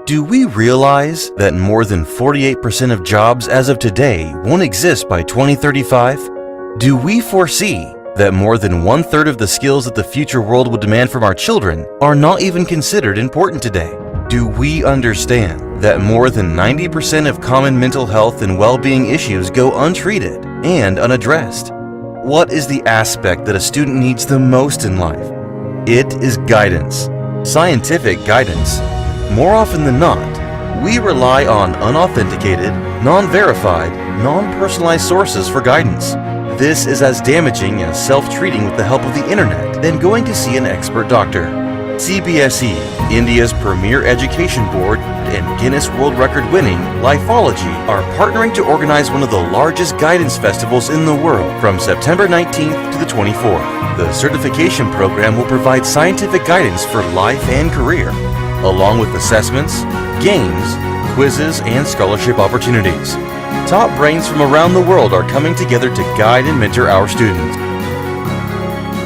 Do we realize that more than 48% of jobs as of today won't exist by 2035? Do we foresee that more than 1/3 of the skills that the future world will demand from our children are not even considered important today? Do we understand that more than 90% of common mental health and well-being issues go untreated and unaddressed? What is the aspect that a student needs the most in life? It is guidance, scientific guidance. More often than not, we rely on unauthenticated, non-verified, non-personalized sources for guidance. This is as damaging as self-treating with the help of the internet than going to see an expert doctor. CBSE, India's premier education board, and Guinness World Record-winning Lifeology are partnering to organize one of the largest guidance festivals in the world from September 19th to the 24th. The certification program will provide scientific guidance for life and career, along with assessments, games, quizzes, and scholarship opportunities. Top brains from around the world are coming together to guide and mentor our students.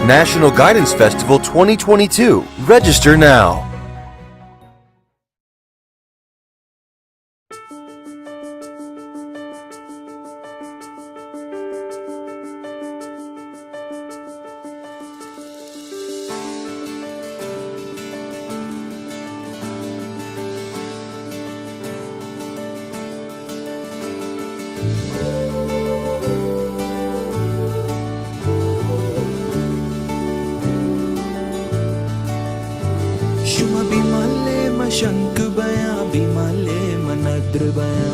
National Guidance Festival 2022. Register now. Shuma bimale mashank baya bimale manadr baya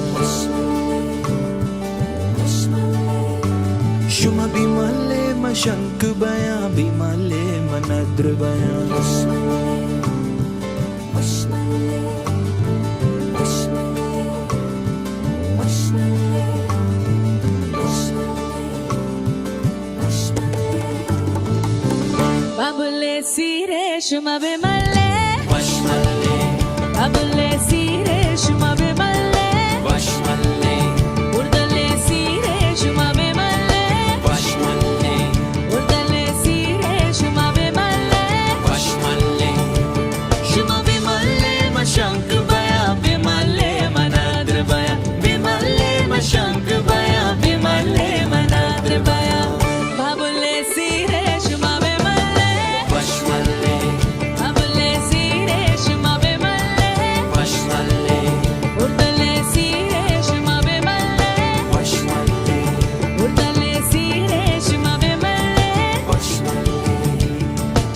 Shuma bimale mashank baya bimale manadr baya Babule sire shuma bimale Babule sire shuma bimale Urdale sire shuma bimale Urdale sire shuma bimale Shuma bimale mashank baya bimale manadr baya Bimale mashank baya bimale manadr baya Babule sire shuma bimale Babule sire shuma bimale Urdale sire shuma bimale Urdale sire shuma bimale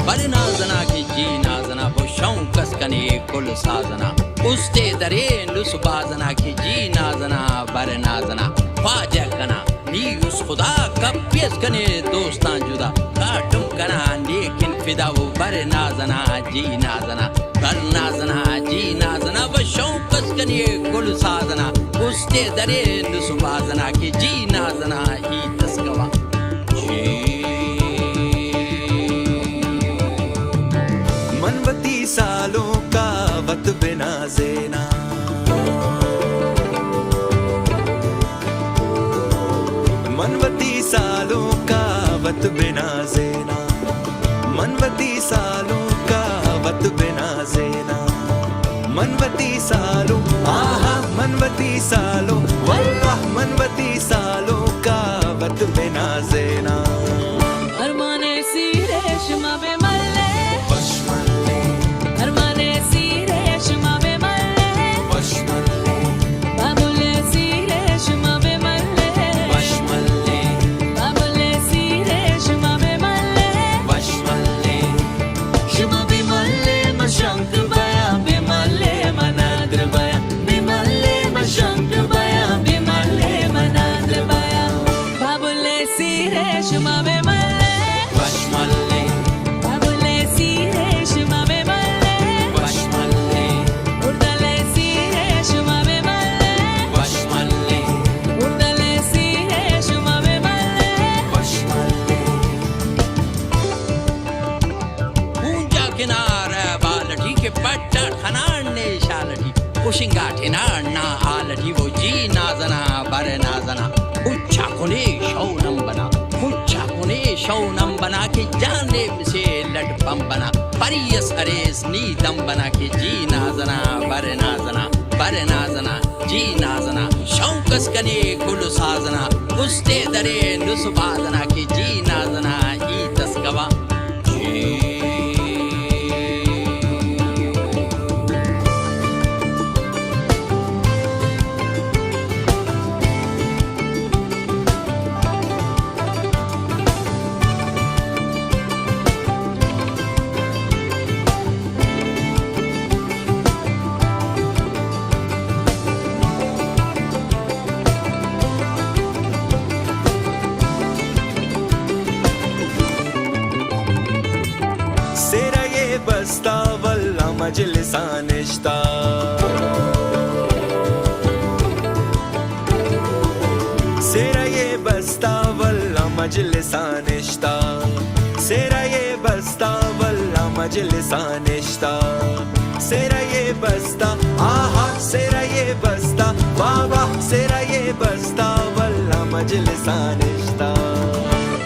बड़े नाजना की जी नाजना वो शौकस कने कुल साजना उस्ते दरे लुसबाजना की जी नाजना बड़े नाजना पाजा कना नी उस खुदा कब्यस कने दोस्तां जुदा काटुम कना लेकिन फिदा वो बड़े नाजना जी नाजना वो शौकस कने कुल साजना उस्ते दरे लुसबाजना की जी नाजना ही तस्कवा मनवती सालों का वक्त बिना ज़ेना मनवती सालों का वक्त बिना ज़ेना मनवती सालों का वक्त बिना ज़ेना मनवती सालों आहा मनवती सालों वल्लाह मनवती सालों का वक्त बिना ज़ेना Armane sire shuma bimale Armane sire shuma bimale Babule sire shuma bimale Babule sire shuma bimale Shuma bimale mashank baya bimale manadr baya Bimale mashank baya bimale manadr baya Babule sire shuma bimale Babule sire shuma bimale Urdale sire shuma bimale Urdale sire shuma bimale पूंजा किनारा बालठी के पट्टा खनाने शालठी उशिंगा ठिनाना आलठी वो जी नाजना बरे नाजना उच्छा कोने शौनम बना उच्छा कोने ने शौनम बना के जाने से लट बम बना परियस अरेस नीदम बना के जी नाजना बर नाजना बर नाजना जी नाजना शौकस कने कुल साजना उस्ते दरे नुसबाजना के जी नाजना ई तस्कवा Sera ye basta valla majlisanishta Sera ye basta valla majlisanishta Sera ye basta valla majlisanishta Sera ye basta aha sera ye basta baba sera ye basta valla majlisanishta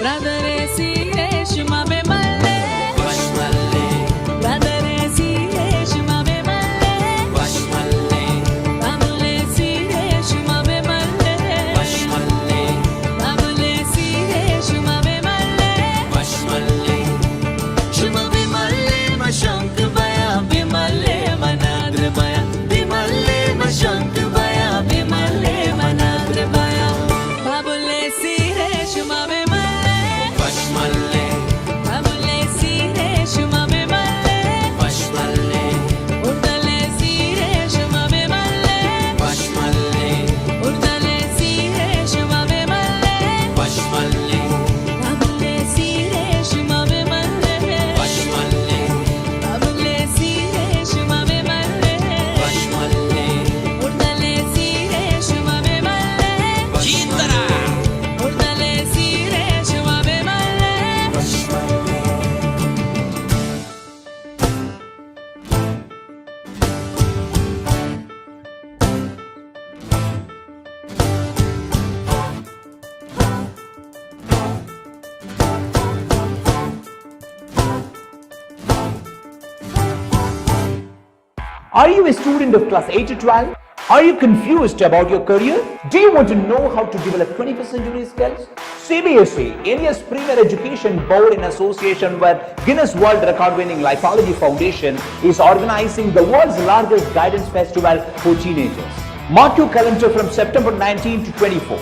Radare Reshma be malle Radare Reshma be malle Babule Reshma be malle Babule Reshma be malle Shuma bimalle mashank baya bimalle manadr baya bimalle mashank baya bimalle manadr baya Babule Reshma be malle Bashmalle Babule Reshma be malle Bashmalle Urdale Reshma be malle Bashmalle Urdale Reshma be malle Bashmalle Babule Reshma be malle Bashmalle Babule Reshma be malle Bashmalle Urdale Reshma be malle जीतरा Urdale Reshma be malle Are you a student of class 8 to 12? Are you confused about your career? Do you want to know how to develop 21st century skills? CBSE, India's premier education board in association with Guinness World Record winning Lifeology Foundation, is organizing the world's largest guidance festival for teenagers. Mark your calendar from September 19 to 24.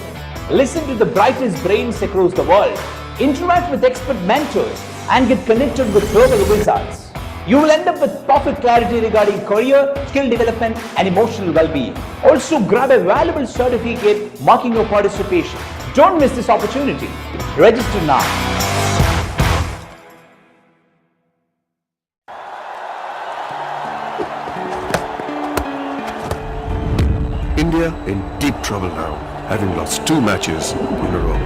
Listen to the brightest brains across the world, interact with expert mentors, and get connected with global wizards. You will end up with perfect clarity regarding career, skill development, and emotional well-being. Also, grab a valuable certificate marking your participation. Don't miss this opportunity. Register now. India in deep trouble now, having lost 2 matches in a row.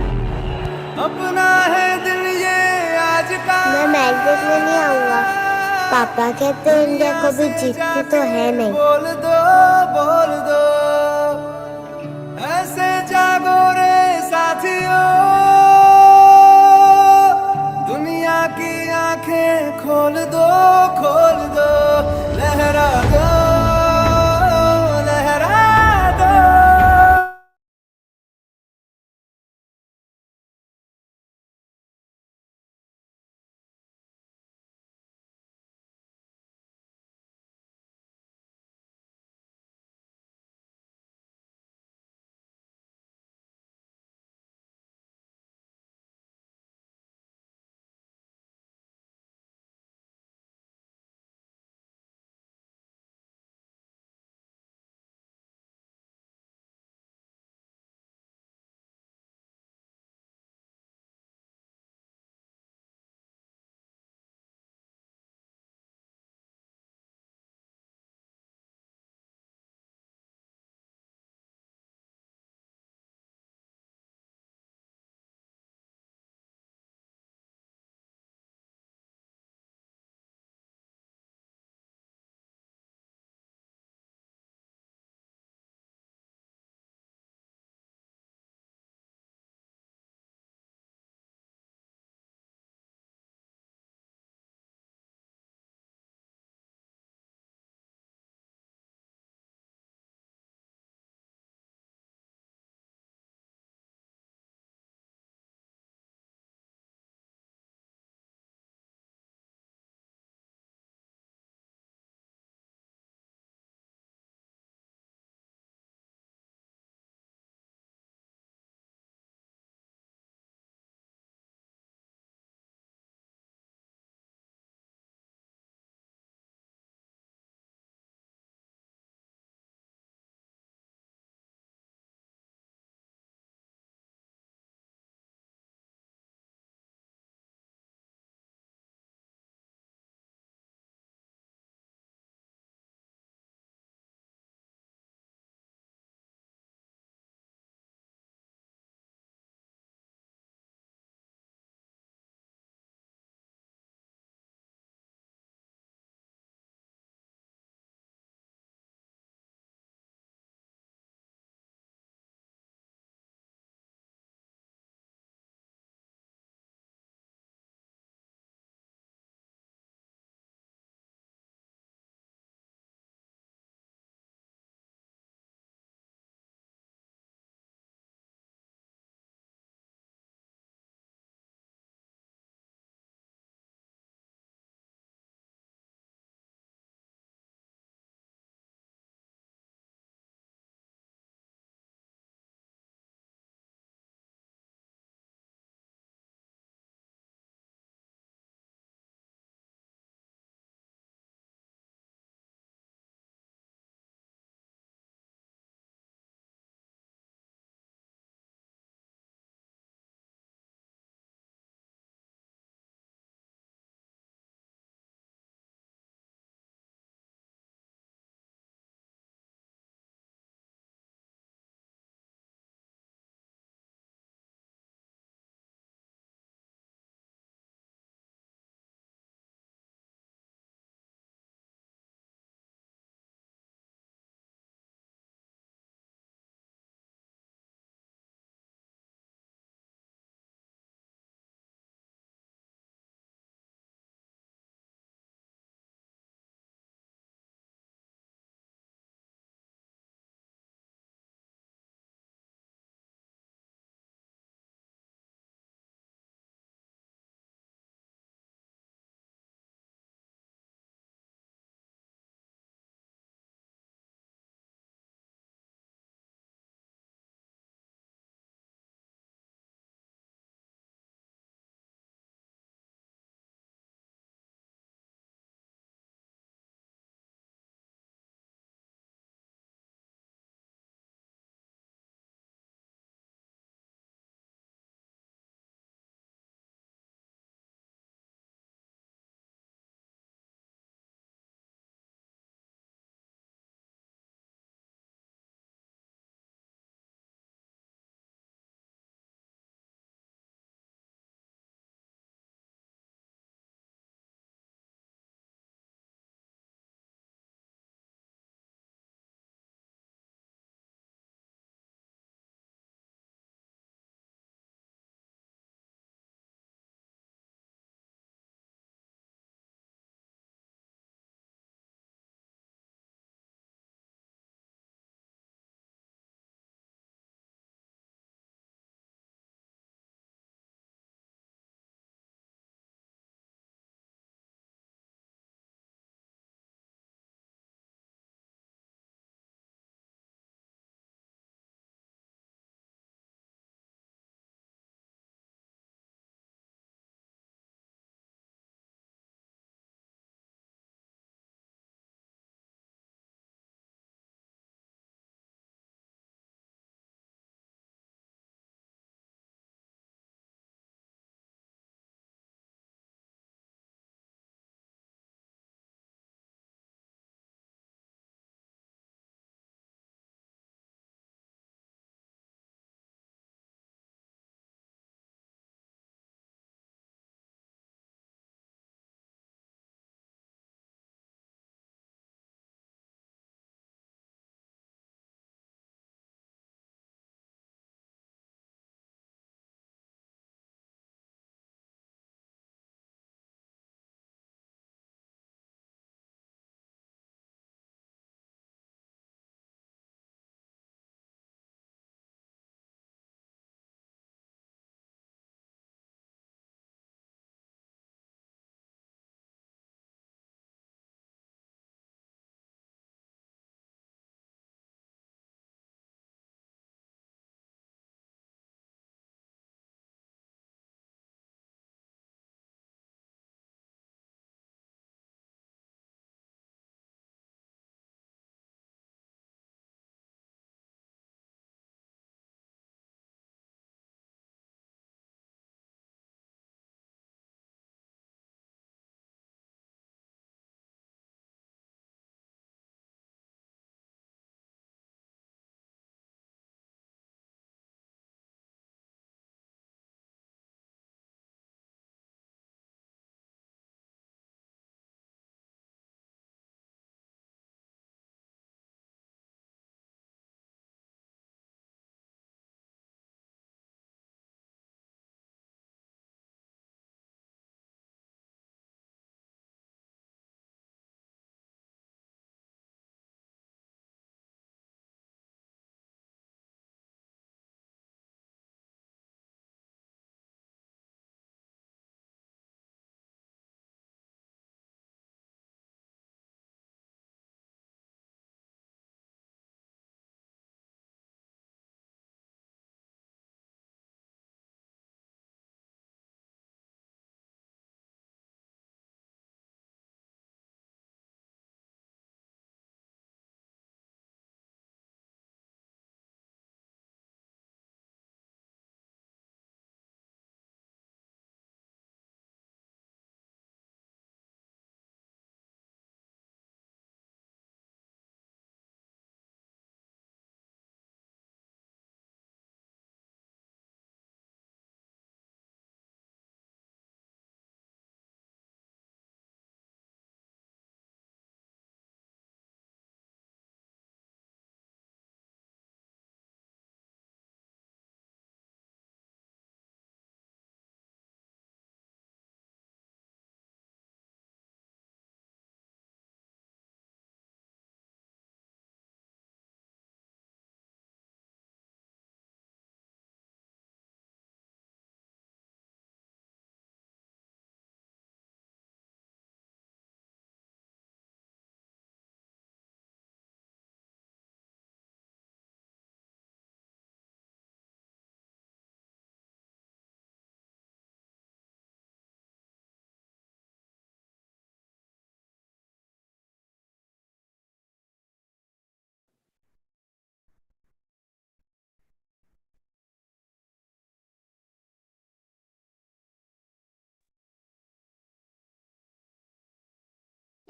अपना है दिल ये आज का मैं match देखने नहीं आऊंगा। पापा कहते हैं इंडिया कभी जीतती तो है नहीं। बोल दो ऐसे जागो रे साथियों दुनिया की आंखें खोल दो लहरा दो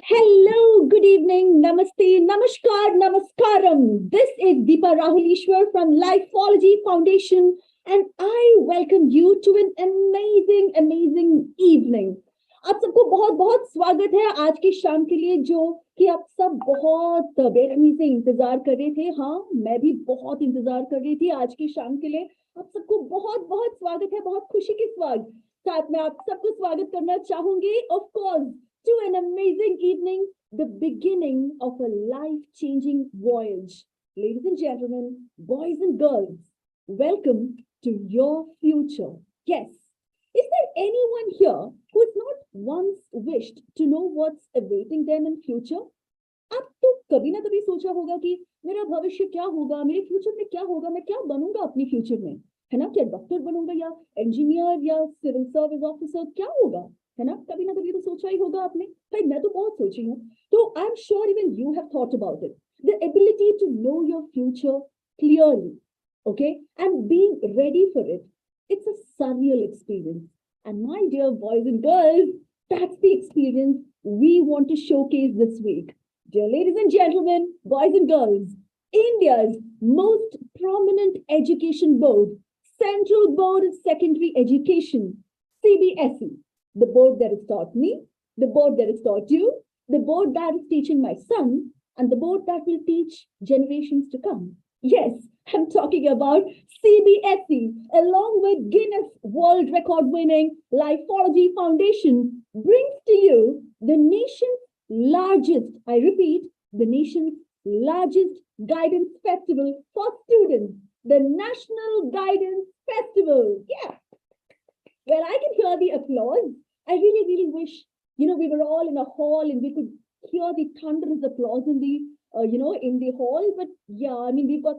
Hello, good evening, namaste, namaskar, namaskaram. This is Deepa Rahulishwar from Lifeology Foundation, and I welcome you to an amazing evening. आप सबको बहुत बहुत स्वागत है आज की शाम के लिए, जो कि आप सब बहुत बेरहमी से इंतजार कर रहे थे। हाँ, मैं भी बहुत इंतजार कर रही थी आज की शाम के लिए। आप सबको बहुत बहुत स्वागत है, बहुत खुशी के साथ में आप सबको स्वागत करना चाहूंगी, of course, to an amazing evening, the beginning of a life-changing voyage. Ladies and gentlemen, boys and girls, welcome to your future. Yes, is there anyone here who has not once wished to know what's awaiting them in future? आप तो कभी ना कभी सोचा होगा कि मेरा भविष्य क्या होगा, मेरे फ्यूचर में क्या होगा, मैं क्या बनूंगा अपनी फ्यूचर में, है ना? क्या डॉक्टर बनूंगा या इंजीनियर या सिविल सर्विस ऑफिसर, क्या होगा, है ना? कभी ना कभी तो सोचा ही होगा आपने। भाई मैं तो बहुत सोची हूँ। तो I am sure even you have thought about it, the ability to know your future clearly, okay, and being ready for it. It's a surreal experience, and my dear boys and girls, that's the experience we want to showcase this week. Dear ladies and gentlemen, boys and girls, India's most prominent education board, Central Board of Secondary Education, CBSE, the board that has taught me, the board that has taught you, the board that is teaching my son, and the board that will teach generations to come. Yes, I'm talking about CBSE, along with Guinness World Record winning Lifeology Foundation, brings to you the nation's largest, I repeat, the nation's largest guidance festival for students, the National Guidance Festival. Yeah. Well, I can hear the applause. I really wish, we were all in a hall and we could hear the thunderous applause in the, in the hall. But yeah, I mean, we've got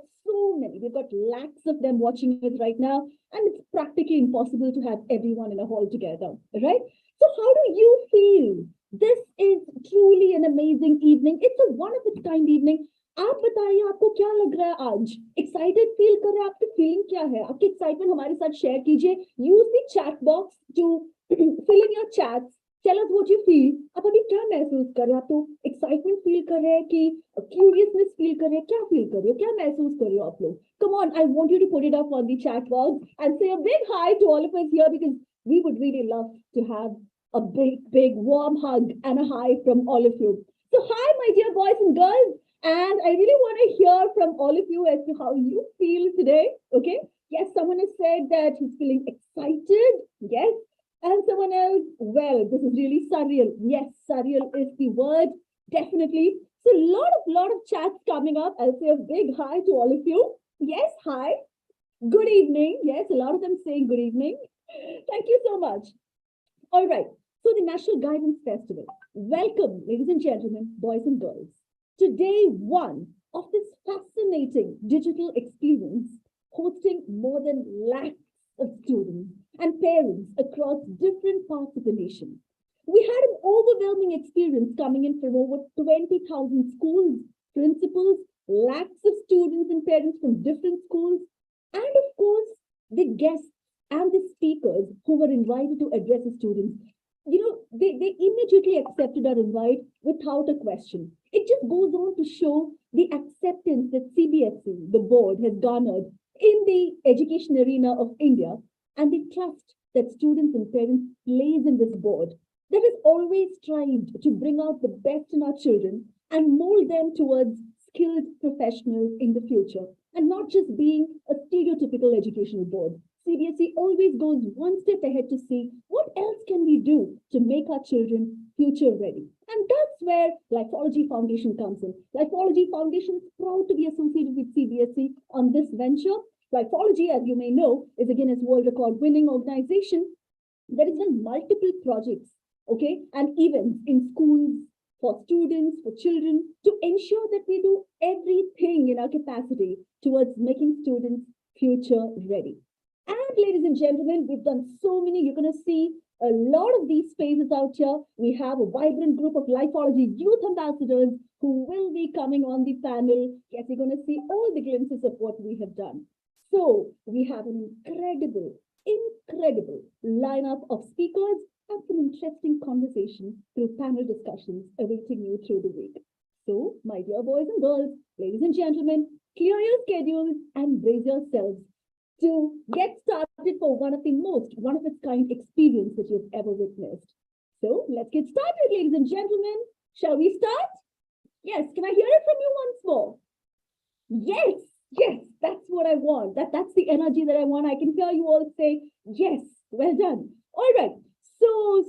lakhs of them watching us right now, and it's practically impossible to have everyone in a hall together, right? So how do you feel? This is truly an amazing evening. It's a one of its kind evening. आप बताइए, आपको क्या लग रहा है आज? Excited feel कर रहे हैं? आपकी फीलिंग क्या है? आपकी एक्साइटमेंट हमारे साथ शेयर कीजिए. Use the chat box to fill in your chats. Tell us what you feel. आप अभी क्या महसूस कर रहे हैं? आप तो एक्साइटमेंट फील कर रहे हैं कि क्यूरियसनेस फील कर रहे हैं? क्या फील कर रहे हो? क्या महसूस कर रहे हो आप लोग? Come on, I want you to put it up on the chat box and say a big hi to all of us here, because we would really love to have a big warm hug and a hi from all of you. So hi my dear boys and girls, and I really want to hear from all of you as to how you feel today. Okay, yes, someone has said that he's feeling excited. Yes, and someone else, well, this is really surreal. Yes, surreal is the word, definitely. So lot of chats coming up. I'll say a big hi to all of you. Yes, hi, good evening. Yes, a lot of them saying good evening. Thank you so much. All right, so the National Guidance Festival. Welcome, ladies and gentlemen, boys and girls, to day one of this fascinating digital experience, hosting more than lakhs of students and parents across different parts of the nation. We had an overwhelming experience coming in from over 20,000 schools, principals, lakhs of students and parents from different schools, and of course, the guests and the speakers who were invited to address the students. They immediately accepted our invite without a question. It just goes on to show the acceptance that CBSE, the board, has garnered in the education arena of India, and the trust that students and parents place in this board that has always strived to bring out the best in our children and mold them towards skilled professionals in the future, and not just being a stereotypical educational board. CBSE always goes one step ahead to see what else can we do to make our children future ready. And that's where Lifeology Foundation comes in. Lifeology Foundation is proud to be associated with CBSE on this venture. Lifeology, as you may know, is a Guinness World Record winning organization that has done multiple projects, okay, and events in schools, for students, for children, to ensure that we do everything in our capacity towards making students future ready. And ladies and gentlemen, we've done so many. You're going to see a lot of these spaces out here. We have a vibrant group of Lifeology youth ambassadors who will be coming on the panel. Yes, you're going to see all the glimpses of what we have done. So we have an incredible lineup of speakers and some interesting conversation through panel discussions awaiting you through the week. So, my dear boys and girls, ladies and gentlemen, clear your schedules and brace yourselves to get started for one of its kind experience that you've ever witnessed. So, let's get started, ladies and gentlemen. Shall we start? Yes, can I hear it from you once more? Yes, yes, that's what I want. That's the energy that I want. I can hear you all say, yes, well done. All right. So,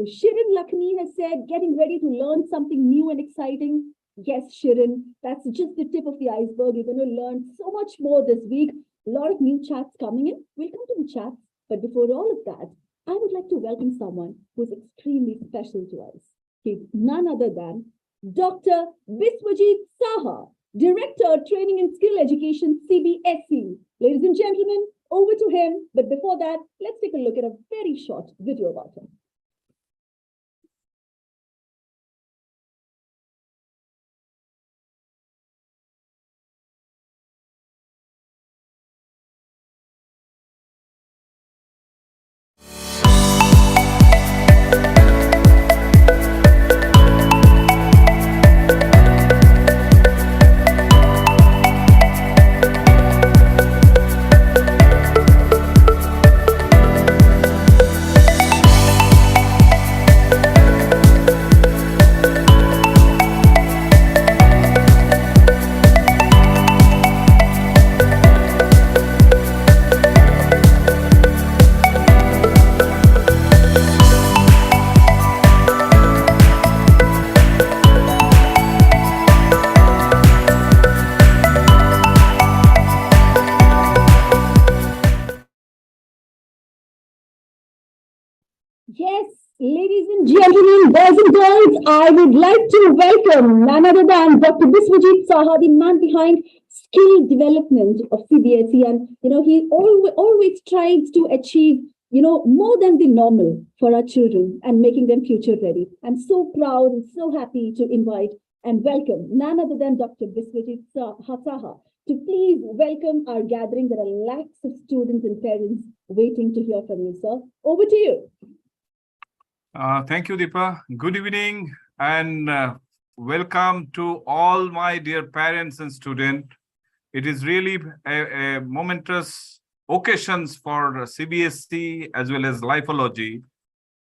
Shirin Lakshmi has said, getting ready to learn something new and exciting. Yes, Shirin, that's just the tip of the iceberg. You're going to learn so much more this week. A lot of new chats coming in. We'll come to the chats. But before all of that, I would like to welcome someone who's extremely special to us. He's none other than Dr. Biswajit Saha, Director, Training and Skill Education, CBSE. Ladies and gentlemen, over to him. But before that, let's take a look at a very short video about him. Yes, ladies and gentlemen, boys and girls, I would like to welcome none other than Dr. Biswajit Saha, the man behind skill development of CBSE. And, he always strives to achieve, more than the normal for our children and making them future ready. I'm so proud and so happy to invite and welcome none other than Dr. Biswajit Saha to please welcome our gathering. There are lakhs of students and parents waiting to hear from you, sir. Over to you. Thank you, Deepa. Good evening and welcome to all my dear parents and students. It is really a momentous occasions for CBSE as well as Lifeology.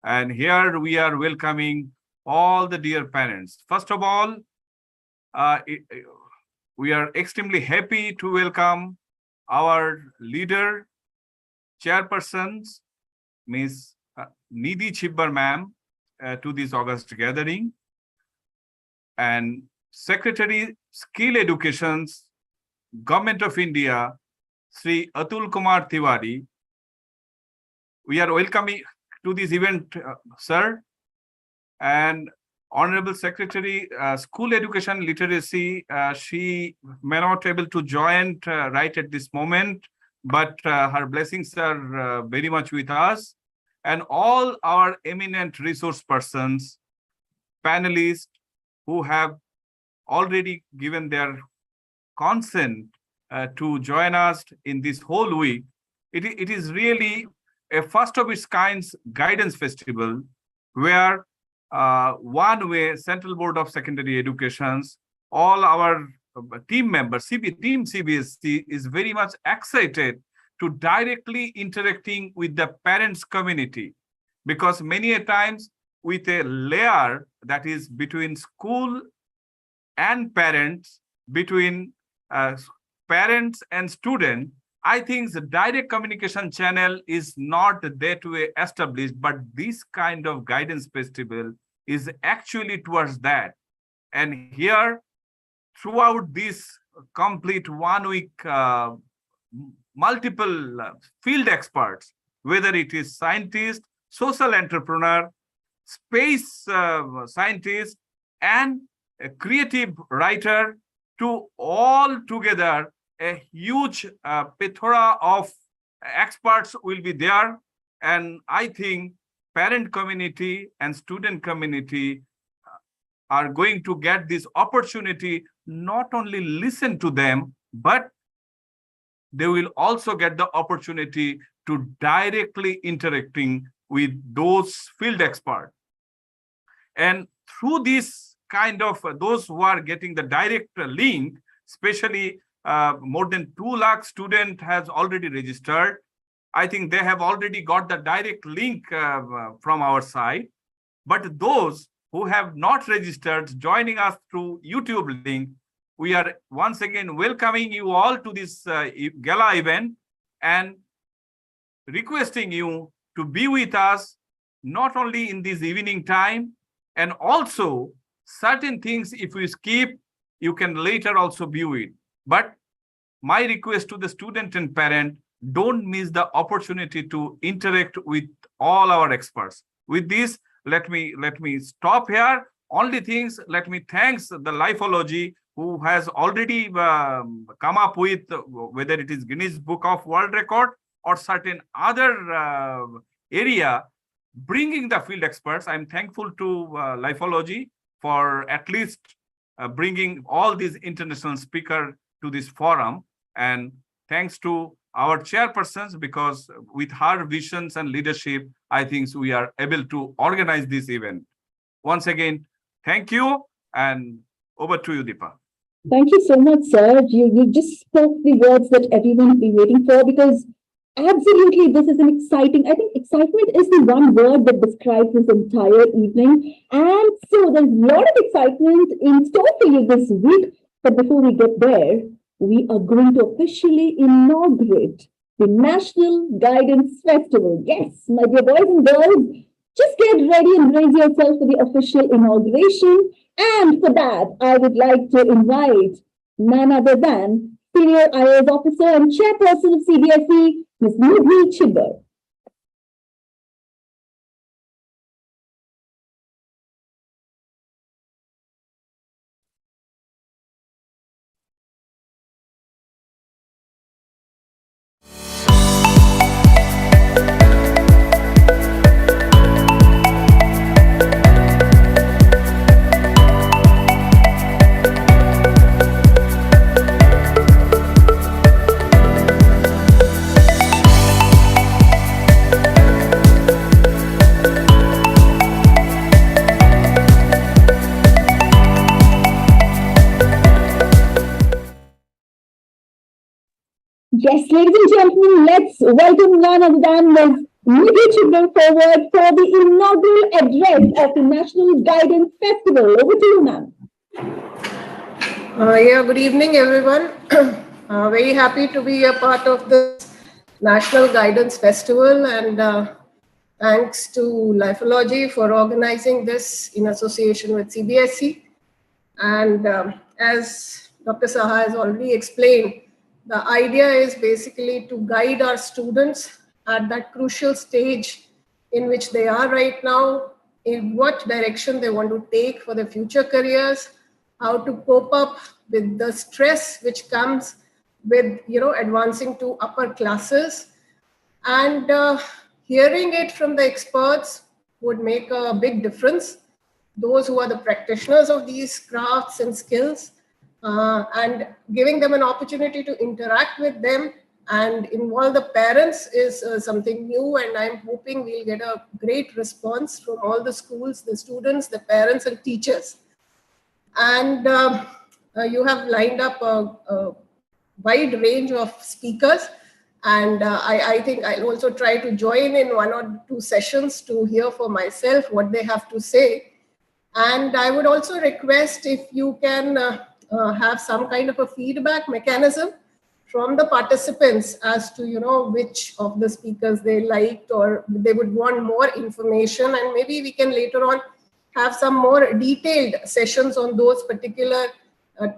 And here we are welcoming all the dear parents. First of all, we are extremely happy to welcome our leader, chairpersons, Ms. Nidhi Chibbar ma'am to this August gathering, and Secretary Skill Educations, Government of India, Sri Atul Kumar Tiwari. We are welcoming to this event, sir, and Honorable Secretary, School Education Literacy. She may not able to join right at this moment, but her blessings are very much with us. And all our eminent resource persons, panelists who have already given their consent to join us in this whole week. It is really a first of its kind guidance festival where one way Central Board of Secondary Educations, all our team members, Team CBSE is very much excited to directly interacting with the parents community, because many a times with a layer that is between school and parents, between parents and student, I think the direct communication channel is not that way established, but this kind of guidance festival is actually towards that. And here, throughout this complete 1 week, multiple field experts, whether it is scientist, social entrepreneur, space scientist, and a creative writer, to all together, a huge plethora of experts will be there. And I think parent community and student community are going to get this opportunity, not only listen to them, but they will also get the opportunity to directly interacting with those field experts. And through this kind of those who are getting the direct link, especially more than 2 lakh student has already registered. I think they have already got the direct link from our side. But those who have not registered, joining us through YouTube link, we are once again welcoming you all to this gala event and requesting you to be with us, not only in this evening time, and also certain things, if we skip, you can later also view it. But my request to the student and parent, don't miss the opportunity to interact with all our experts. With this, let me stop here. Only things, let me thanks the Lifeology who has already come up with, whether it is Guinness Book of World Record or certain other area, bringing the field experts. I'm thankful to Lifeology for at least bringing all these international speakers to this forum. And thanks to our chairpersons, because with her visions and leadership, I think we are able to organize this event. Once again, thank you, and over to you, Deepa. Thank you so much, sir. You just spoke the words that everyone has been waiting for, because absolutely this is an exciting, I think excitement is the one word that describes this entire evening. And so there's a lot of excitement in store for you this week. But before we get there, we are going to officially inaugurate the National Guidance Festival. Yes, my dear boys and girls, just get ready and brace yourself for the official inauguration. And for that, I would like to invite none other than Senior IAS Officer and Chairperson of CBSE, Ms. Nidhi Chibbar. Yes, ladies and gentlemen, let's welcome none other than Ms. Nidhi Chibbar forward for the inaugural address of the National Guidance Festival. Over to you, ma'am. Good evening, everyone. Very happy to be a part of this National Guidance Festival, and thanks to Lifeology for organizing this in association with CBSE. And as Dr. Saha has already explained, the idea is basically to guide our students at that crucial stage in which they are right now, in what direction they want to take for their future careers, how to cope up with the stress which comes with, advancing to upper classes. And hearing it from the experts would make a big difference. Those who are the practitioners of these crafts and skills, and giving them an opportunity to interact with them and involve the parents is something new, and I'm hoping we'll get a great response from all the schools, the students, the parents and teachers. And you have lined up a wide range of speakers, and I think I'll also try to join in 1 or 2 sessions to hear for myself what they have to say. And I would also request if you can have some kind of a feedback mechanism from the participants as to, which of the speakers they liked or they would want more information, and maybe we can later on have some more detailed sessions on those particular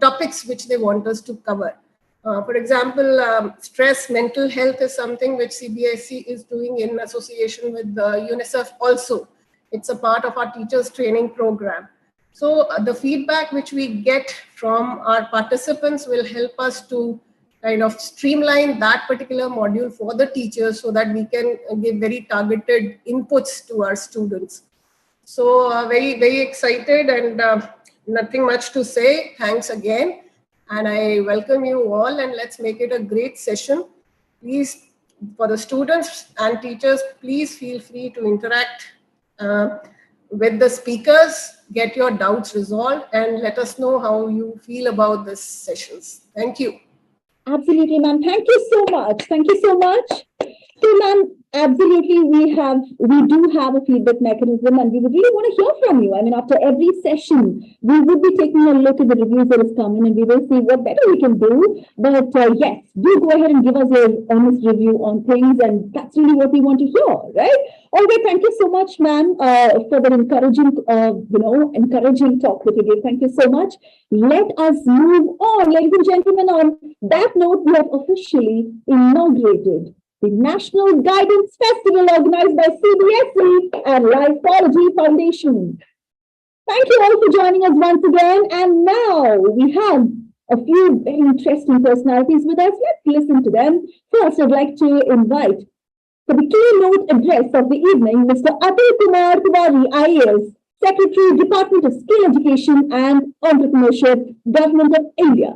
topics which they want us to cover. For example, stress, mental health is something which CBSE is doing in association with UNICEF also. It's a part of our teachers training program. So the feedback which we get from our participants will help us to kind of streamline that particular module for the teachers so that we can give very targeted inputs to our students. So very, very excited, and nothing much to say. Thanks again. And I welcome you all, and let's make it a great session. Please for the students and teachers, please feel free to interact with the speakers, get your doubts resolved, and let us know how you feel about this sessions. Thank you. Absolutely, ma'am. Thank you so much. Thank you so much. So, ma'am, absolutely, we do have a feedback mechanism, and we would really want to hear from you. I mean, after every session, we would be taking a look at the reviews that is coming, and we will see what better we can do. But yes, do go ahead and give us your honest review on things, and that's really what we want to hear, right? All right, thank you so much, ma'am, for that encouraging, encouraging talk that you gave. Thank you so much. Let us move on, ladies and gentlemen. On that note, we have officially inaugurated the National Guidance Festival organized by CBSE and Lifeology Foundation. Thank you all for joining us once again. And now we have a few very interesting personalities with us. Let's listen to them. First, I'd like to invite for the keynote address of the evening, Mr. Atul Kumar Tiwari, IAS, Secretary, Department of Skill Education and Entrepreneurship, Government of India.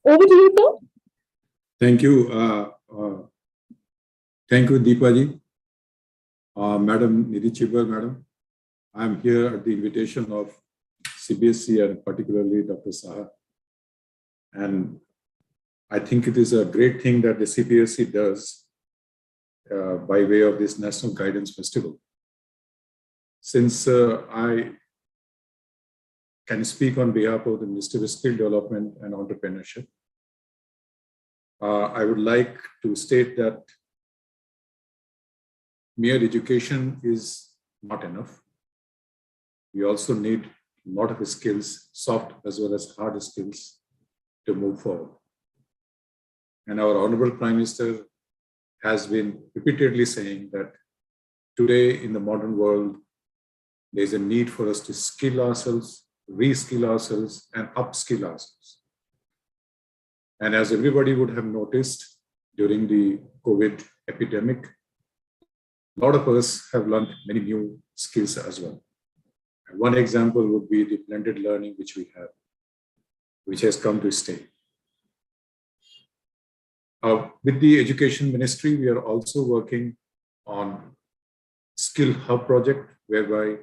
Over to you, sir. Thank you. Thank you, Deepaji. Madam Nidhi Chibbar, madam. I'm here at the invitation of CBSE and particularly Dr. Saha. And I think it is a great thing that the CBSE does by way of this National Guidance Festival. Since I can speak on behalf of the Ministry of Skill Development and Entrepreneurship, I would like to state that mere education is not enough. We also need a lot of skills, soft as well as hard skills, to move forward. And our Honorable Prime Minister has been repeatedly saying that today in the modern world, there is a need for us to skill ourselves, reskill ourselves, and upskill ourselves. And as everybody would have noticed during the COVID epidemic, a lot of us have learned many new skills as well. And one example would be the blended learning which we have, which has come to stay. With the Education Ministry, we are also working on Skill Hub project, whereby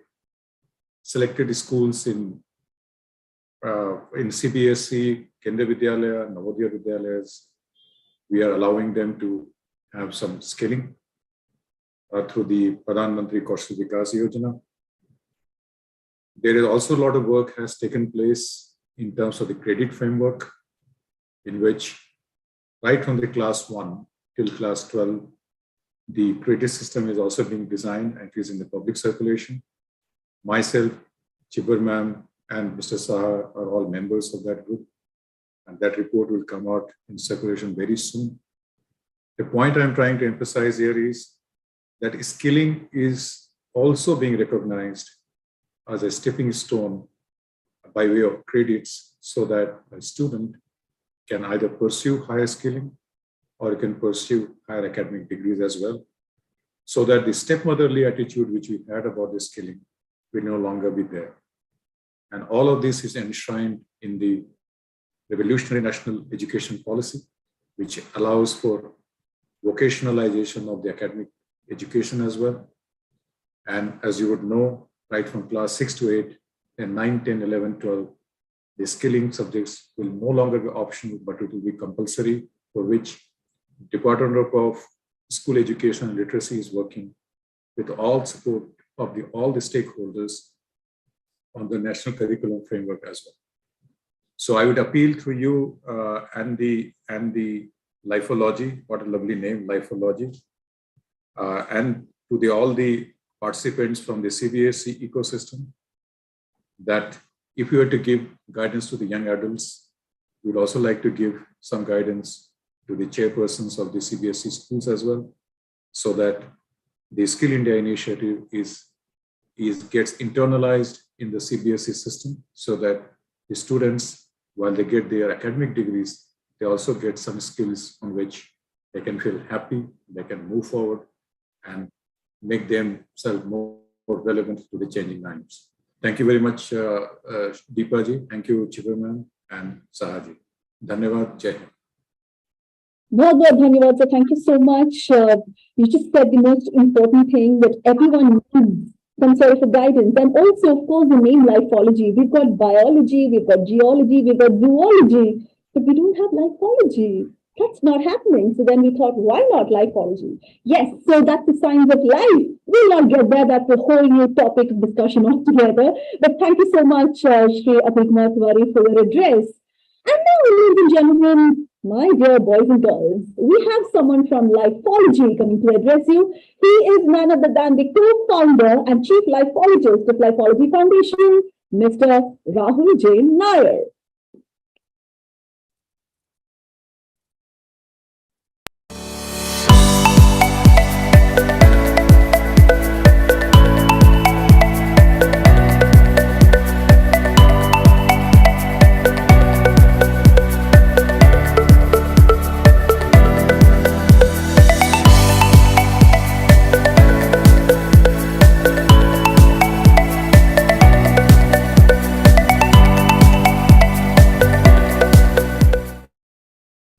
selected schools in CBSE, Kendriya Vidyalaya, Navodaya Vidyalayas, we are allowing them to have some skilling through the Pradhan Mantri Kaushal Vikas Yojana. There is also a lot of work has taken place in terms of the credit framework, in which right from the class 1 till class 12, the credit system is also being designed and is in the public circulation. Myself, Chibbar ma'am, and Mr. Saha are all members of that group, and that report will come out in circulation very soon. The point I'm trying to emphasize here is that skilling is also being recognized as a stepping stone by way of credits, so that a student can either pursue higher skilling or can pursue higher academic degrees as well, so that the stepmotherly attitude which we had about the skilling will no longer be there. And all of this is enshrined in the Revolutionary National Education Policy, which allows for vocationalization of the academic education as well. And as you would know, right from class 6 to 8, and 9, 10, 11, 12, the skilling subjects will no longer be optional, but it will be compulsory, for which Department of School Education and Literacy is working with all support of all the stakeholders on the national curriculum framework as well. So I would appeal to you and the Lifeology, what a lovely name, Lifeology, and to all the participants from the CBSE ecosystem that if you were to give guidance to the young adults, we would also like to give some guidance to the chairpersons of the CBSE schools as well, so that the Skill India initiative gets internalized in the CBSE system, so that the students, while they get their academic degrees, they also get some skills on which they can feel happy, they can move forward and make themselves more relevant to the changing times. Thank you very much, Deepa ji. Thank you, Chibbar ma'am and Sahaji. Dhanyavad. Jai Hind. बहुत धन्यवाद sir. Thank you so much. You just said the most important thing, that everyone needs some sort of a guidance, and also, of course, the name lifeology. We've got biology, we've got geology, we've got zoology, but we don't have lifeology. That's not happening. So then we thought, why not lifeology? Yes, so that's the science of life. We'll not get there. That's a whole new topic of discussion altogether. But thank you so much, Shri Atul Kumar Tiwari, for your address. And now, ladies and gentlemen, my dear boys and girls, we have someone from Lifeology coming to address you. He is none other than the co-founder and chief lifeologist of Lifeology Foundation, Mr. Rahul J. Nair.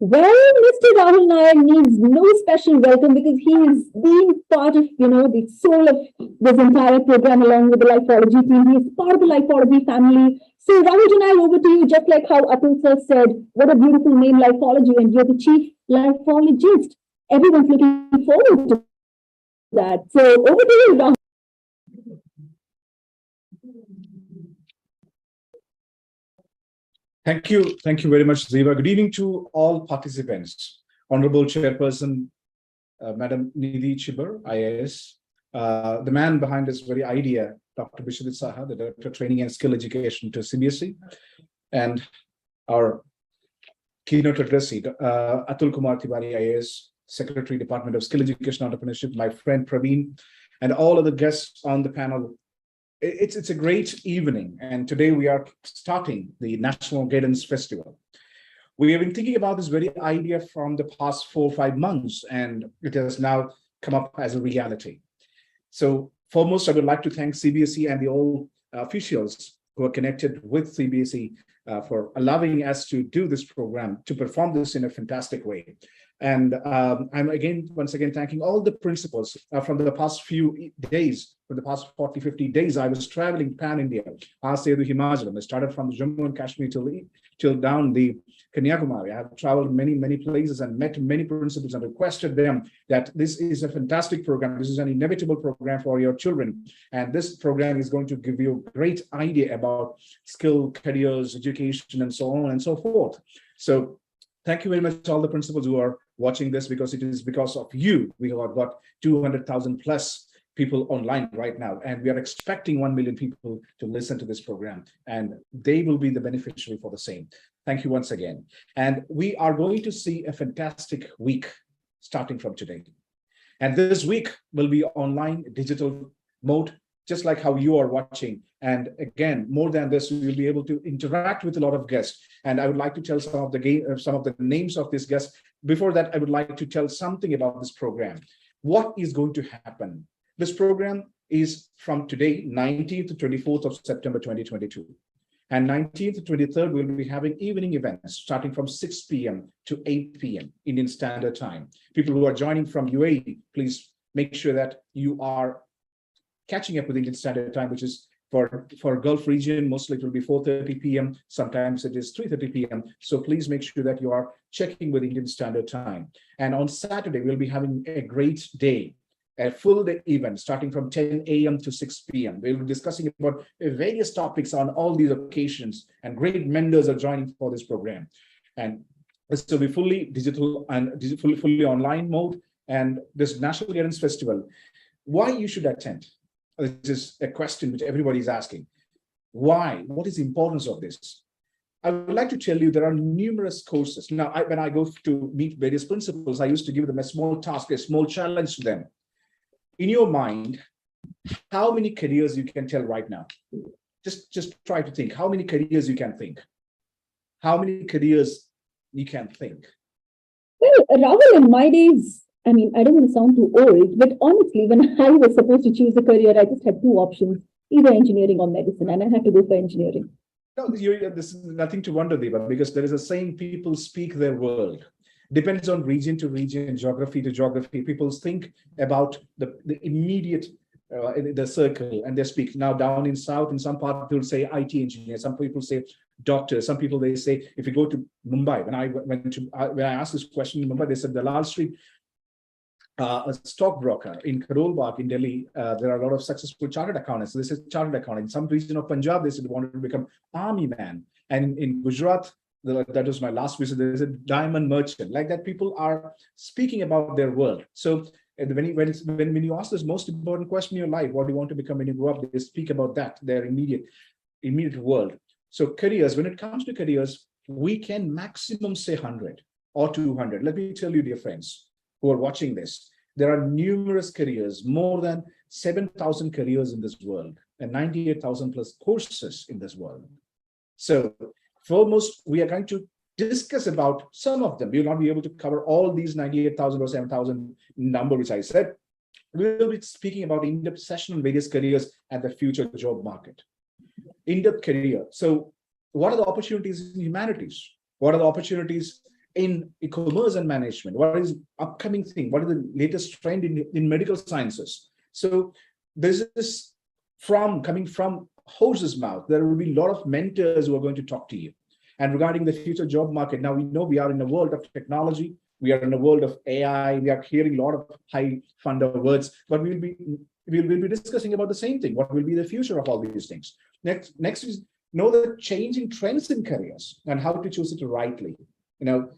Well, Mr. Rahul Nair needs no special welcome because he is being part of, the soul of this entire program along with the Lifeology team. He is part of the Lifeology family. So, Rahul Nair, over to you. Just like how Atul sir said, what a beautiful name, Lifeology, and you're the chief lifeologist. Everyone's looking forward to that. So, over to you, Rahul. Thank you. Thank you very much, Ziva. Good evening to all participants. Honorable Chairperson, Madam Nidhi Chibbar, IAS, the man behind this very idea, Dr. Bishwadit Saha, the Director of Training and Skill Education to CBSE, and our keynote addressee, Atul Kumar Tiwari, IAS, Secretary, Department of Skill Education Entrepreneurship, my friend Praveen, and all of the guests on the panel. It's a great evening, and today we are starting the National Guidance Festival. We have been thinking about this very idea from the past 4 or 5 months, and it has now come up as a reality. So foremost, I would like to thank CBSE and the all officials who are connected with CBSE for allowing us to do this program, to perform this in a fantastic way. And I'm once again thanking all the principals from the past few days. For the past 40, 50 days, I was traveling pan-India. I started from Jammu and Kashmir till down the Kanyakumari. I have traveled many places and met many principals and requested them that this is a fantastic program. This is an inevitable program for your children. And this program is going to give you a great idea about skill, careers, education, and so on and so forth. So thank you very much to all the principals who are watching this, because it is because of you we have got 200,000 plus people online right now, and we are expecting 1 million people to listen to this program, and they will be the beneficiary for the same. Thank you once again. And we are going to see a fantastic week starting from today. And this week will be online digital mode, just like how you are watching. And again, more than this, we will be able to interact with a lot of guests. And I would like to tell some of the names of these guests. Before that, I would like to tell something about this program. What is going to happen? This program is from today, 19th to 24th of September 2022. And 19th to 23rd, we'll be having evening events starting from 6 p.m. to 8 p.m. Indian Standard Time. People who are joining from UAE, please make sure that you are catching up with Indian Standard Time, which is for Gulf region, mostly it will be 4:30 p.m. Sometimes it is 3:30 p.m. So please make sure that you are checking with Indian Standard Time. And on Saturday, we'll be having a great day, a full day event starting from 10 a.m. to 6 p.m. We'll be discussing about various topics on all these occasions, and great mentors are joining for this program. And this will be fully digital and fully online mode. And this National Guidance Festival, why you should attend? This is a question which everybody is asking. Why? What is the importance of this? I would like to tell you there are numerous courses. Now, when I go to meet various principals, I used to give them a small task, a small challenge to them. In your mind, how many careers you can tell right now? Just try to think how many careers you can think. How many careers you can think? Well, Rahul, in my days, I mean, I don't want to sound too old, but honestly, when I was supposed to choose a career, I just had two options, either engineering or medicine, and I had to go for engineering. No, this is nothing to wonder, Deva, because there is a saying, people speak their world. Depends on region to region, geography to geography. People think about the immediate, the circle, and they speak. Now down in South, in some part, people say IT engineer. Some people say doctor. Some people, they say, if you go to Mumbai, when I asked this question in Mumbai, they said Dalal Street, a stockbroker in Karol Bagh in Delhi, there are a lot of successful chartered accountants. So this is chartered accountant. In some region of Punjab, they said they wanted to become army man. And in Gujarat, that was my last visit, there is a diamond merchant. Like that, people are speaking about their world. So when you ask this most important question in your life, what do you want to become when you grow up, they speak about that, their immediate world. So careers, when it comes to careers, we can maximum say 100 or 200. Let me tell you, dear friends, who are watching this, there are numerous careers, more than 7,000 careers in this world, and 98,000 plus courses in this world. So foremost, we are going to discuss about some of them. We will not be able to cover all these 98,000 or 7,000 number, which I said. We will be speaking about in-depth session on various careers and the future job market. In-depth career. So what are the opportunities in humanities? What are the opportunities in e-commerce and management? What is upcoming thing? What is the latest trend in medical sciences? So this is coming from horse's mouth. There will be a lot of mentors who are going to talk to you. And regarding the future job market, now we know we are in a world of technology. We are in a world of AI. We are hearing a lot of high funder words, but we'll be discussing about the same thing. What will be the future of all these things? Next is know the changing trends in careers and how to choose it rightly. You know,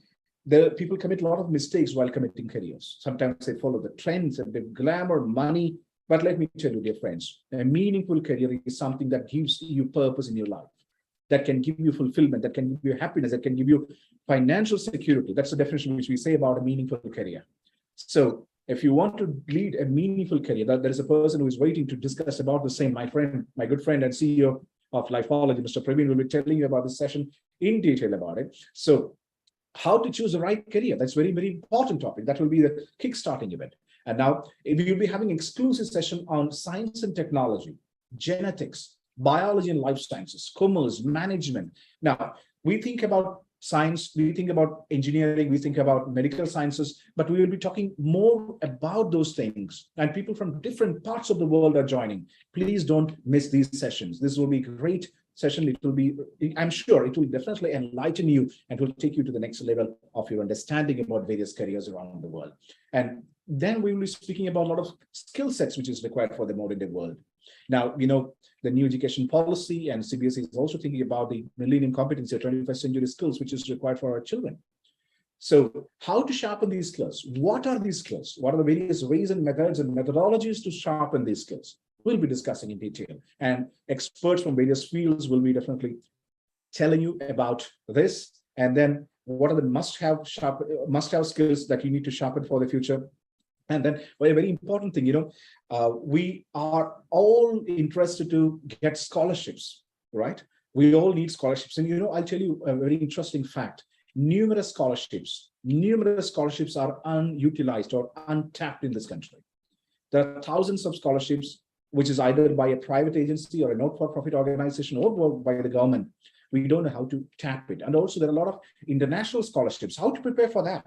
people commit a lot of mistakes while committing careers. Sometimes they follow the trends and the glamour, money. But let me tell you, dear friends, a meaningful career is something that gives you purpose in your life, that can give you fulfillment, that can give you happiness, that can give you financial security. That's the definition which we say about a meaningful career. So if you want to lead a meaningful career, there is a person who is waiting to discuss about the same. My good friend and CEO of Lifeology, Mr. Praveen, will be telling you about this session in detail about it. So how to choose the right career, that's very, very important topic. That will be the kickstarting event. And now we will be having exclusive session on science and technology, genetics, biology and life sciences, commerce, management. Now, we think about science, we think about engineering, we think about medical sciences, but we will be talking more about those things. And people from different parts of the world are joining. Please don't miss these sessions. This will be a great session. It will be, I'm sure it will definitely enlighten you and will take you to the next level of your understanding about various careers around the world. And then we will be speaking about a lot of skill sets which is required for the modern day world. Now, you know, the new education policy and CBSE is also thinking about the Millennium Competency or 21st century skills, which is required for our children. So how to sharpen these skills? What are these skills? What are the various ways and methods and methodologies to sharpen these skills? We'll be discussing in detail. And experts from various fields will be definitely telling you about this. And then what are the must-have skills that you need to sharpen for the future? And then a very important thing, you know, we are all interested to get scholarships, right? We all need scholarships. And, you know, I'll tell you a very interesting fact. Numerous scholarships are unutilized or untapped in this country. There are thousands of scholarships, which is either by a private agency or a not-for-profit organization or by the government. We don't know how to tap it. And also there are a lot of international scholarships. How to prepare for that?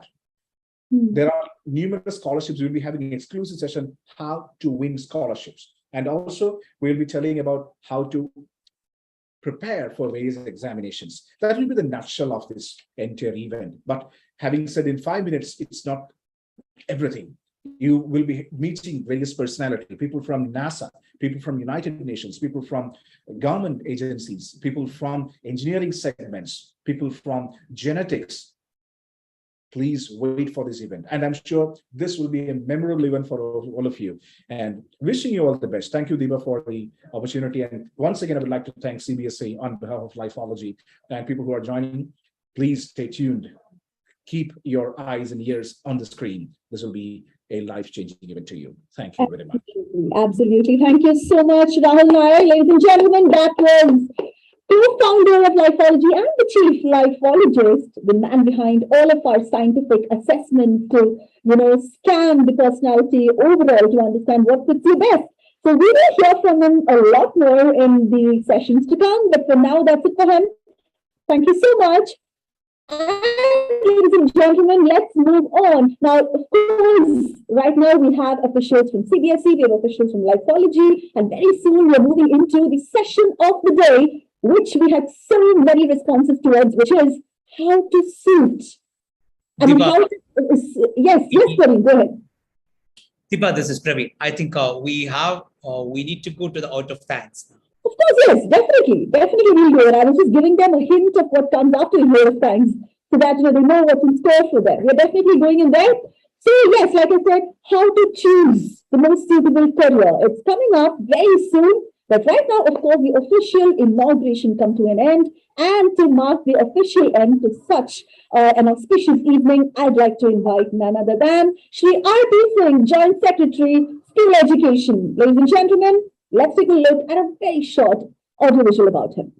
There are numerous scholarships. We'll be having an exclusive session, how to win scholarships. And also we'll be telling about how to prepare for various examinations. That will be the nutshell of this entire event. But having said in 5 minutes, it's not everything. You will be meeting various personalities, people from NASA, people from United Nations, people from government agencies, people from engineering segments, people from genetics, Please wait for this event. And I'm sure this will be a memorable event for all of you. And wishing you all the best. Thank you, Deepa, for the opportunity. And once again, I would like to thank CBSE on behalf of Lifeology and people who are joining. Please stay tuned. Keep your eyes and ears on the screen. This will be a life-changing event to you. Thank you very much. Absolutely. Thank you so much, Rahul Nair. Ladies and gentlemen, that was co-founder of Lifeology and the chief lifeologist, the man behind all of our scientific assessment to, scan the personality overall to understand what fits you best. So we will hear from him a lot more in the sessions to come, but for now, that's it for him. Thank you so much. And ladies and gentlemen, let's move on. Now, of course, right now we have officials from CBSE, we have officials from Lifeology, and very soon we're moving into the session of the day, which we had so many responses towards, which is how to suit. And Deepa, how to, yes, Praveen, go ahead. Deepa, this is Praveen. I think we need to go to the out of thanks. Of course, yes, definitely we'll do it. I was just giving them a hint of what comes after a year of thanks, so that they know what's in store for them. We're definitely going in there. So yes, like I said, how to choose the most suitable career. It's coming up very soon. But right now, of course, the official inauguration come to an end. And to mark the official end to such an auspicious evening, I'd like to invite none other than Shri R.P. Singh, Joint Secretary, Skill Education. Ladies and gentlemen, let's take a look at a very short audiovisual about him.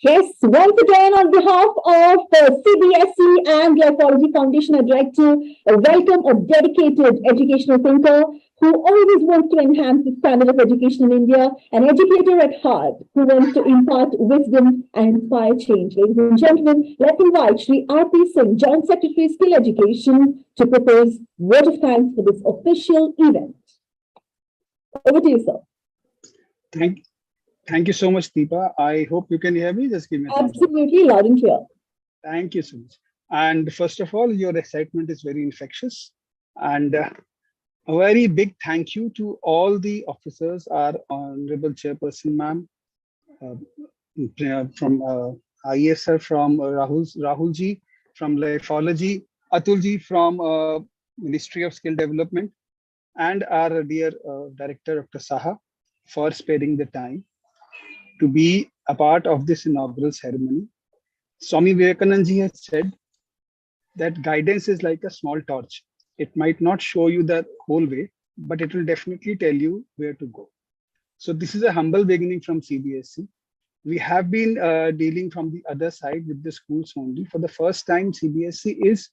Yes, once again, on behalf of CBSE and Lifeology Foundation, I'd like to welcome a dedicated educational thinker who always wants to enhance the standard of education in India, an educator at heart who wants to impart wisdom and inspire change. Ladies and gentlemen, let's invite Shri R.P. Singh, Joint Secretary, Skill Education, to propose word of thanks for this official event. Over to you, sir. Thank you so much, Deepa. I hope you can hear me. Just give me a thumbs up. Absolutely, loud and clear. Thank you so much. And first of all, your excitement is very infectious. And a very big thank you to all the officers, our Honorable Chairperson, ma'am, from ISR, from Rahulji, from Lifeology, Atulji from Ministry of Skill Development, and our dear Director, Dr. Saha, for sparing the time to be a part of this inaugural ceremony. Swami Vivekananda ji has said that guidance is like a small torch. It might not show you the whole way, but it will definitely tell you where to go. So this is a humble beginning from CBSE. We have been dealing from the other side with the schools only. For the first time, CBSE is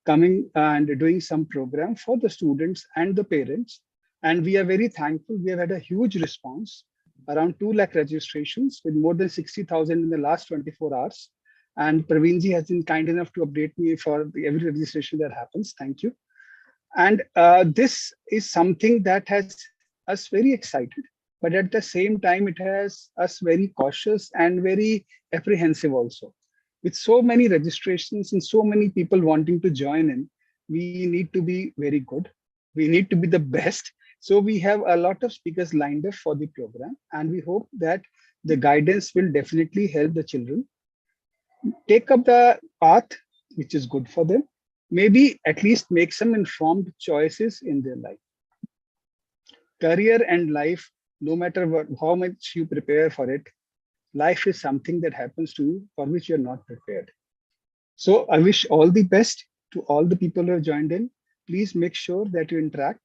coming and doing some program for the students and the parents. And we are very thankful. We have had a huge response, around 2 lakh registrations with more than 60,000 in the last 24 hours. And Praveenji has been kind enough to update me for every registration that happens. Thank you. And this is something that has us very excited, but at the same time, it has us very cautious and very apprehensive also. With so many registrations and so many people wanting to join in, we need to be very good. We need to be the best. So we have a lot of speakers lined up for the program, and we hope that the guidance will definitely help the children take up the path which is good for them, maybe at least make some informed choices in their life. Career and life, no matter how much you prepare for it, life is something that happens to you for which you're not prepared. So I wish all the best to all the people who have joined in. Please make sure that you interact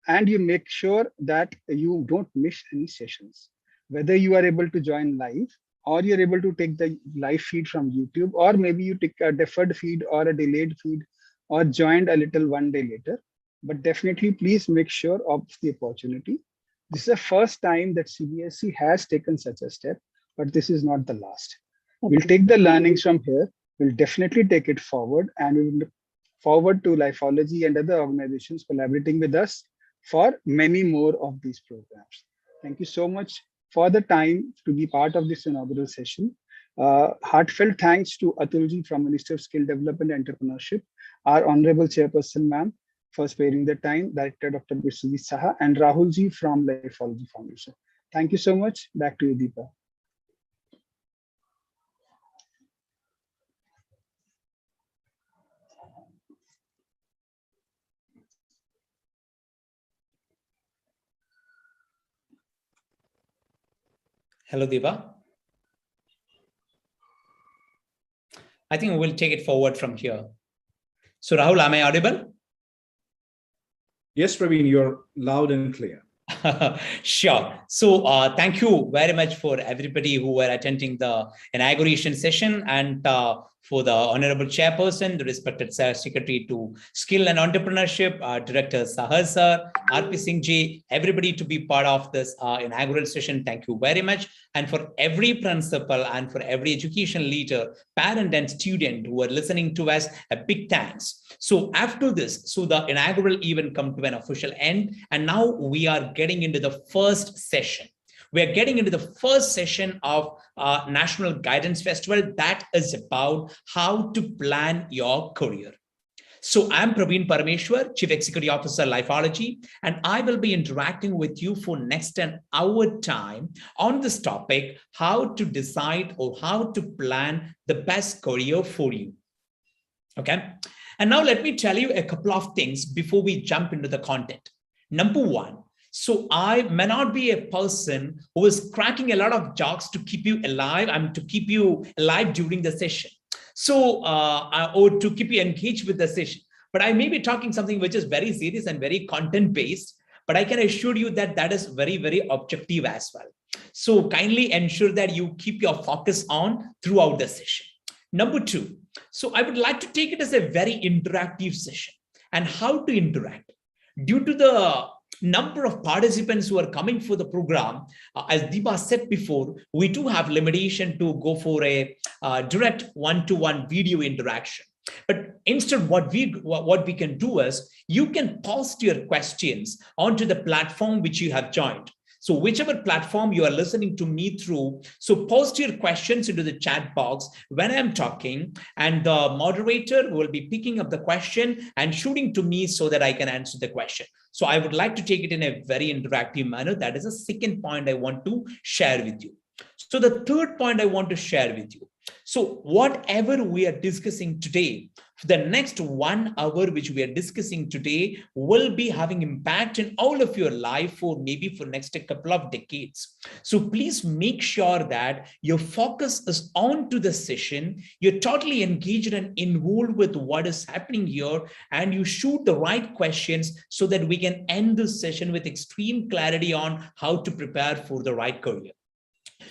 and you make sure that you don't miss any sessions. Whether you are able to join live or you're able to take the live feed from YouTube, or maybe you take a deferred feed or a delayed feed or joined a little one day later. But definitely please make sure of the opportunity. This is the first time that CBSE has taken such a step, but this is not the last. We'll take the learnings from here. We'll definitely take it forward, and we will look forward to Lifeology and other organizations collaborating with us for many more of these programs. Thank you so much for the time to be part of this inaugural session. Heartfelt thanks to Atulji from Ministry of Skill Development and Entrepreneurship, our Honorable Chairperson, ma'am, for sparing the time, Director Dr. Biswajit Saha, and Rahulji from Lifeology Foundation. Thank you so much. Back to you, Deepa. Hello, Deepa. I think we'll take it forward from here. So Rahul, am I audible? Yes, Praveen, you're loud and clear. Sure. So thank you very much for everybody who were attending the inauguration session, and for the Honorable Chairperson, the respected Secretary to Skill and Entrepreneurship, Director Sahar Sir, RP Singh ji, everybody to be part of this inaugural session. Thank you very much. And for every principal and for every education leader, parent and student who are listening to us, a big thanks. So after this, so the inaugural event come to an official end, and now we are getting into the first session. We are getting into the first session of National Guidance Festival that is about how to plan your career. So I'm Praveen Parameshwar, Chief Executive Officer, Lifeology, and I will be interacting with you for next an hour time on this topic, how to decide or how to plan the best career for you. Okay. And now let me tell you a couple of things before we jump into the content. Number one, so I may not be a person who is cracking a lot of jokes to keep you alive and to keep you alive during the session. So, or to keep you engaged with the session. But I may be talking something which is very serious and very content-based, but I can assure you that that is very, very objective as well. So kindly ensure that you keep your focus on throughout the session. Number two, so I would like to take it as a very interactive session. And how to interact? Due to the number of participants who are coming for the program, as Deepa said before, we do have limitation to go for a direct one-to-one video interaction. But instead, what we can do is you can post your questions onto the platform which you have joined. So whichever platform you are listening to me through, so post your questions into the chat box when I'm talking, and the moderator will be picking up the question and shooting to me so that I can answer the question. So I would like to take it in a very interactive manner. That is the second point I want to share with you. So the third point I want to share with you. So whatever we are discussing today, for the next 1 hour, which we are discussing today, will be having impact in all of your life for maybe for next a couple of decades. So please make sure that your focus is on to the session. You're totally engaged and involved with what is happening here, and you shoot the right questions so that we can end this session with extreme clarity on how to prepare for the right career.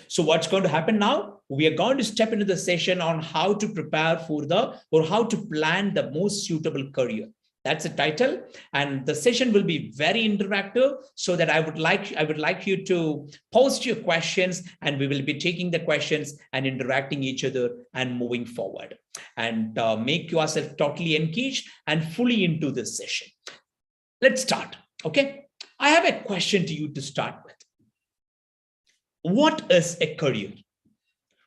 So what's going to happen now? We are going to step into the session on how to prepare for or how to plan the most suitable career. That's the title. And the session will be very interactive, so that I would like you to post your questions, and we will be taking the questions and interacting each other and moving forward, and make yourself totally engaged and fully into this session. Let's start. Okay. I have a question to you to start with. What is a career?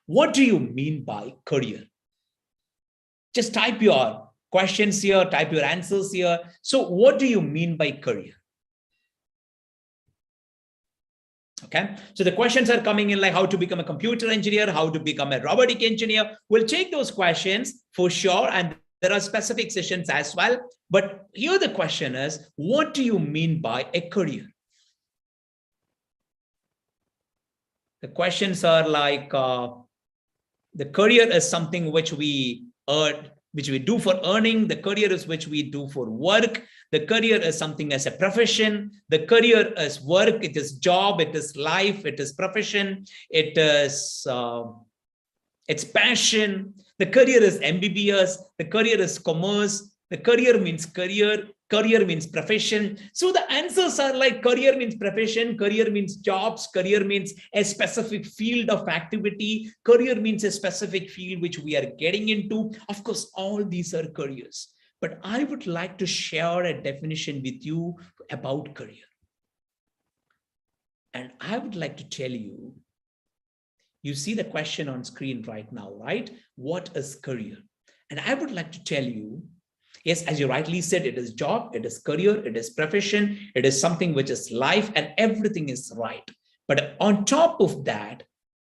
What do you mean by career? Just type your questions here, type your answers here. So what do you mean by career? Okay, so the questions are coming in like how to become a computer engineer, how to become a robotic engineer. We'll take those questions for sure, and there are specific sessions as well. But here the question is, what do you mean by a career? The questions are like, the career is something which we earn, which we do for earning. The career is which we do for work. The career is something as a profession. The career is work. It is job. It is life. It is profession. It is it's passion. The career is MBBS. The career is commerce. The career means career. career means profession. So the answers are like career means profession, career means jobs, career means a specific field of activity, career means a specific field which we are getting into. Of course, all these are careers. But I would like to share a definition with you about career. And I would like to tell you, you see the question on screen right now, right? What is career? And I would like to tell you, yes, as you rightly said, it is job, it is career, it is profession, it is something which is life, and everything is right. But on top of that,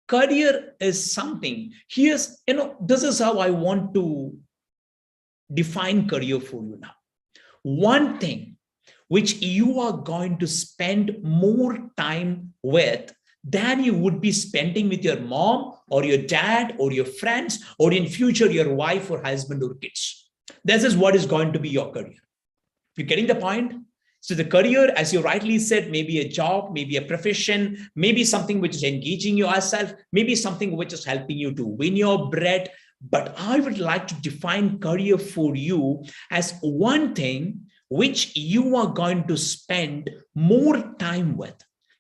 career is something. Here's, this is how I want to define career for you now. One thing which you are going to spend more time with than you would be spending with your mom or your dad or your friends, or in future your wife or husband or kids. This is what is going to be your career. You're getting the point? So the career, as you rightly said, maybe a job, maybe a profession, maybe something which is engaging yourself, maybe something which is helping you to win your bread. But I would like to define career for you as one thing which you are going to spend more time with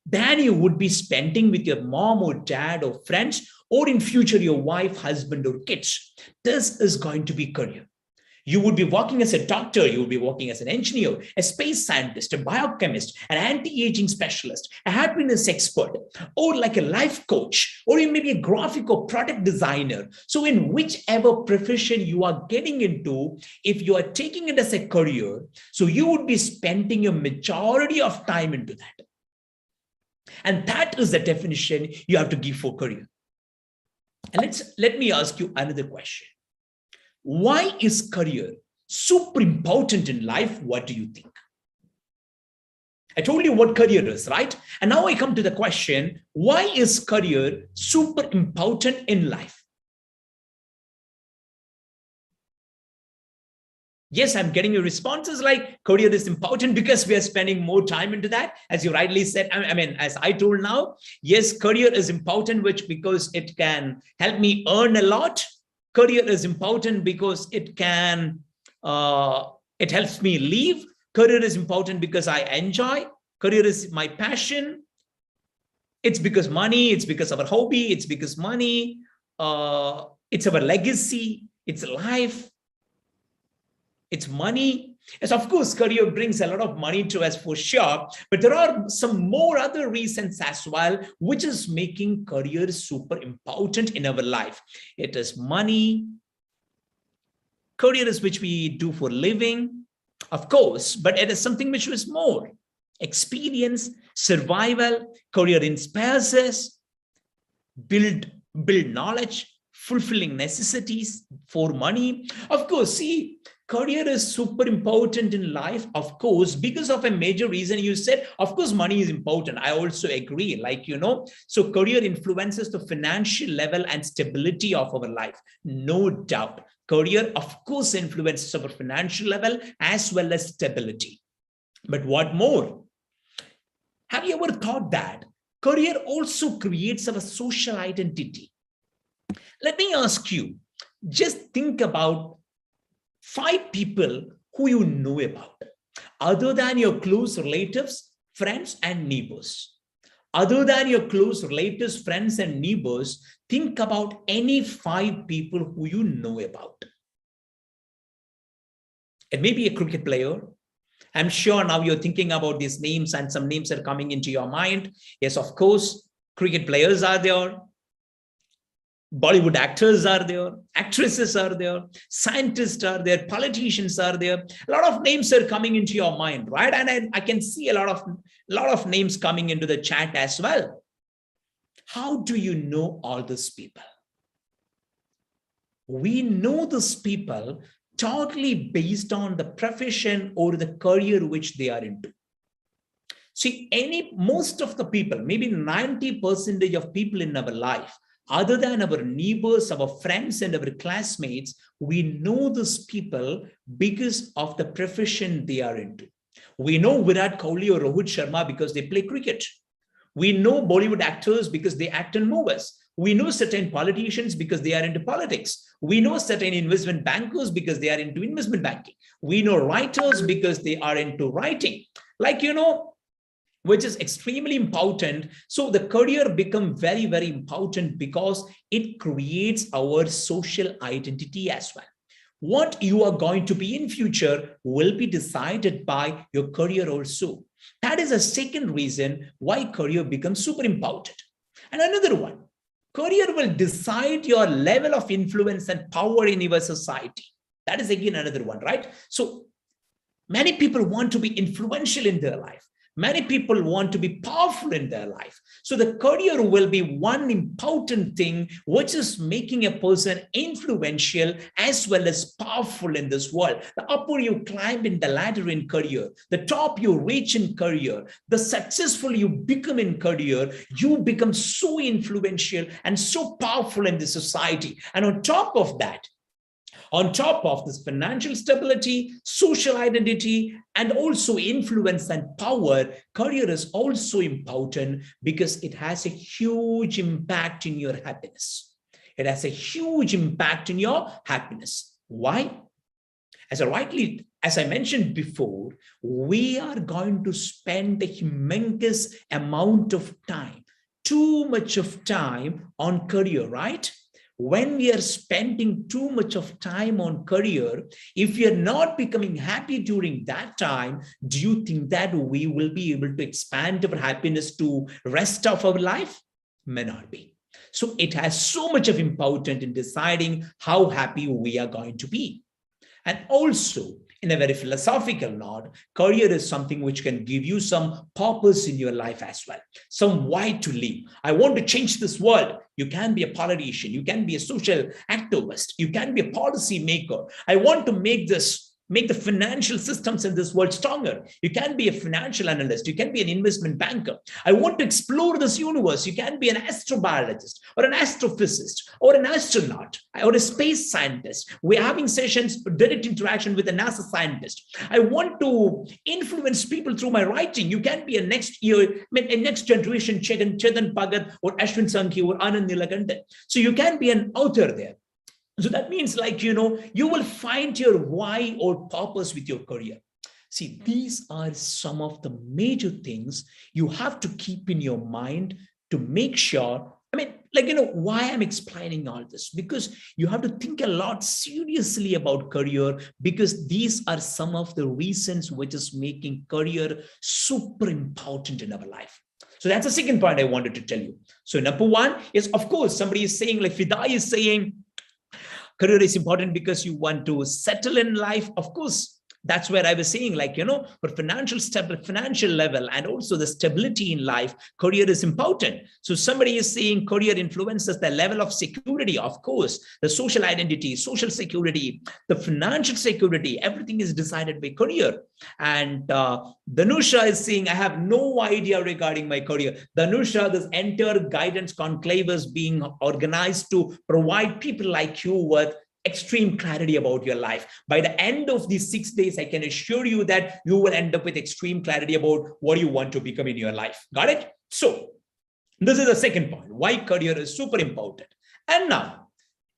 than you would be spending with your mom or dad or friends, or in future your wife, husband or kids. This is going to be career. You would be working as a doctor, you would be working as an engineer, a space scientist, a biochemist, an anti-aging specialist, a happiness expert, or like a life coach, or you may be a graphic or product designer. So in whichever profession you are getting into, if you are taking it as a career, so you would be spending a majority of time into that. And that is the definition you have to give for career. And let me ask you another question. Why is career super important in life? What do you think? I told you what career is, right? And now I come to the question, why is career super important in life? Yes, I'm getting your responses like career is important because we are spending more time into that. As you rightly said, I mean, as I told now, yes, career is important, because it can help me earn a lot. Career is important because it helps me live. Career is important because I enjoy. Career is my passion. It's because money, it's because of our hobby, it's because money, it's our legacy, it's life. It's money. Yes, of course, career brings a lot of money to us for sure, but there are some more other reasons as well, which is making career super important in our life. It is money. Career is which we do for living, of course, but it is something which is more. Experience, survival, career inspires us, build knowledge, fulfilling necessities for money. Of course, see, career is super important in life, of course, because of a major reason. You said, of course, money is important. I also agree, so career influences the financial level and stability of our life. No doubt. Career, of course, influences our financial level as well as stability. But what more? Have you ever thought that career also creates our social identity? Let me ask you, just think about 5 people who you know about, other than your close relatives, friends, and neighbors. Other than your close relatives, friends, and neighbors, think about any 5 people who you know about. It may be a cricket player. I'm sure now you're thinking about these names and some names are coming into your mind. Yes, of course, cricket players are there. Bollywood actors are there, actresses are there, scientists are there, politicians are there. A lot of names are coming into your mind, right? And I can see a lot of names coming into the chat as well. How do you know all these people? We know these people totally based on the profession or the career which they are into. See, most of the people, maybe 90% of people in our life, other than our neighbors, our friends, and our classmates, we know these people because of the profession they are into. We know Virat Kohli or Rohit Sharma because they play cricket. We know Bollywood actors because they act in movies. We know certain politicians because they are into politics. We know certain investment bankers because they are into investment banking. We know writers because they are into writing. Like, which is extremely important. So the career become very, very important because it creates our social identity as well. What you are going to be in future will be decided by your career also. That is a second reason why career becomes super important. And another one, career will decide your level of influence and power in your society. That is again another one, right? So many people want to be influential in their life. Many people want to be powerful in their life. So the career will be one important thing which is making a person influential as well as powerful in this world. The upper you climb in the ladder in career, the top you reach in career, the successful you become in career, you become so influential and so powerful in the society. And on top of that, on top of this financial stability, social identity, and also influence and power, career is also important because it has a huge impact in your happiness. It has a huge impact in your happiness. Why? As I mentioned before, we are going to spend a humongous amount of time, too much of time on career, right? When we are spending too much of time on career, if we are not becoming happy during that time, do you think that we will be able to expand our happiness to rest of our life? May not be. So it has so much of importance in deciding how happy we are going to be. And also, in a very philosophical note, career is something which can give you some purpose in your life as well, some why to live. I want to change this world. You can be a politician. You can be a social activist. You can be a policy maker. I want to make the financial systems in this world stronger. You can be a financial analyst. You can be an investment banker. I want to explore this universe. You can be an astrobiologist or an astrophysicist or an astronaut or a space scientist. We're having sessions, direct interaction with a NASA scientist. I want to influence people through my writing. You can be a next generation Chetan Bhagat or Ashwin Sankhi or Anand Nilakanthan. So you can be an author there. So that means you will find your why or purpose with your career. See, these are some of the major things you have to keep in your mind to make sure. Why I'm explaining all this, because you have to think a lot seriously about career, because these are some of the reasons which is making career super important in our life. So that's the second point I wanted to tell you. So number one is, of course, somebody is saying, like Fida is saying, career is important because you want to settle in life. Of course, that's where I was saying, for financial level and also the stability in life, career is important. So somebody is saying career influences the level of security. Of course, the social identity, social security, the financial security, everything is decided by career. And Danusha is saying, I have no idea regarding my career. Danusha, this entire guidance conclave is being organized to provide people like you with extreme clarity about your life. By the end of these 6 days, I can assure you that you will end up with extreme clarity about what you want to become in your life. Got it? So this is the second point, why career is super important. And now,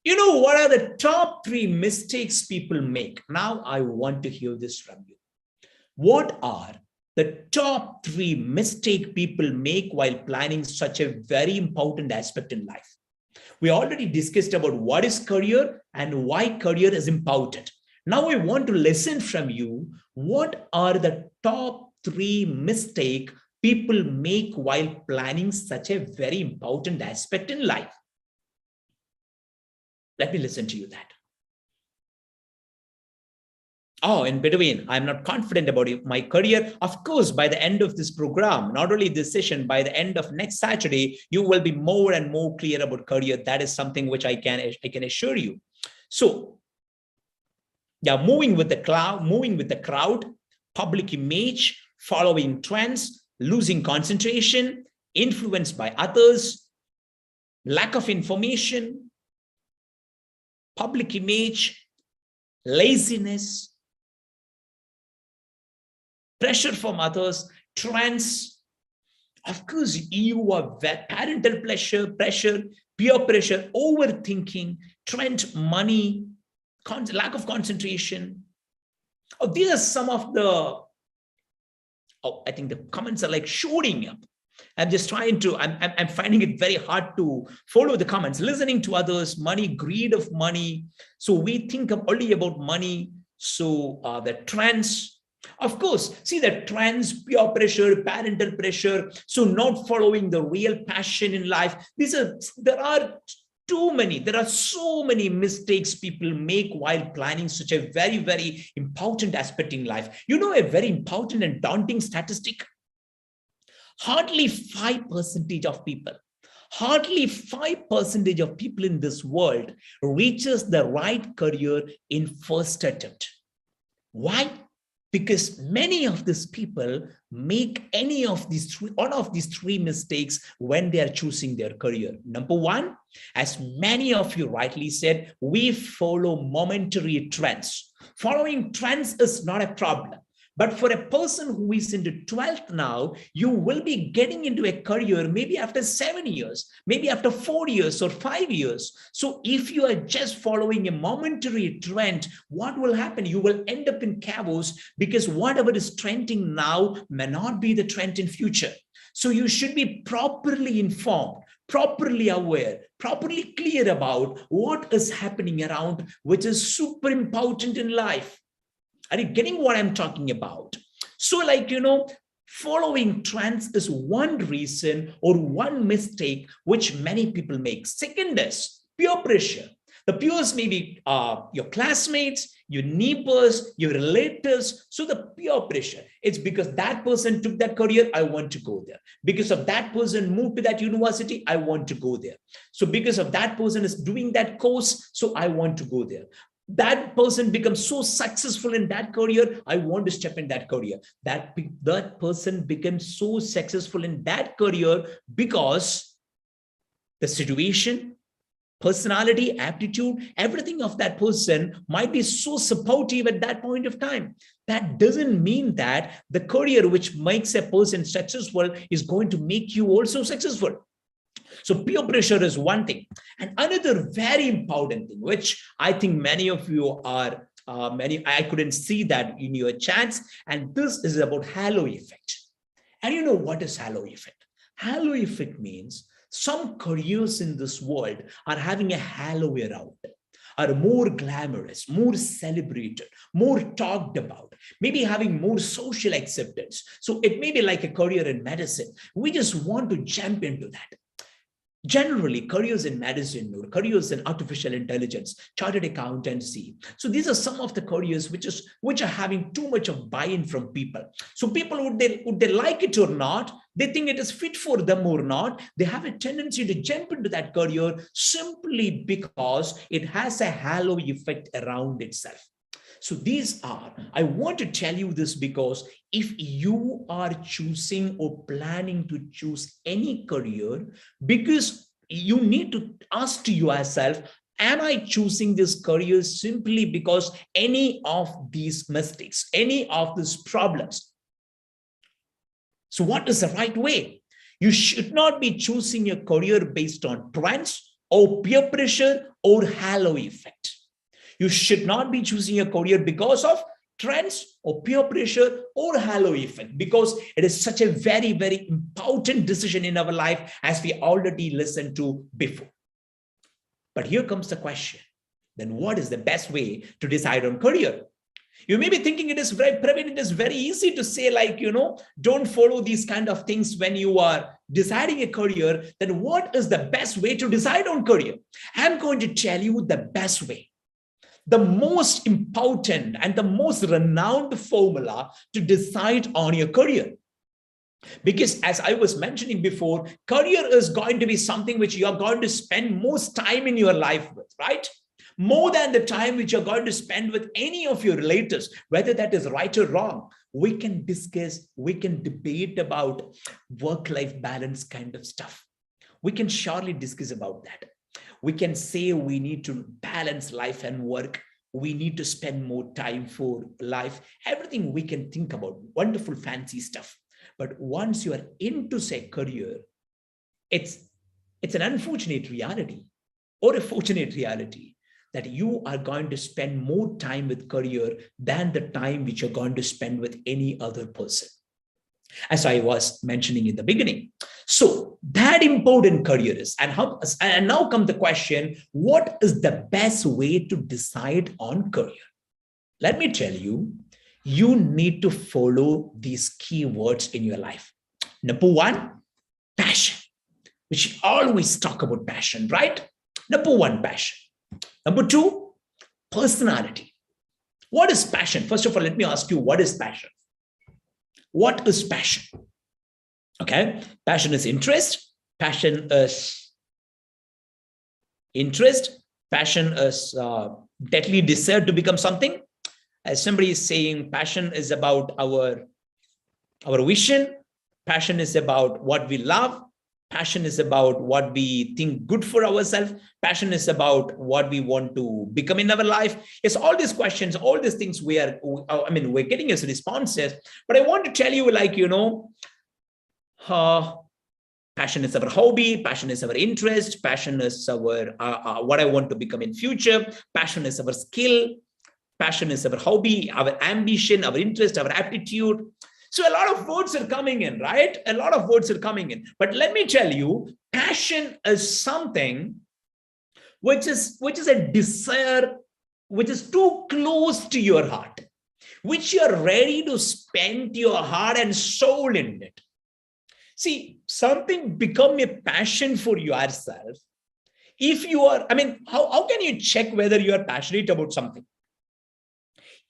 what are the top 3 mistakes people make? Now I want to hear this from you. What are the top 3 mistakes people make while planning such a very important aspect in life? We already discussed about what is career and why career is important. Now I want to listen from you. What are the top 3 mistakes people make while planning such a very important aspect in life? Let me listen to you that. Oh, in between, I'm not confident about my career. Of course, by the end of this program, not only this session, by the end of next Saturday, you will be more and more clear about career. That is something which I can assure you. So, yeah, moving with the crowd, public image, following trends, losing concentration, influenced by others, lack of information, public image, laziness, pressure from others, trends. Of course, you are parental pressure, peer pressure, overthinking, trend, money, lack of concentration. Oh, these are some of the, I think the comments are like shooting up. I'm just trying to, I'm finding it very hard to follow the comments, listening to others, money, greed of money. So we think only about money. So the trends, of course, see the trends, peer pressure, parental pressure. So not following the real passion in life. There are so many mistakes people make while planning such a very, very important aspect in life. You know, a very important and daunting statistic. Hardly 5% of people, hardly 5% of people in this world reaches the right career in first attempt. Why? Because many of these people make one of these three mistakes when they are choosing their career. Number one, as many of you rightly said, we follow momentary trends. Following trends is not a problem. But for a person who is into 12th now, you will be getting into a career maybe after 7 years, maybe after 4 years or 5 years. So if you are just following a momentary trend, what will happen? You will end up in chaos because whatever is trending now may not be the trend in future. So you should be properly informed, properly aware, properly clear about what is happening around, which is super important in life. Are you getting what I'm talking about? So following trends is one reason or one mistake which many people make. Second is peer pressure. The peers may be your classmates, your neighbors, your relatives. So the peer pressure, it's because that person took that career, I want to go there. Because of that person moved to that university, I want to go there. So because of that person is doing that course, so I want to go there. That person becomes so successful in that career, I want to step in that career. That person becomes so successful in that career because the situation, personality, aptitude, everything of that person might be so supportive at that point of time. That doesn't mean that the career which makes a person successful is going to make you also successful. So peer pressure is one thing. And another very important thing, which I think many of you are, I couldn't see that in your chats. And this is about halo effect. And you know what is halo effect? Halo effect means some careers in this world are having a halo around, are more glamorous, more celebrated, more talked about, maybe having more social acceptance. So it may be like a career in medicine. We just want to jump into that. Generally, careers in medicine or careers in artificial intelligence, chartered accountancy. So these are some of the careers which are having too much of buy-in from people. So people, would they like it or not, they think it is fit for them or not, they have a tendency to jump into that career simply because it has a halo effect around itself. So these are, I want to tell you this because if you are choosing or planning to choose any career, because you need to ask to yourself, am I choosing this career simply because any of these mistakes, any of these problems? So what is the right way? You should not be choosing a career based on trends or peer pressure or halo effect. You should not be choosing a career because of trends or peer pressure or halo effect, because it is such a very, very important decision in our life, as we already listened to before. But here comes the question. Then what is the best way to decide on career? You may be thinking it is very easy to say, don't follow these kind of things when you are deciding a career. Then what is the best way to decide on career? I'm going to tell you the best way. The most important and the most renowned formula to decide on your career. Because as I was mentioning before, career is going to be something which you are going to spend most time in your life with, right? More than the time which you're going to spend with any of your relatives, whether that is right or wrong. We can discuss, we can debate about work-life balance kind of stuff. We can surely discuss about that. We can say we need to balance life and work. We need to spend more time for life. Everything we can think about, wonderful, fancy stuff. But once you are into, say, career, it's It's an unfortunate reality or a fortunate reality that you are going to spend more time with career than the time which you're going to spend with any other person, as I was mentioning in the beginning. So that important career is, and now come the question, what is the best way to decide on career? Let me tell you, you need to follow these keywords in your life. Number one, passion, which we always talk about passion, right? Number one, passion. Number two, personality. What is passion? First of all, let me ask you, what is passion? What is passion? Okay, passion is interest. Passion is interest. Passion is deadly desire to become something. As somebody is saying, passion is about our vision. Passion is about what we love. Passion is about what we think good for ourselves. Passion is about what we want to become in our life. It's all these questions, all these things we're getting as responses. But I want to tell you, passion is our hobby. Passion is our interest. Passion is our what I want to become in future. Passion is our skill. Passion is our hobby, our ambition, our interest, our aptitude. So a lot of words are coming in, right? A lot of words are coming in. But let me tell you, passion is something which is a desire, which is too close to your heart, which you're ready to spend your heart and soul in it. See, something become a passion for yourself. If you are, how can you check whether you are passionate about something?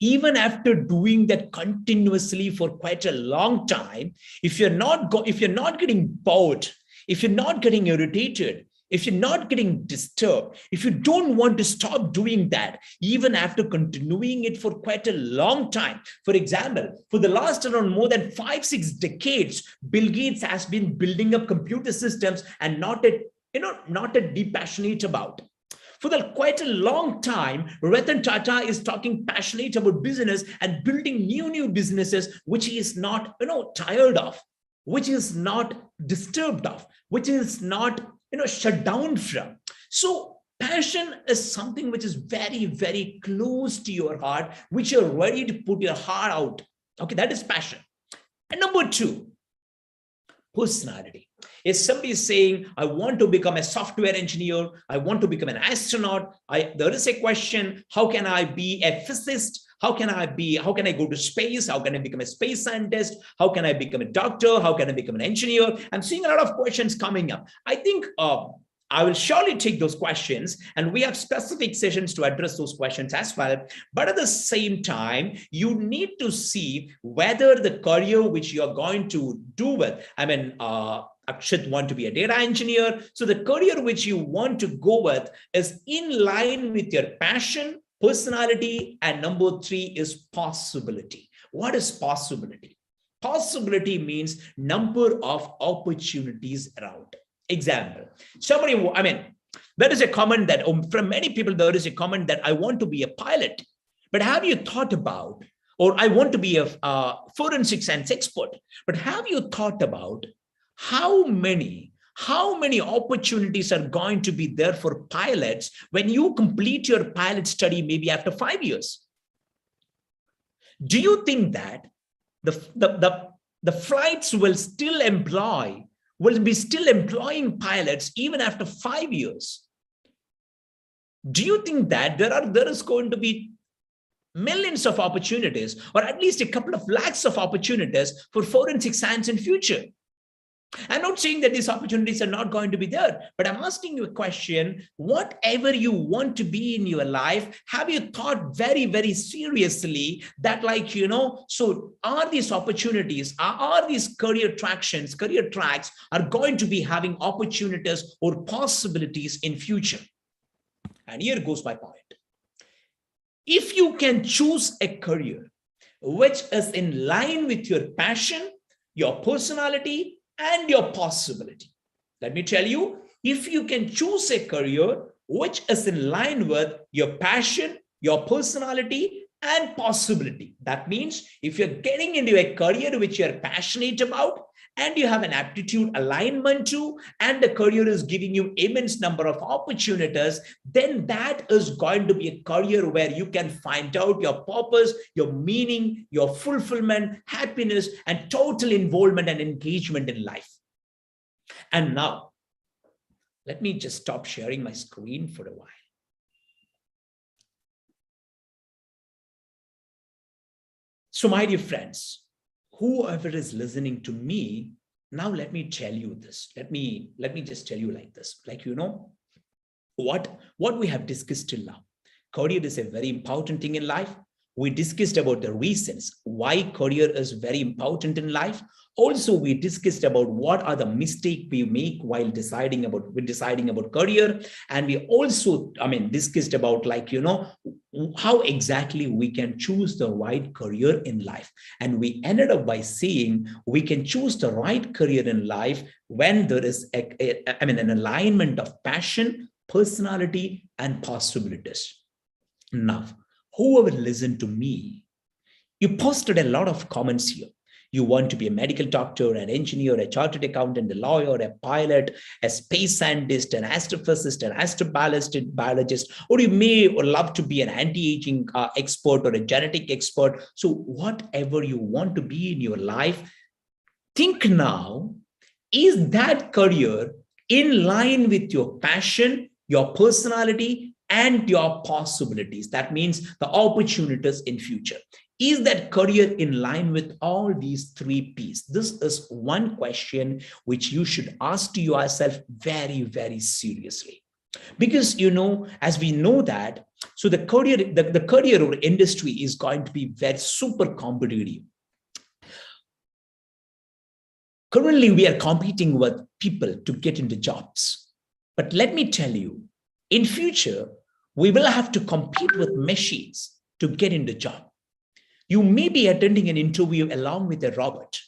Even after doing that continuously for quite a long time, if you're not getting bored, if you're not getting irritated, if you're not getting disturbed, if you don't want to stop doing that, even after continuing it for quite a long time. For example, for the last around more than 5-6 decades, Bill Gates has been building up computer systems and not deep passionate about. For quite a long time, Ratan Tata is talking passionate about business and building new businesses, which he is not, tired of, which is not disturbed of, which is not, shut down from. So passion is something which is very, very close to your heart, which you're ready to put your heart out. Okay, that is passion. And number two, personality. If somebody is saying, I want to become a software engineer, I want to become an astronaut, there is a question, how can I be a physicist? How can I go to space? How can I become a space scientist? How can I become a doctor? How can I become an engineer? I'm seeing a lot of questions coming up. I think I will surely take those questions, and we have specific sessions to address those questions as well. But at the same time, you need to see whether the career which you're going to do with, Akshat want to be a data engineer. So the career which you want to go with is in line with your passion, personality, and number three is possibility. What is possibility? Possibility means number of opportunities around. Example, there is a comment that from many people, there is a comment that I want to be a pilot, but have you thought about, or I want to be a forensic science expert, but have you thought about how many opportunities are going to be there for pilots when you complete your pilot study, maybe after 5 years? Do you think that the flights will be still employing pilots even after 5 years? Do you think that there is going to be millions of opportunities, or at least a couple of lakhs of opportunities for forensic science in future? I'm not saying that these opportunities are not going to be there, but I'm asking you a question. Whatever you want to be in your life, have you thought very, very seriously that, so are these opportunities, are these career tracks are going to be having opportunities or possibilities in future? And here goes my point. If you can choose a career which is in line with your passion, your personality, and your possibility. Let me tell you, if you can choose a career which is in line with your passion, your personality, and possibility. That means if you're getting into a career which you're passionate about, and you have an aptitude alignment to, and the career is giving you immense number of opportunities, then that is going to be a career where you can find out your purpose, your meaning, your fulfillment, happiness, and total involvement and engagement in life. And now, let me just stop sharing my screen for a while. So my dear friends, whoever is listening to me, now let me tell you this. Let me just tell you like this. Like, you know, what we have discussed till now. Career is a very important thing in life. We discussed about the reasons why career is very important in life. Also, we discussed about what are the mistakes we make while deciding about career. And we also, discussed about, like, you know, how exactly we can choose the right career in life. And we ended up by saying we can choose the right career in life when there is an alignment of passion, personality, and possibilities. Now, whoever listened to me, you posted a lot of comments here. You want to be a medical doctor, an engineer, a chartered accountant, a lawyer, a pilot, a space scientist, an astrophysicist, an astrobiologist, or you may love to be an anti-aging expert or a genetic expert. So whatever you want to be in your life, think now, is that career in line with your passion, your personality, and your possibilities? That means the opportunities in future. Is that career in line with all these 3 P's? This is one question which you should ask to yourself very, very seriously. Because, you know, as we know that, so the career or industry is going to be very super competitive. Currently, we are competing with people to get into jobs. But let me tell you, in future, we will have to compete with machines to get into job. You may be attending an interview along with a robot.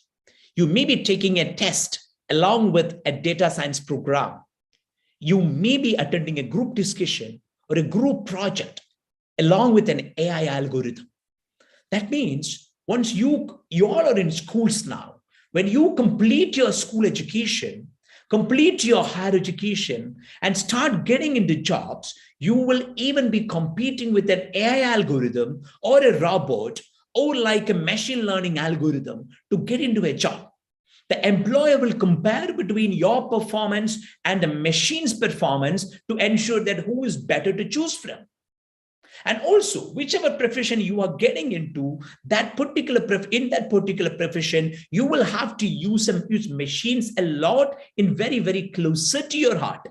You may be taking a test along with a data science program. You may be attending a group discussion or a group project along with an AI algorithm. That means once you all are in schools now, when you complete your school education, complete your higher education, and start getting into jobs, you will even be competing with an AI algorithm or a robot or like a machine learning algorithm to get into a job. The employer will compare between your performance and the machine's performance to ensure that who is better to choose from. And also, whichever profession you are getting into, in that particular profession, you will have to use machines a lot in very, very closer to your heart.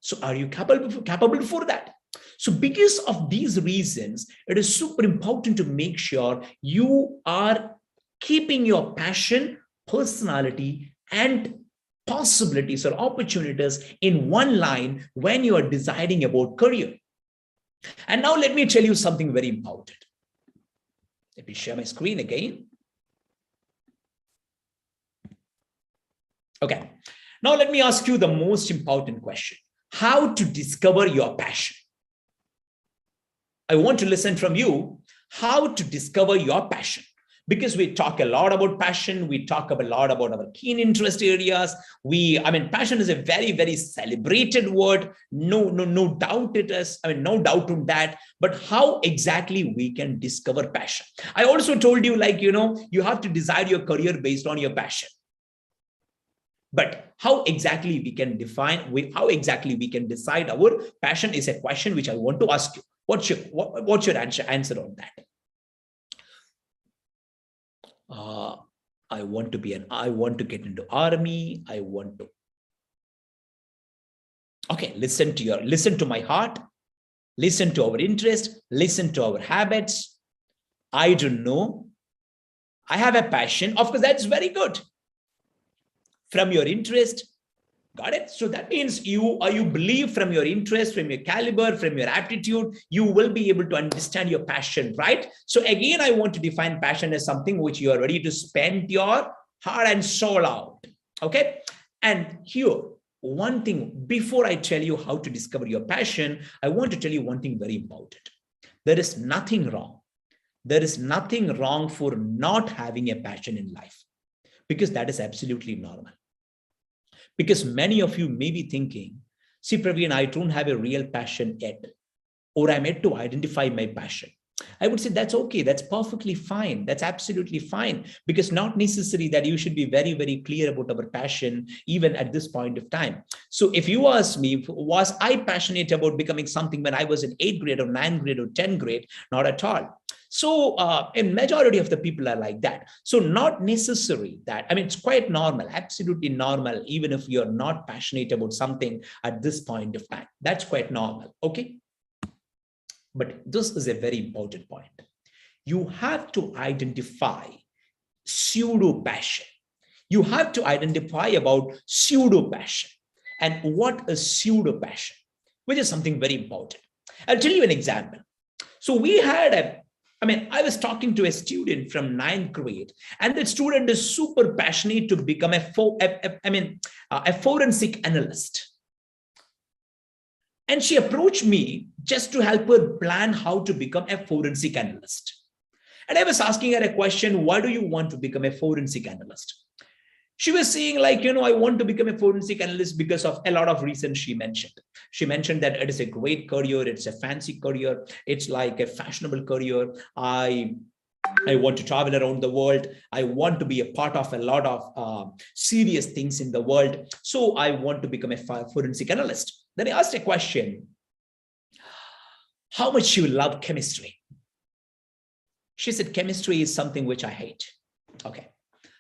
So are you capable for that? So because of these reasons, it is super important to make sure you are keeping your passion, personality, and possibilities or opportunities in one line when you are deciding about career. And now let me tell you something very important. Let me share my screen again. Okay. Now let me ask you the most important question. How to discover your passion? I want to listen from you how to discover your passion. Because we talk a lot about passion, we talk a lot about our keen interest areas. Passion is a very, very celebrated word. No doubt it is. No doubt on that. But how exactly we can discover passion? I also told you, like, you know, you have to decide your career based on your passion. But how exactly we can decide our passion is a question which I want to ask you. What's your answer on that? I want to get into army. Okay, listen to my heart, listen to our interest, listen to our habits. I don't know. I have a passion. Of course, that's very good. From your interest, got it? So that means you believe from your interest, from your caliber, from your aptitude, you will be able to understand your passion, right? So again, I want to define passion as something which you are ready to spend your heart and soul out, okay? And here, one thing, before I tell you how to discover your passion, I want to tell you one thing very important. There is nothing wrong there is nothing wrong for not having a passion in life, because that is absolutely normal. Because many of you may be thinking, see, Praveen, I don't have a real passion yet, or I'm yet to identify my passion. I would say that's okay. That's perfectly fine. That's absolutely fine, because not necessary that you should be very, very clear about our passion, even at this point of time. So if you ask me, was I passionate about becoming something when I was in 8th grade or 9th grade or 10th grade? Not at all. So a majority of the people are like that. So not necessary that, I mean, it's quite normal, absolutely normal, even if you're not passionate about something at this point of time. That's quite normal, okay? But this is a very important point. You have to identify pseudo passion. You have to identify about pseudo passion. And what is pseudo passion, which is something very important. I'll tell you an example. So we had I was talking to a student from 9th grade, and the student is super passionate to become a forensic analyst. And she approached me just to help her plan how to become a forensic analyst. And I was asking her a question, why do you want to become a forensic analyst? She was saying, like, I want to become a forensic analyst because of a lot of reasons she mentioned. She mentioned that it is a great career. It's a fancy career. It's like a fashionable career. I want to travel around the world. I want to be a part of a lot of serious things in the world. So I want to become a forensic analyst. Then I asked a question, how much you love chemistry? She said, chemistry is something which I hate. Okay.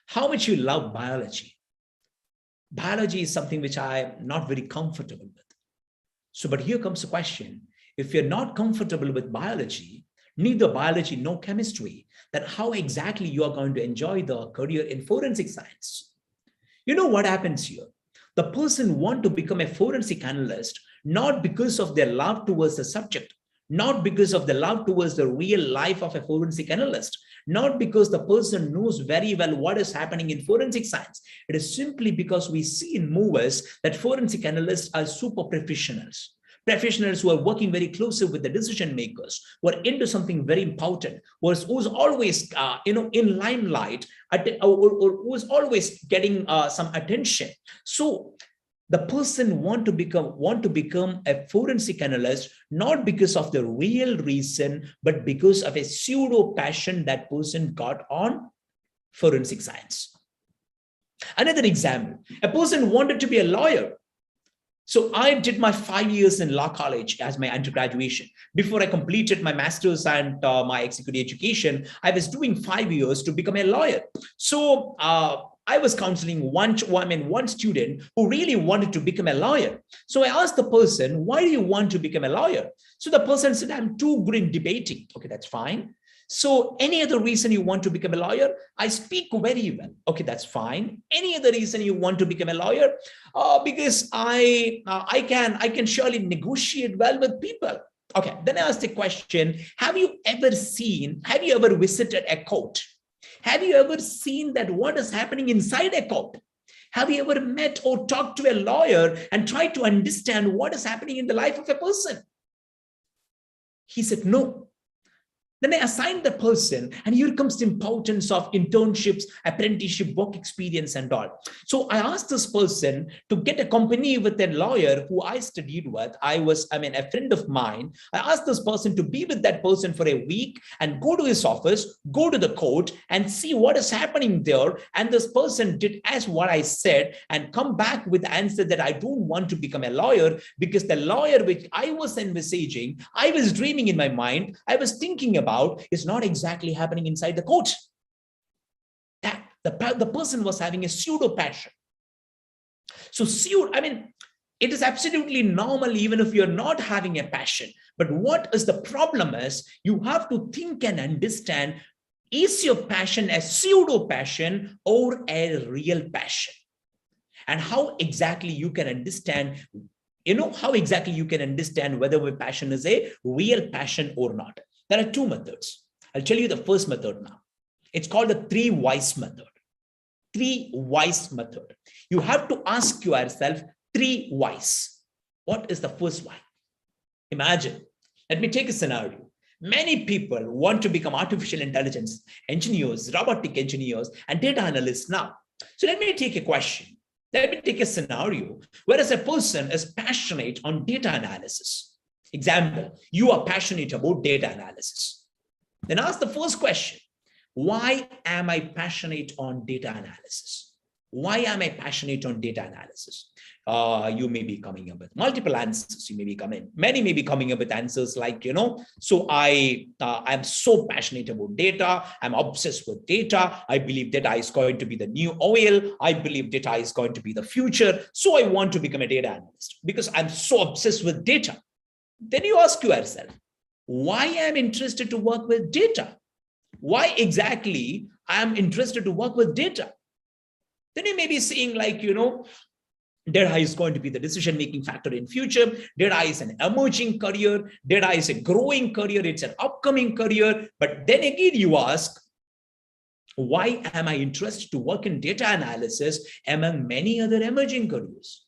How much you love biology? Biology is something which I'm not very comfortable with. So, but here comes the question. If you're not comfortable with biology, neither biology nor chemistry, then how exactly you are going to enjoy the career in forensic science? You know what happens here? The person wants to become a forensic analyst, not because of their love towards the subject, not because of the love towards the real life of a forensic analyst, not because the person knows very well what is happening in forensic science. It is simply because we see in movies that forensic analysts are super professionals. Professionals who are working very closely with the decision makers, who are into something very important, who's always in limelight, or who's always getting some attention. So the person want to become a forensic analyst, not because of the real reason, but because of a pseudo passion that person got on forensic science. Another example, a person wanted to be a lawyer. So I did my 5 years in law college as my undergraduation. Before I completed my master's and my executive education, I was doing 5 years to become a lawyer. So I was counseling one student who really wanted to become a lawyer. So I asked the person, why do you want to become a lawyer? So the person said, I'm too good in debating. Okay, that's fine. So any other reason you want to become a lawyer? I speak very well. Okay, that's fine. Any other reason you want to become a lawyer? Because I can surely negotiate well with people. Okay, then I asked the question, have you ever visited a court? Have you ever seen that what is happening inside a court? Have you ever met or talked to a lawyer and tried to understand what is happening in the life of a person? He said, no. Then I assigned the person, and here comes the importance of internships, apprenticeship, work experience, and all. So I asked this person to get a company with a lawyer who I studied with. A friend of mine. I asked this person to be with that person for a week and go to his office, go to the court, and see what is happening there. And this person did as what I said and come back with the answer that I don't want to become a lawyer, because the lawyer which I was envisaging, I was dreaming in my mind, I was thinking about, is not exactly happening inside the court. That the person was having a pseudo passion. So it is absolutely normal even if you're not having a passion. But what is the problem is, you have to think and understand, is your passion a pseudo passion or a real passion? And how exactly you can understand, whether my passion is a real passion or not. There are two methods. I'll tell you the first method now. It's called the 3 whys method. 3 whys method. You have to ask yourself 3 whys. What is the first why? Imagine, let me take a scenario. Many people want to become artificial intelligence engineers, robotic engineers, and data analysts now. So let me take a question. Let me take a scenario whereas a person is passionate on data analysis. Example, you are passionate about data analysis. Then ask the first question. Why am I passionate on data analysis? Why am I passionate on data analysis? You may be coming up with multiple answers. Many may be coming up with answers like, so I'm so passionate about data. I'm obsessed with data. I believe data is going to be the new oil. I believe data is going to be the future. So I want to become a data analyst because I'm so obsessed with data. Then you ask yourself, why am I interested to work with data? Why exactly I am interested to work with data? Then you may be saying like, data is going to be the decision-making factor in future. Data is an emerging career. Data is a growing career. It's an upcoming career. But then again, you ask, why am I interested to work in data analysis among many other emerging careers?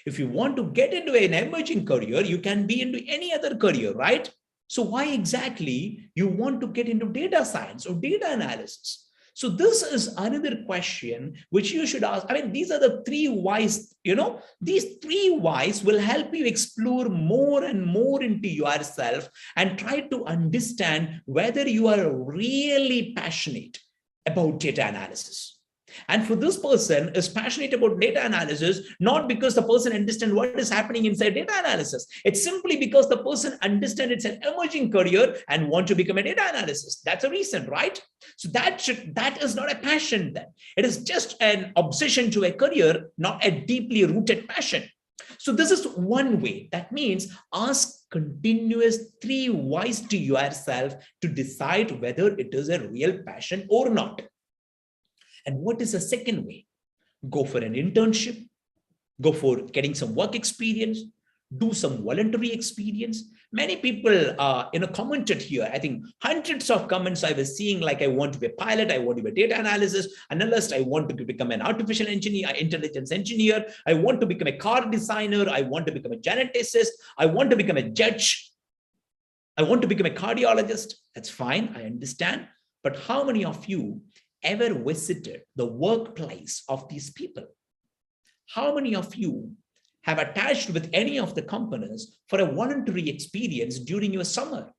If you want to get into an emerging career, you can be into any other career, right? So why exactly you want to get into data science or data analysis? So this is another question which you should ask. I mean, these are the three whys, these three whys will help you explore more and more into yourself and try to understand whether you are really passionate about data analysis. And for this person is passionate about data analysis, not because the person understands what is happening inside data analysis. It's simply because the person understands it's an emerging career and want to become a data analyst. That's a reason, right? So that is not a passion then. It is just an obsession to a career, not a deeply rooted passion. So this is one way. That means ask continuous three whys to yourself to decide whether it is a real passion or not. And what is the second way? Go for an internship, go for getting some work experience, do some voluntary experience. Many people commented here. I think hundreds of comments I was seeing, like I want to be a pilot, I want to be a data analyst, I want to become an artificial engineer, intelligence engineer, I want to become a car designer, I want to become a geneticist, I want to become a judge, I want to become a cardiologist. That's fine, I understand. But how many of you ever visited the workplace of these people? How many of you have attached with any of the companies for a voluntary experience during your summer,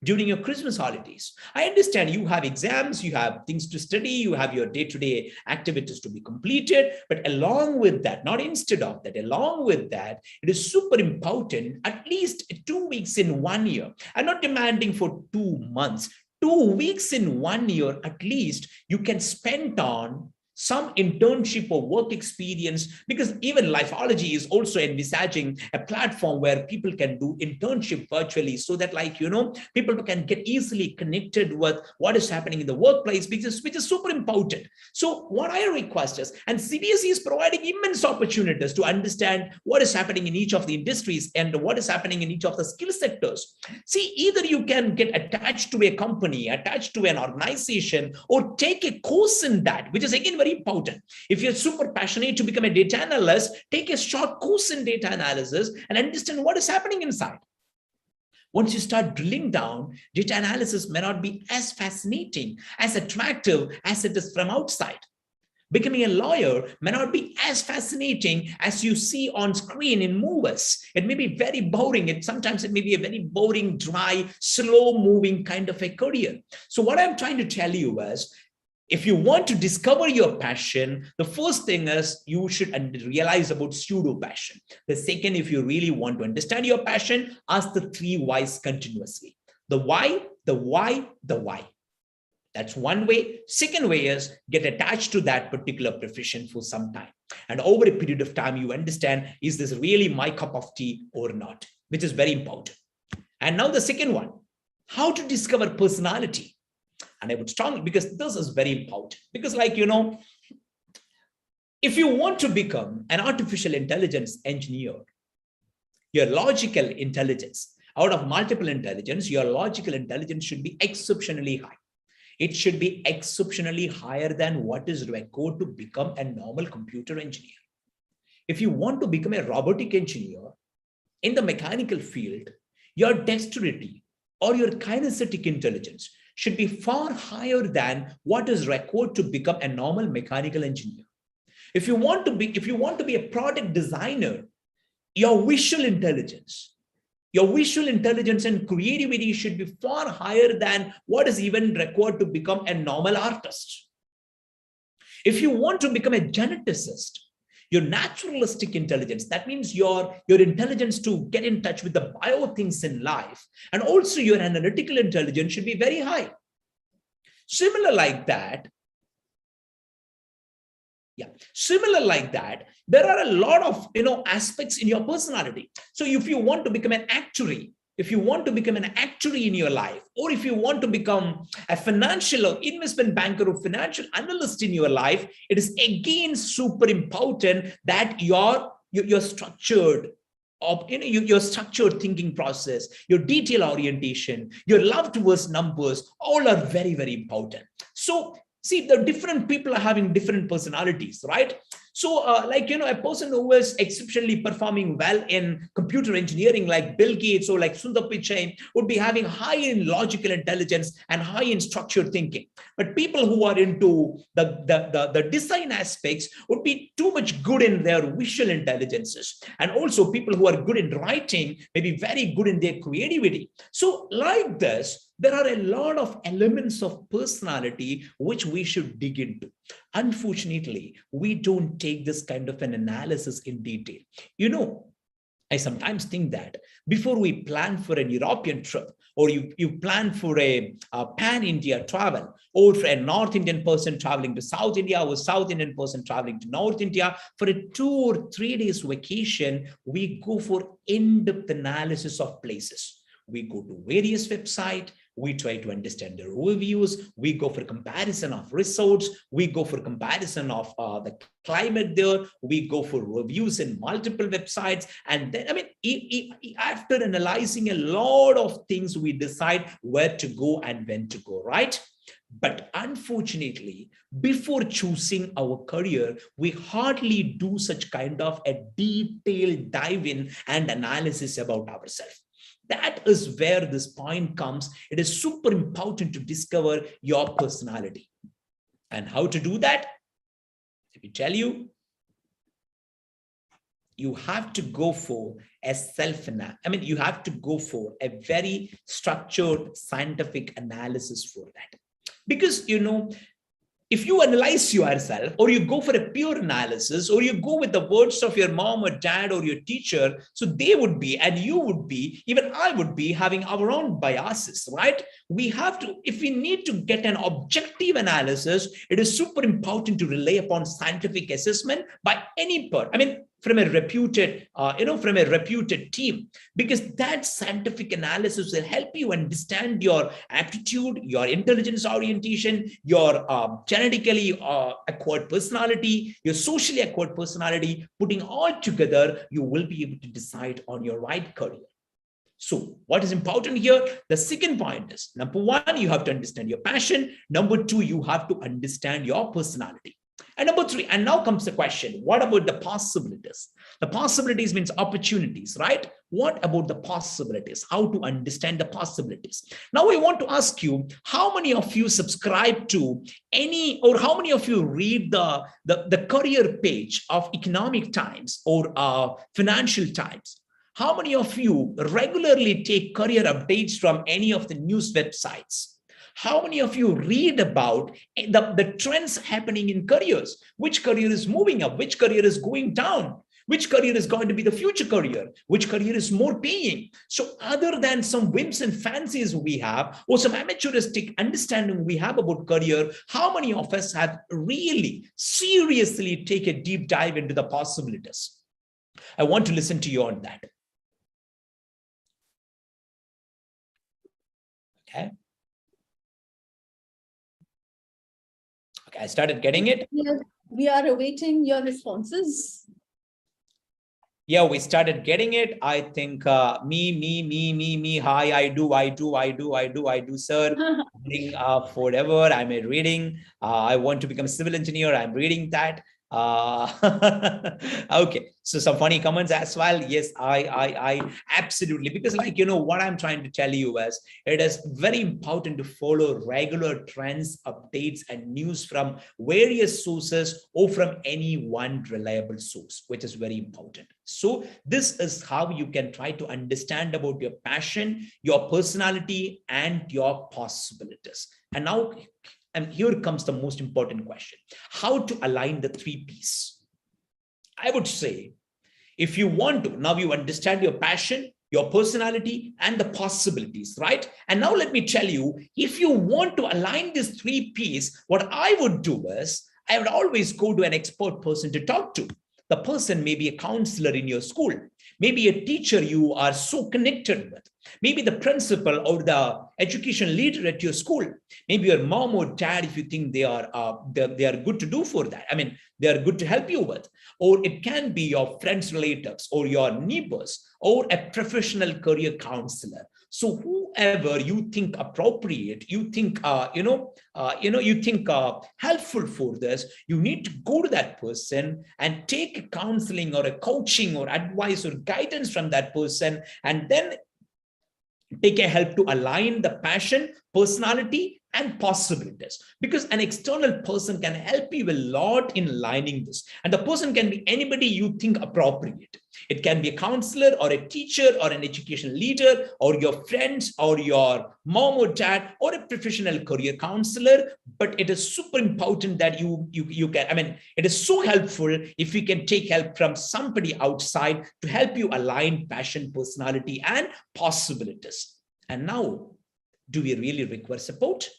during your Christmas holidays? I understand you have exams, you have things to study, you have your day-to-day activities to be completed, but along with that, not instead of that, along with that, it is super important, at least 2 weeks in 1 year. I'm not demanding for 2 months. 2 weeks in 1 year, at least you can spend on some internship or work experience, because even Lifeology is also envisaging a platform where people can do internship virtually, so that people can get easily connected with what is happening in the workplace, which is super important. So what I request is, and CBSE is providing immense opportunities to understand what is happening in each of the industries and what is happening in each of the skill sectors. See, either you can get attached to a company, attached to an organization, or take a course in that, which is again very important. If you're super passionate to become a data analyst, take a short course in data analysis and understand what is happening inside. Once you start drilling down, data analysis may not be as fascinating, as attractive as it is from outside. Becoming a lawyer may not be as fascinating as you see on screen in movies. It may be very boring. Sometimes it may be a very boring, dry, slow-moving kind of a career. So what I'm trying to tell you is, if you want to discover your passion, the first thing is you should realize about pseudo passion. The second, if you really want to understand your passion, ask the three whys continuously. The why, the why, the why. That's one way. Second way is get attached to that particular profession for some time. And over a period of time, you understand, is this really my cup of tea or not, which is very important. And now the second one, how to discover personality. And I would strongly, because this is very important, because if you want to become an artificial intelligence engineer, your logical intelligence, out of multiple intelligence, your logical intelligence should be exceptionally high. It should be exceptionally higher than what is required to become a normal computer engineer. If you want to become a robotic engineer in the mechanical field, your dexterity or your kinesthetic intelligence should be far higher than what is required to become a normal mechanical engineer. If you want to be a product designer, your visual intelligence and creativity should be far higher than what is even required to become a normal artist. If you want to become a geneticist, your naturalistic intelligence, that means your intelligence to get in touch with the bio things in life, and also your analytical intelligence should be very high. Similar like that, there are a lot of aspects in your personality. So if you want to become an actuary, in your life, or if you want to become a financial or investment banker or financial analyst in your life, it is again super important that your structured your structured thinking process, your detail orientation, your love towards numbers, all are very, very important. So see, the different people are having different personalities, right? So a person who is exceptionally performing well in computer engineering, like Bill Gates or like Sundar Pichai, would be having high in logical intelligence and high in structured thinking. But people who are into the design aspects would be too much good in their visual intelligences. And also people who are good in writing may be very good in their creativity. So like this, there are a lot of elements of personality which we should dig into. Unfortunately, we don't take this kind of an analysis in detail. I sometimes think that before we plan for an European trip, or you plan for a pan-India travel, or for a North Indian person traveling to South India, or South Indian person traveling to North India, for a 2 or 3 days vacation, we go for in-depth analysis of places. We go to various websites, we try to understand the reviews, we go for comparison of resorts, we go for comparison of the climate there, we go for reviews in multiple websites. And then, after analyzing a lot of things, we decide where to go and when to go, right? But unfortunately, before choosing our career, we hardly do such kind of a detailed dive in and analysis about ourselves. That is where this point comes. It is super important to discover your personality. And how to do that? Let me tell you, you have to go for a you have to go for a very structured scientific analysis for that. Because, if you analyze yourself, or you go for a pure analysis, or you go with the words of your mom or dad or your teacher, so they would be, and you would be, even I would be, having our own biases, right? We have to, if we need to get an objective analysis, it is super important to rely upon scientific assessment by any person. From a reputed, team, because that scientific analysis will help you understand your aptitude, your intelligence orientation, your genetically acquired personality, your socially acquired personality. Putting all together, you will be able to decide on your right career. So what is important here? The second point is, number one, you have to understand your passion. Number two, you have to understand your personality. And number three, and now comes the question, what about the possibilities? The possibilities means opportunities, right? What about the possibilities? How to understand the possibilities? Now I want to ask you, how many of you subscribe to any, or how many of you read the career page of Economic Times or Financial Times? How many of you regularly take career updates from any of the news websites? How many of you read about the trends happening in careers? Which career is moving up? Which career is going down? Which career is going to be the future career? Which career is more paying? So other than some whims and fancies we have, or some amateuristic understanding we have about career, how many of us have really seriously take a deep dive into the possibilities? I want to listen to you on that. Okay. I started getting it. We are awaiting your responses. Yeah, we started getting it. I think me. Hi, I do, sir. Reading forever. I'm reading. I want to become a civil engineer. I'm reading that. Okay, so some funny comments as well. Yes, I absolutely, because like, you know, what I'm trying to tell you is it is very important to follow regular trends, updates, and news from various sources or from any one reliable source, which is very important. So this is how you can try to understand about your passion, your personality, and your possibilities. And now, and here comes the most important question: how to align the 3 P's? I would say, if you want to, now you understand your passion, your personality, and the possibilities, right? And now let me tell you, if you want to align these 3 P's, what I would do is, I would always go to an expert person to talk to. The person may be a counselor in your school, maybe a teacher you are so connected with, maybe the principal or the education leader at your school, maybe your mom or dad, if you think they are good to do for that. I mean, they are good to help you with. Or it can be your friends, relatives, or your neighbors, or a professional career counselor. So whoever you think appropriate, you think helpful for this, you need to go to that person and take a counseling or a coaching or advice or guidance from that person, and then take a help to align the passion, personality, and possibilities, because an external person can help you a lot in aligning this. And the person can be anybody you think appropriate. It can be a counselor or a teacher or an education leader or your friends or your mom or dad or a professional career counselor. But it is super important that you can, I mean, it is so helpful if you can take help from somebody outside to help you align passion, personality, and possibilities. And now, do we really require support?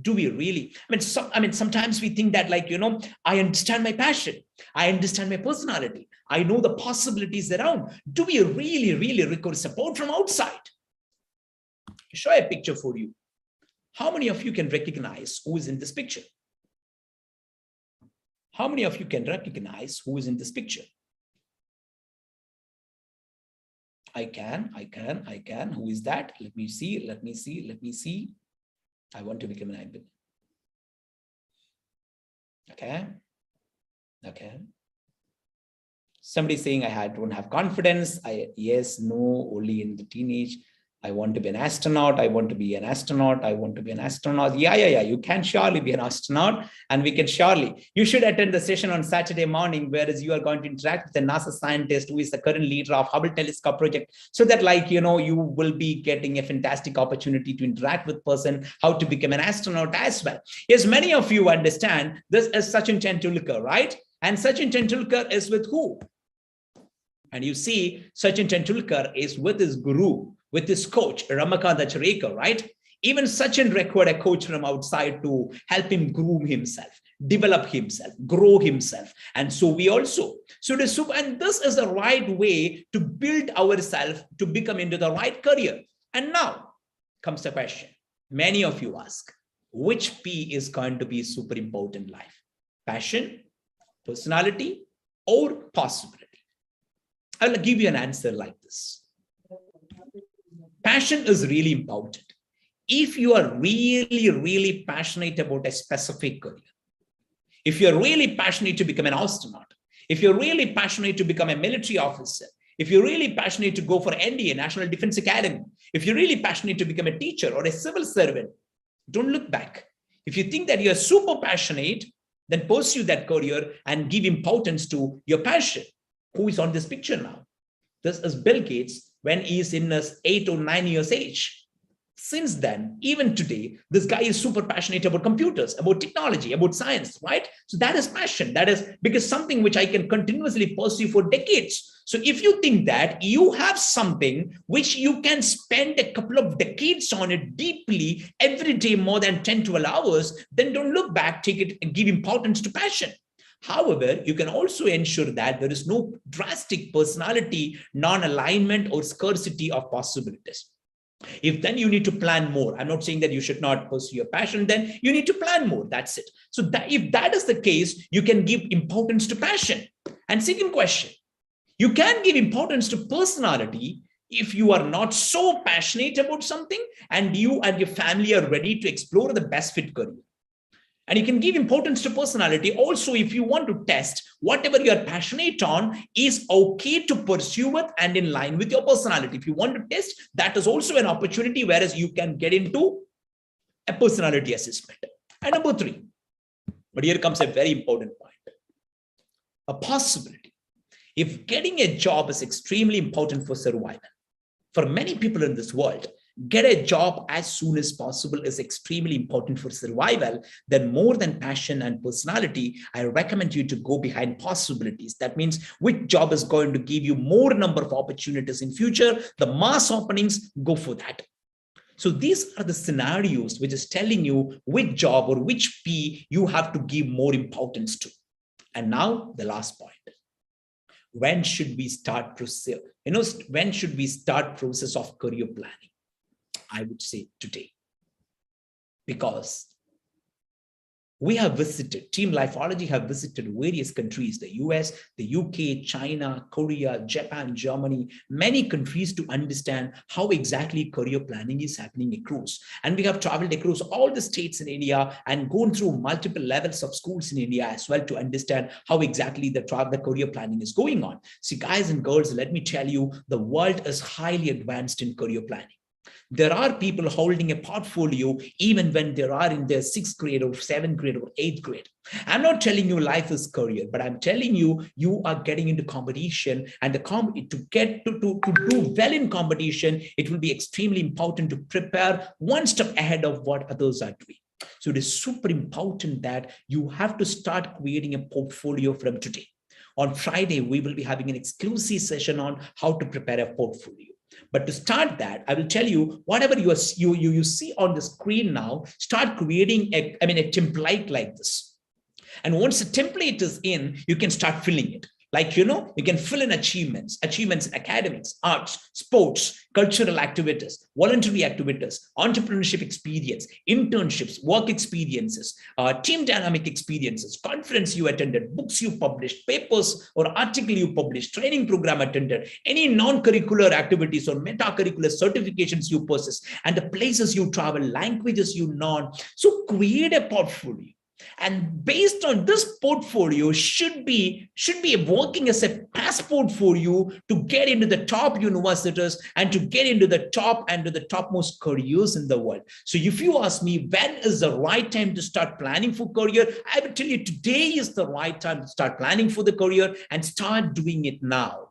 Do we really? Sometimes we think that, like, you know, I understand my passion, I understand my personality, I know the possibilities around. Do we really require support from outside? Show a picture for you. How many of you can recognize who is in this picture? How many of you can recognize who is in this picture? I can. Who is that? Let me see. I want to become an IB. Okay. Somebody saying I don't have confidence. Yes, no, only in the teenage. I want to be an astronaut. I want to be an astronaut. I want to be an astronaut. Yeah. You can surely be an astronaut, and we can surely. You should attend the session on Saturday morning, whereas you are going to interact with a NASA scientist who is the current leader of Hubble Telescope project, so that, like, you know, you will be getting a fantastic opportunity to interact with person, how to become an astronaut as well. Yes, many of you understand this is Sachin Tendulkar, right? And Sachin Tendulkar is with who? And you see, Sachin Tendulkar is with his guru, with his coach, Ramakant Acharya, right? Even Sachin required a coach from outside to help him groom himself, develop himself, grow himself. And so we also. And this is the right way to build ourselves to become into the right career. And now comes the question. Many of you ask, which P is going to be super important in life? Passion, personality, or possibility? I will give you an answer like this. Passion is really important. If you are really passionate about a specific career, if you're really passionate to become an astronaut, if you're really passionate to become a military officer, if you're really passionate to go for NDA, National Defense Academy, if you're really passionate to become a teacher or a civil servant, don't look back. If you think that you're super passionate, then pursue that career and give importance to your passion. Who is on this picture now? This is Bill Gates when he is in his 8 or 9 years age. Since then, even today, this guy is super passionate about computers, about technology, about science, right? So that is passion. That is because something which I can continuously pursue for decades. So if you think that you have something which you can spend a couple of decades on it deeply every day, more than 10, 12 hours, then don't look back, take it and give importance to passion. However, you can also ensure that there is no drastic personality, non-alignment, or scarcity of possibilities. If then you need to plan more. I'm not saying that you should not pursue your passion, then you need to plan more. That's it. So that, if that is the case, you can give importance to passion. And second question, you can give importance to personality if you are not so passionate about something and you and your family are ready to explore the best fit career. And you can give importance to personality. Also, if you want to test whatever you are passionate on is okay to pursue it and in line with your personality. If you want to test, that is also an opportunity, whereas you can get into a personality assessment. And number 3, but here comes a very important point, a possibility. If getting a job is extremely important for survival, for many people in this world, get a job as soon as possible is extremely important for survival, then more than passion and personality, I recommend you to go behind possibilities. That means which job is going to give you more number of opportunities in future, the mass openings, go for that. So these are the scenarios which is telling you which job or which P you have to give more importance to. And now the last point. When should we start process? When should we start process of career planning? I would say today, because we have visited, Team Lifeology have visited various countries, the US, the UK, China, Korea, Japan, Germany, many countries to understand how exactly career planning is happening across. And we have traveled across all the states in India and gone through multiple levels of schools in India as well to understand how exactly the career planning is going on. See, guys and girls, let me tell you, the world is highly advanced in career planning. There are people holding a portfolio even when they are in their 6th grade or 7th grade or 8th grade. I'm not telling you life is career, but I'm telling you, you are getting into competition, and to do well in competition, it will be extremely important to prepare one step ahead of what others are doing. So it is super important that you have to start creating a portfolio from today. On Friday, we will be having an exclusive session on how to prepare a portfolio. But to start that, I will tell you, whatever you see on the screen now, start creating a template like this. And once the template is in, you can start filling it. Like, you can fill in achievements in academics, arts, sports, cultural activities, voluntary activities, entrepreneurship experience, internships, work experiences, team dynamic experiences, conference you attended, books you published, papers or article you published, training program attended, any non-curricular activities or meta-curricular certifications you possess, and the places you travel, languages you know. So create a portfolio. And based on this portfolio should be working as a passport for you to get into the top universities and to get into the top and to the topmost careers in the world. So if you ask me, when is the right time to start planning for career? I will tell you, today is the right time to start planning for the career and start doing it now.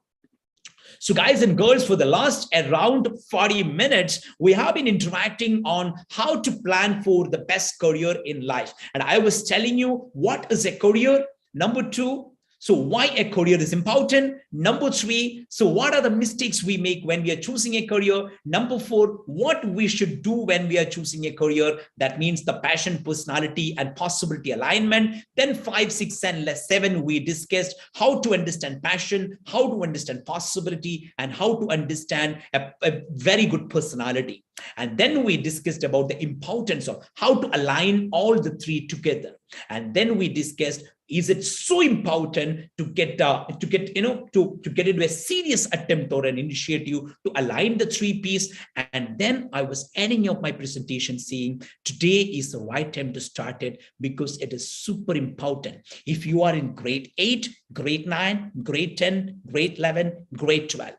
So guys and girls, for the last around 40 minutes, we have been interacting on how to plan for the best career in life. And I was telling you what is a career. Number 2, so why a career is important. Number 3, so what are the mistakes we make when we are choosing a career. Number 4, what we should do when we are choosing a career. That means the passion, personality, and possibility alignment. Then 5, 6, and 7, we discussed how to understand passion, how to understand possibility, and how to understand a very good personality. And then we discussed about the importance of how to align all the 3 together. And then we discussed, is it so important to get into a serious attempt or an initiative to align the 3 P's? And then I was ending up my presentation saying, today is the right time to start it, because it is super important. If you are in grade 8, grade 9, grade 10, grade 11, grade 12,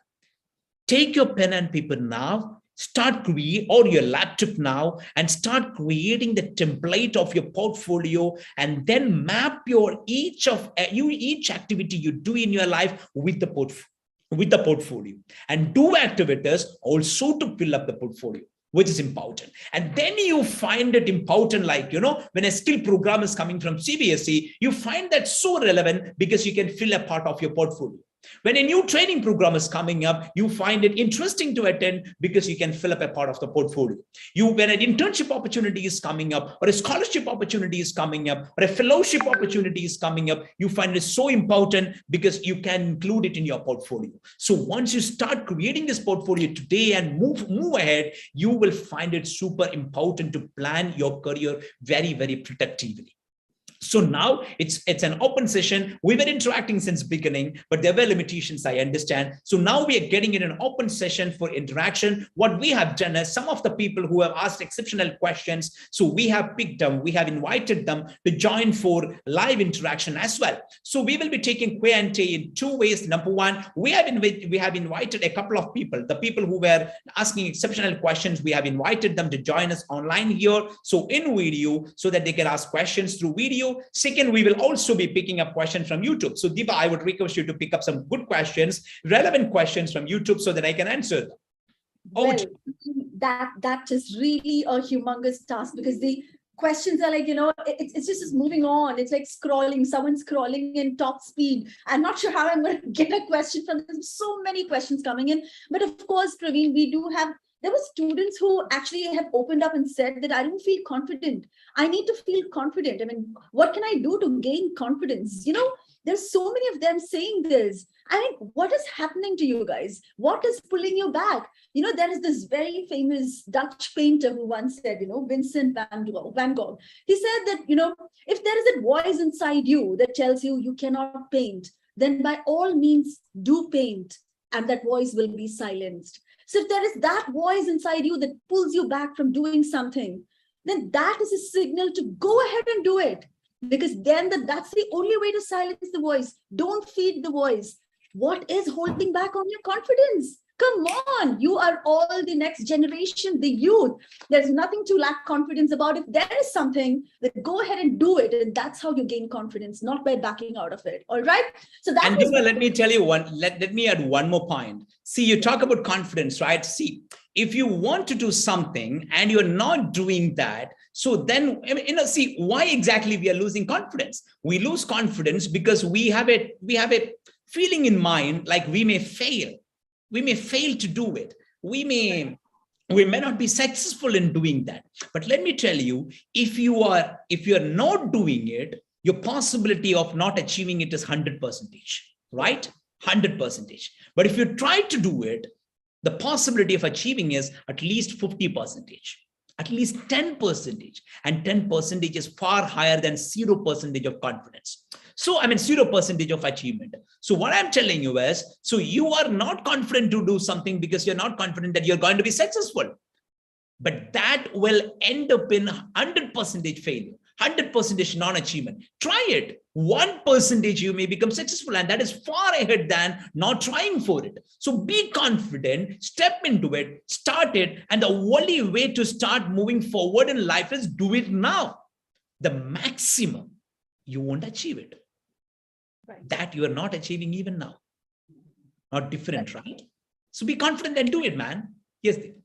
take your pen and paper now. Start create or your laptop now and start creating the template of your portfolio, and then map your each activity you do in your life with the portfolio, and do activities also to fill up the portfolio, which is important. And then you find it important, like, when a skill program is coming from CBSE, you find that so relevant because you can fill a part of your portfolio. When a new training program is coming up, you find it interesting to attend because you can fill up a part of the portfolio. When an internship opportunity is coming up, or a scholarship opportunity is coming up, or a fellowship opportunity is coming up, you find it so important because you can include it in your portfolio. So once you start creating this portfolio today and move ahead, you will find it super important to plan your career very, very productively. So now it's an open session. We were interacting since beginning, but there were limitations, I understand. So now we are getting in an open session for interaction. What we have done is some of the people who have asked exceptional questions, so we have picked them, we have invited them to join for live interaction as well. So we will be taking Q&A in two ways. Number one, we have invited a couple of people, the people who were asking exceptional questions, we have invited them to join us online here. So in video, so that they can ask questions through video. Second, we will also be picking up questions from YouTube. So Deepa, I would request you to pick up some good questions, relevant questions from YouTube so that I can answer them. Well, that is really a humongous task, because the questions are like, it's just moving on. It's like scrolling, someone's scrolling in top speed. I'm not sure how I'm going to get a question from them. So many questions coming in. But of course, Praveen, there were students who actually have opened up and said that I don't feel confident. I need to feel confident. I mean, what can I do to gain confidence? There's so many of them saying this. I mean, what is happening to you guys? What is pulling you back? There is this very famous Dutch painter who once said, Vincent van Gogh. He said that, if there is a voice inside you that tells you you cannot paint, then by all means do paint, and that voice will be silenced. So if there is that voice inside you that pulls you back from doing something, then that is a signal to go ahead and do it. Because then that's the only way to silence the voice. Don't feed the voice. What is holding back on your confidence? Come on, you are all the next generation, the youth. There's nothing to lack confidence about. If there is something, then go ahead and do it. And that's how you gain confidence, not by backing out of it. All right. So that. And Deepa, let me tell you let me add one more point. See, you talk about confidence, right? See, if you want to do something and you're not doing that, so then, see, why exactly we are losing confidence? We lose confidence because we have a feeling in mind, like we may fail. We may fail to do it. We may not be successful in doing that. But let me tell you, if you are not doing it, your possibility of not achieving it is 100%, right? 100%. But if you try to do it, the possibility of achieving is at least 50%, at least 10%. And 10% is far higher than 0% of confidence. So, 0% of achievement. So what I'm telling you is, so you are not confident to do something because you're not confident that you're going to be successful. But that will end up in 100% failure, 100% non-achievement. Try it. 1% you may become successful, and that is far ahead than not trying for it. So be confident, step into it, start it. And the only way to start moving forward in life is do it now. The maximum, you won't achieve it. Right. That you are not achieving even now. Not different, right? So be confident and do it, man. Yes, Deep.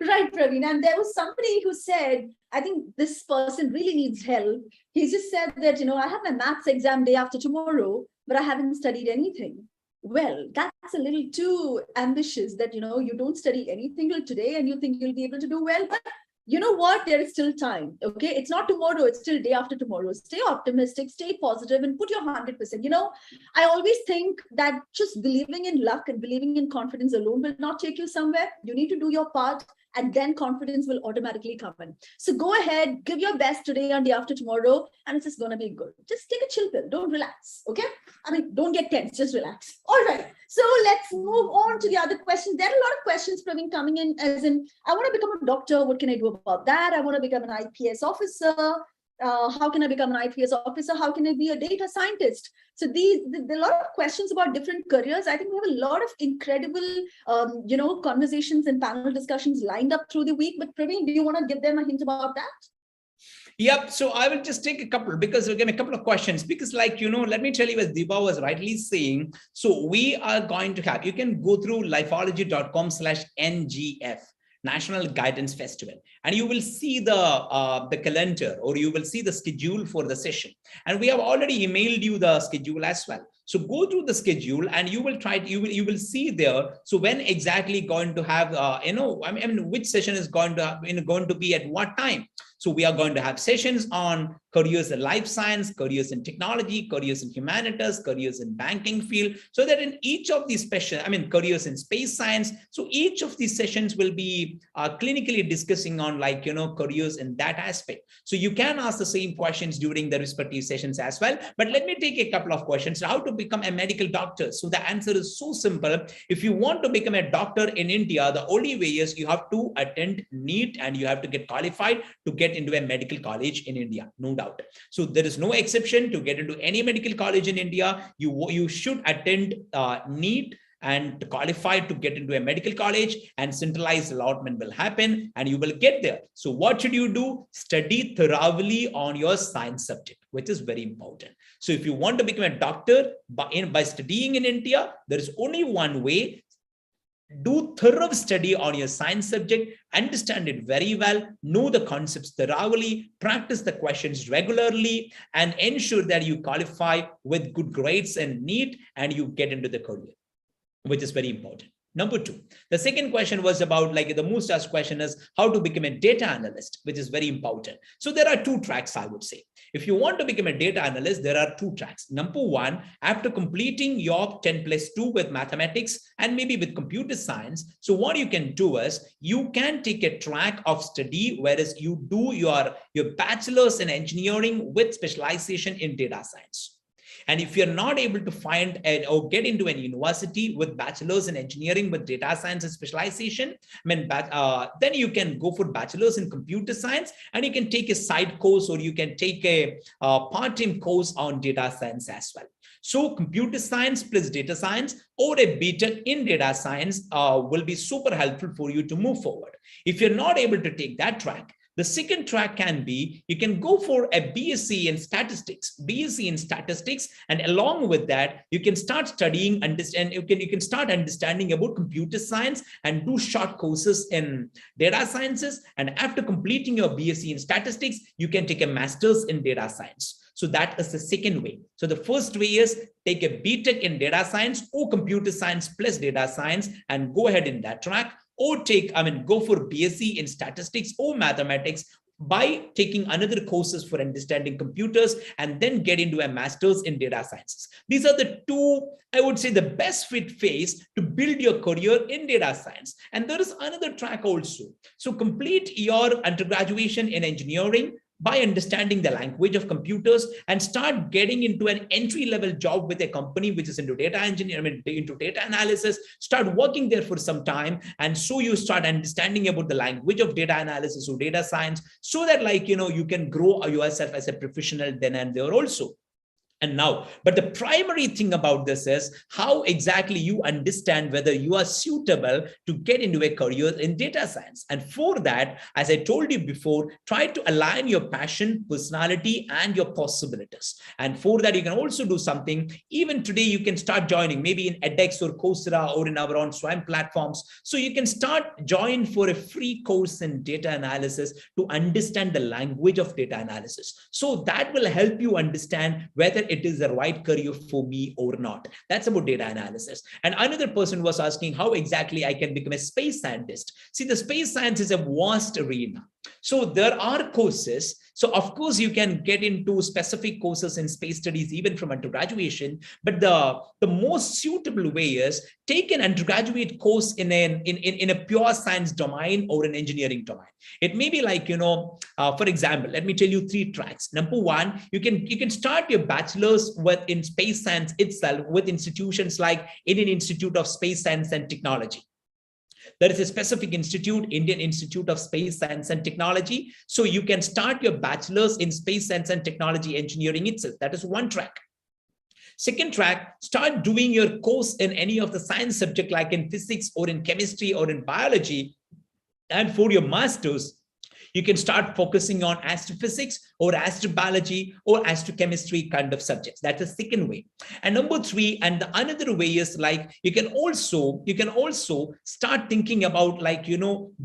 Right, Praveen. And there was somebody who said, I think this person really needs help. He just said that, I have my maths exam day after tomorrow, but I haven't studied anything. Well, that's a little too ambitious that, you don't study anything till today and you think you'll be able to do well. But you know what? There is still time. Okay. It's not tomorrow. It's still day after tomorrow. Stay optimistic, stay positive, and put your 100%. I always think that just believing in luck and believing in confidence alone will not take you somewhere. You need to do your part, and then confidence will automatically come in. So go ahead, give your best today and day after tomorrow, and it's just going to be good. Just take a chill pill. Don't relax. Okay. Don't get tense. Just relax. All right. So let's move on to the other questions. There are a lot of questions, Praveen, coming in as in, I want to become a doctor. What can I do about that? I want to become an IPS officer. How can I become an IPS officer? How can I be a data scientist? So there are a lot of questions about different careers. I think we have a lot of incredible, conversations and panel discussions lined up through the week. But Praveen, do you want to give them a hint about that? Yep. So I will just take a couple, because we'll get a couple of questions, because let me tell you, as Deepa was rightly saying, so we are going to have, you can go through lifeology.com/NGF, National Guidance Festival, and you will see the calendar, or you will see the schedule for the session. And we have already emailed you the schedule as well. So go through the schedule and you will see there. So when exactly going to have, which session is going to be at what time. So we are going to have sessions on careers in life science, careers in technology, careers in humanities, careers in banking field, so that in each of these careers in space science. So each of these sessions will be clinically discussing on careers in that aspect. So you can ask the same questions during the respective sessions as well. But let me take a couple of questions. How to become a medical doctor? So the answer is so simple. If you want to become a doctor in India, the only way is you have to attend NEET and you have to get qualified to get into a medical college in India, no doubt. So there is no exception to get into any medical college in India. You should attend NEET and qualify to get into a medical college, and centralized allotment will happen and you will get there. So what should you do? Study thoroughly on your science subject, which is very important. So if you want to become a doctor by studying in India, there is only one way. Do thorough study on your science subject, understand it very well, know the concepts thoroughly, practice the questions regularly, and ensure that you qualify with good grades and NEET and you get into the career, which is very important. Number two, the second question was about the most asked question is how to become a data analyst, which is very important. So there are two tracks, I would say. If you want to become a data analyst, there are two tracks. Number one, after completing your 10+2 with mathematics and maybe with computer science, so what you can do is you can take a track of study, whereas you do your bachelor's in engineering with specialization in data science. And if you're not able to find or get into any university with bachelor's in engineering with data science and specialization, then you can go for bachelor's in computer science and you can take a side course or you can take a part-time course on data science as well. So computer science plus data science or a BTech in data science will be super helpful for you to move forward. If you're not able to take that track, the second track can be, you can go for a BSc in statistics, and along with that, you can start studying, you can start understanding about computer science and do short courses in data sciences. And after completing your BSc in statistics, you can take a master's in data science. So that is the second way. So the first way is take a BTech in data science or computer science plus data science and go ahead in that track. Or go for BSc in statistics or mathematics by taking another courses for understanding computers and then get into a master's in data sciences. These are the two, I would say, the best fit phase to build your career in data science. And there is another track also. So complete your undergraduate in engineering by understanding the language of computers and start getting into an entry-level job with a company which is into data engineering, into data analysis, start working there for some time. And so you start understanding about the language of data analysis or data science so that you can grow yourself as a professional then and there also. And now, but the primary thing about this is how exactly you understand whether you are suitable to get into a career in data science. And for that, as I told you before, try to align your passion, personality, and your possibilities. And for that, you can also do something. Even today, you can start joining maybe in edX or Coursera or in our own SWAYAM platforms. So you can start join for a free course in data analysis to understand the language of data analysis. So that will help you understand whether it is the right career for me or not. That's about data analysis. And another person was asking how exactly I can become a space scientist. See, the space science is a vast arena. So there are courses. So of course you can get into specific courses in space studies even from undergraduation, but the most suitable way is take an undergraduate course in a pure science domain or an engineering domain. It may be for example, let me tell you 3 tracks. Number one, you can start your bachelor's in space science itself with institutions like Indian Institute of Space Science and Technology. There is a specific institute, Indian Institute of Space Science and Technology. So you can start your bachelor's in space science and technology engineering itself. That is one track. Second track, start doing your course in any of the science subject like in physics or in chemistry or in biology. And for your master's, you can start focusing on astrophysics or astrobiology or astrochemistry kind of subjects. That's the second way. And number 3, and the another way is you can also start thinking about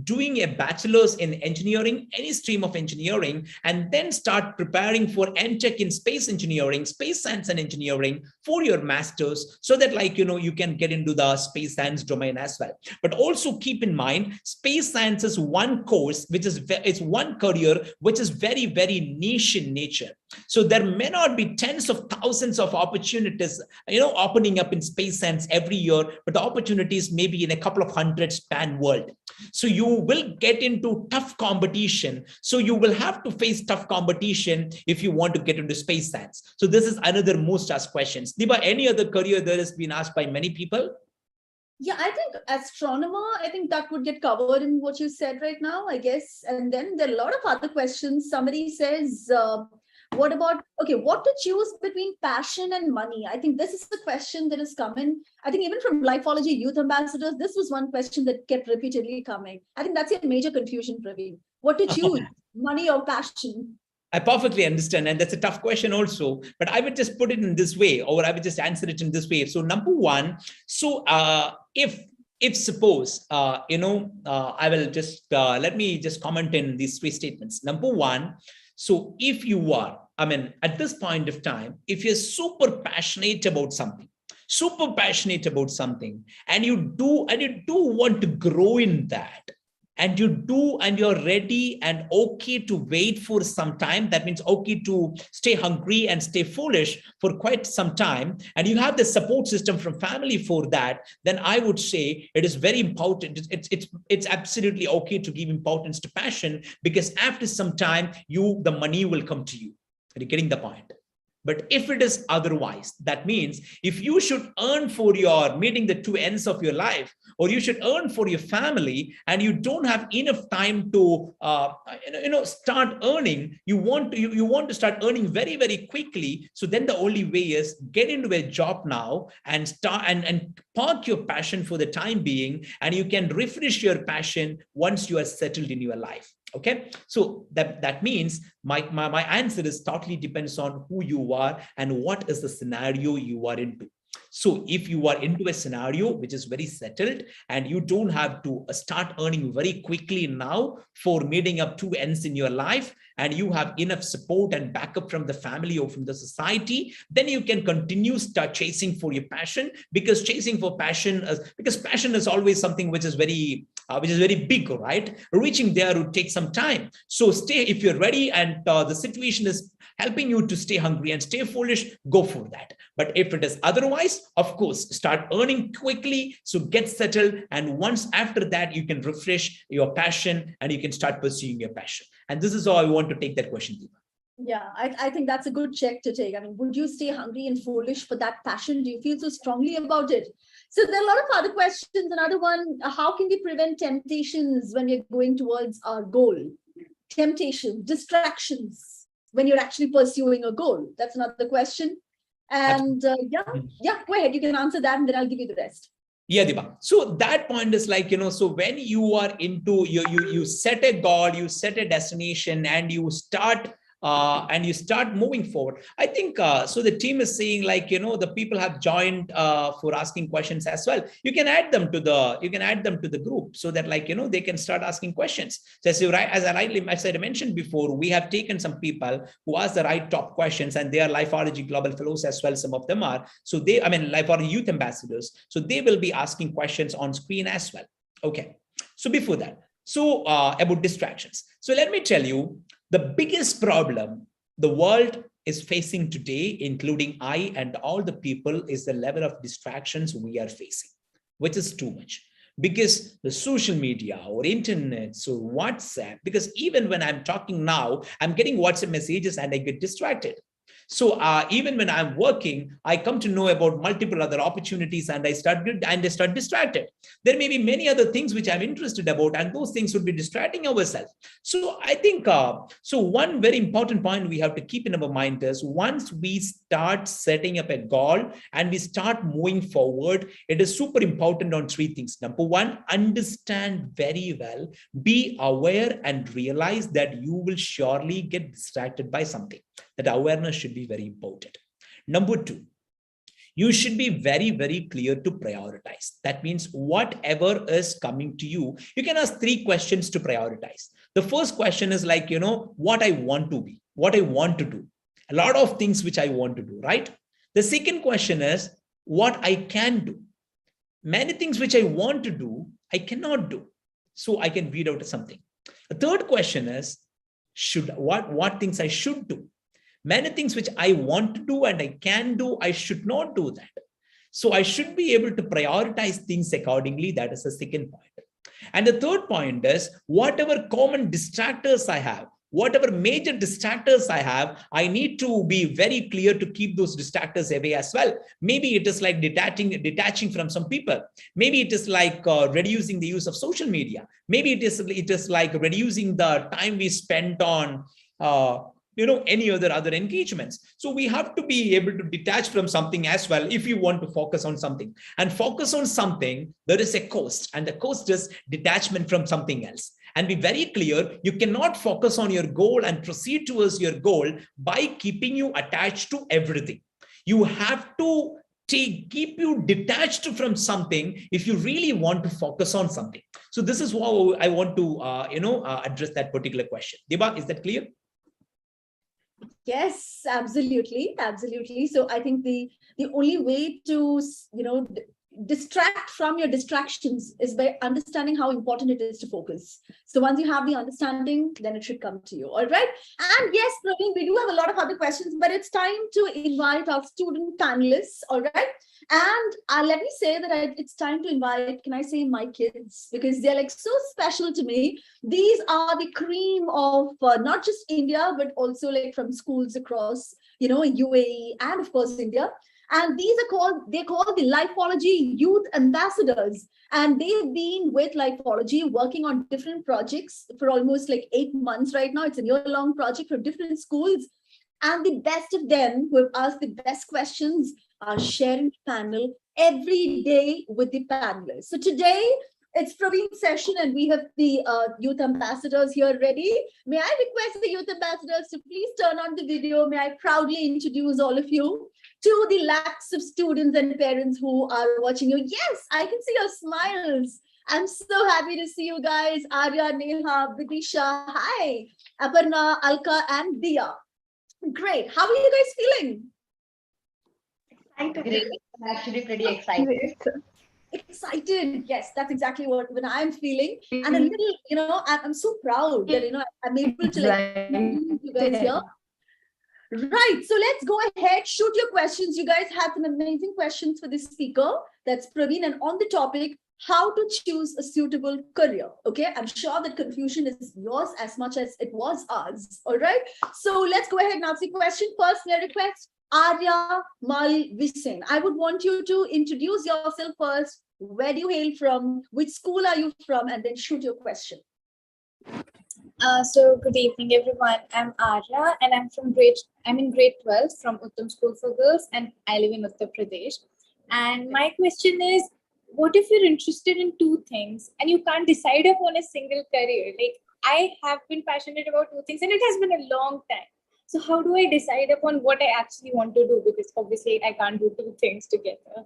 doing a bachelor's in engineering, any stream of engineering, and then start preparing for MTech in space engineering, space science and engineering for your master's, so that you can get into the space science domain as well. But also keep in mind, space science is one course which is it's one career which is very, very niche in nature. So there may not be tens of thousands of opportunities, opening up in Space Science every year, but the opportunities may be in a couple of hundred span world. So you will get into tough competition. So you will have to face tough competition if you want to get into space science. So this is another most asked questions. Diba, any other career that has been asked by many people? Yeah, I think astronomer, I think that would get covered in what you said right now, I guess. And then there are a lot of other questions. Somebody says, what about, okay, what to choose between passion and money? I think this is the question that is coming. I think even from Lifeology Youth Ambassadors, this was one question that kept repeatedly coming. I think that's a major confusion, Praveen. What to choose, money or passion? I perfectly understand. And that's a tough question also, but I would just put it in this way, or I would just answer it in this way. So number one, so if suppose, I will just, let me just comment in these three statements. Number one, so if you are, at this point of time, if you're super passionate about something, and you do want to grow in that, and you're ready and okay to wait for some time, that means okay to stay hungry and stay foolish for quite some time, and you have the support system from family for that, then I would say it is very important. It's absolutely okay to give importance to passion, because after some time, the money will come to you. Are you getting the point? But if it is otherwise, that means if you should earn for your meeting the two ends of your life, or you should earn for your family, and you don't have enough time to start earning, you want to start earning very, very quickly. So then the only way is get into a job now and start and park your passion for the time being, and you can refresh your passion once you are settled in your life. Okay, so that means my answer is totally depends on who you are and what is the scenario you are into. So if you are into a scenario which is very settled and you don't have to start earning very quickly now for meeting up two ends in your life, and you have enough support and backup from the family or from the society, then you can continue start chasing for your passion, because passion is always something which is very big, right? Reaching there would take some time. So stay, if you're ready and the situation is helping you to stay hungry and stay foolish, go for that. But if it is otherwise, of course, start earning quickly, so get settled, and once after that you can refresh your passion and you can start pursuing your passion. And this is how I want to take that question, Deepa. Yeah, I think that's a good check to take. I mean, would you stay hungry and foolish for that passion? Do you feel so strongly about it? So there are a lot of other questions. Another one, how can we prevent temptations when we're going towards our goal? Temptations, distractions when you're actually pursuing a goal. That's another question. And yeah, go ahead. You can answer that and then I'll give you the rest. Yeah, Diba. So that point is like, so when you are into, you set a goal, you set a destination, and you start moving forward. I think, so the team is saying like, the people have joined for asking questions as well. You can add them to the group so that like, they can start asking questions. So as I mentioned before, we have taken some people who ask the right top questions, and they are Lifeology Global Fellows as well. Some of them are. So Lifeology Youth Ambassadors. So they will be asking questions on screen as well. Okay. So before that, about distractions. So let me tell you, the biggest problem the world is facing today, including I and all the people, is the level of distractions we are facing, which is too much. Because the social media or internet, so WhatsApp, because even when I'm talking now, I'm getting WhatsApp messages and I get distracted. So even when I'm working, I come to know about multiple other opportunities, and I start distracted. There may be many other things which I'm interested about, and those things would be distracting ourselves. So I think, so one very important point we have to keep in our mind is, once we start setting up a goal and we start moving forward, it is super important on three things. Number one, understand very well, be aware and realize that you will surely get distracted by something. That awareness should be very important. Number two, you should be very, very clear to prioritize. That means whatever is coming to you, you can ask three questions to prioritize. The first question is like, what I want to be, what I want to do. A lot of things which I want to do, right? The second question is what I can do. Many things which I want to do, I cannot do. So I can weed out something. The third question is, what things I should do? Many things which I want to do and I can do, I should not do that. So I should be able to prioritize things accordingly. That is the second point. And the third point is, whatever common distractors I have, whatever major distractors I have, I need to be very clear to keep those distractors away as well. Maybe it is like detaching from some people. Maybe it is like reducing the use of social media. Maybe it is like reducing the time we spent on any other engagements. So we have to be able to detach from something as well if you want to focus on something. And focus on something, there is a cost, and the cost is detachment from something else. And be very clear, you cannot focus on your goal and proceed towards your goal by keeping you attached to everything. You have to keep you detached from something if you really want to focus on something. So this is what I want to address that particular question. Deba, is that clear? Yes, absolutely. So I think the only way to, distract from your distractions is by understanding how important it is to focus. So once you have the understanding, then it should come to you. All right. And yes, Praveen, we do have a lot of other questions, but it's time to invite our student panelists. All right. And let me say that it's time to invite, can I say, my kids, because they're like so special to me. These are the cream of not just India, but also like from schools across, UAE and of course India. And they're called the Lifeology Youth Ambassadors. And they've been with Lifeology working on different projects for almost like 8 months right now. It's a year-long project for different schools. And the best of them who have asked the best questions are sharing the panel every day with the panelists. So today, it's Praveen's session and we have the youth ambassadors here ready. May I request the youth ambassadors to please turn on the video. May I proudly introduce all of you to the lakhs of students and parents who are watching you. Yes, I can see your smiles. I'm so happy to see you guys. Arya, Neha, Vidisha, hi. Aparna, Alka, and Dia. Great. How are you guys feeling? Great. I'm actually pretty excited. Excited, yes, that's exactly what I'm feeling, and a little, I'm so proud that I'm able to meet you guys here. Right, so let's go ahead, shoot your questions. You guys have some amazing questions for this speaker, that's Praveen, and on the topic, how to choose a suitable career. Okay, I'm sure that confusion is yours as much as it was ours. All right, so let's go ahead and ask the question. First, may I request Arya Malvisen. I would want you to introduce yourself first. Where do you hail from? Which school are you from? And then shoot your question. So good evening, everyone. I'm Arya, and I'm in grade 12 from Uttam School for Girls, and I live in Uttar Pradesh. And my question is, what if you're interested in two things and you can't decide upon a single career? Like, I have been passionate about two things, and it has been a long time. So how do I decide upon what I actually want to do? Because obviously I can't do two things together.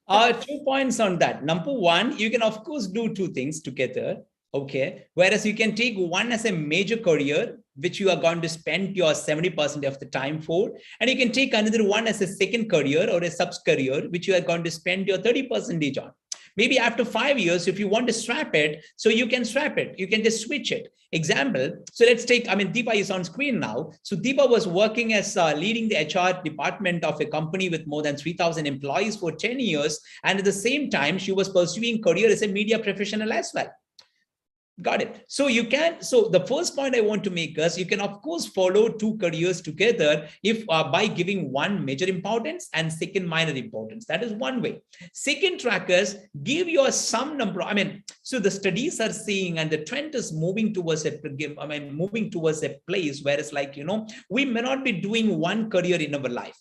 2 points on that. Number one, you can of course do two things together. Okay. Whereas you can take one as a major career, which you are going to spend your 70% of the time for. And you can take another one as a second career or a sub-career, which you are going to spend your 30% on. Maybe after 5 years, if you want to strap it, so you can strap it. You can just switch it. Example, so let's take, Deepa is on screen now. So Deepa was working as leading the HR department of a company with more than 3,000 employees for 10 years. And at the same time, she was pursuing career as a media professional as well. Got it. So the first point I want to make is you can of course follow two careers together if by giving one major importance and second minor importance. That is one way. Second track is give your some number. So the studies are seeing and the trend is moving towards a place where it's like, we may not be doing one career in our life.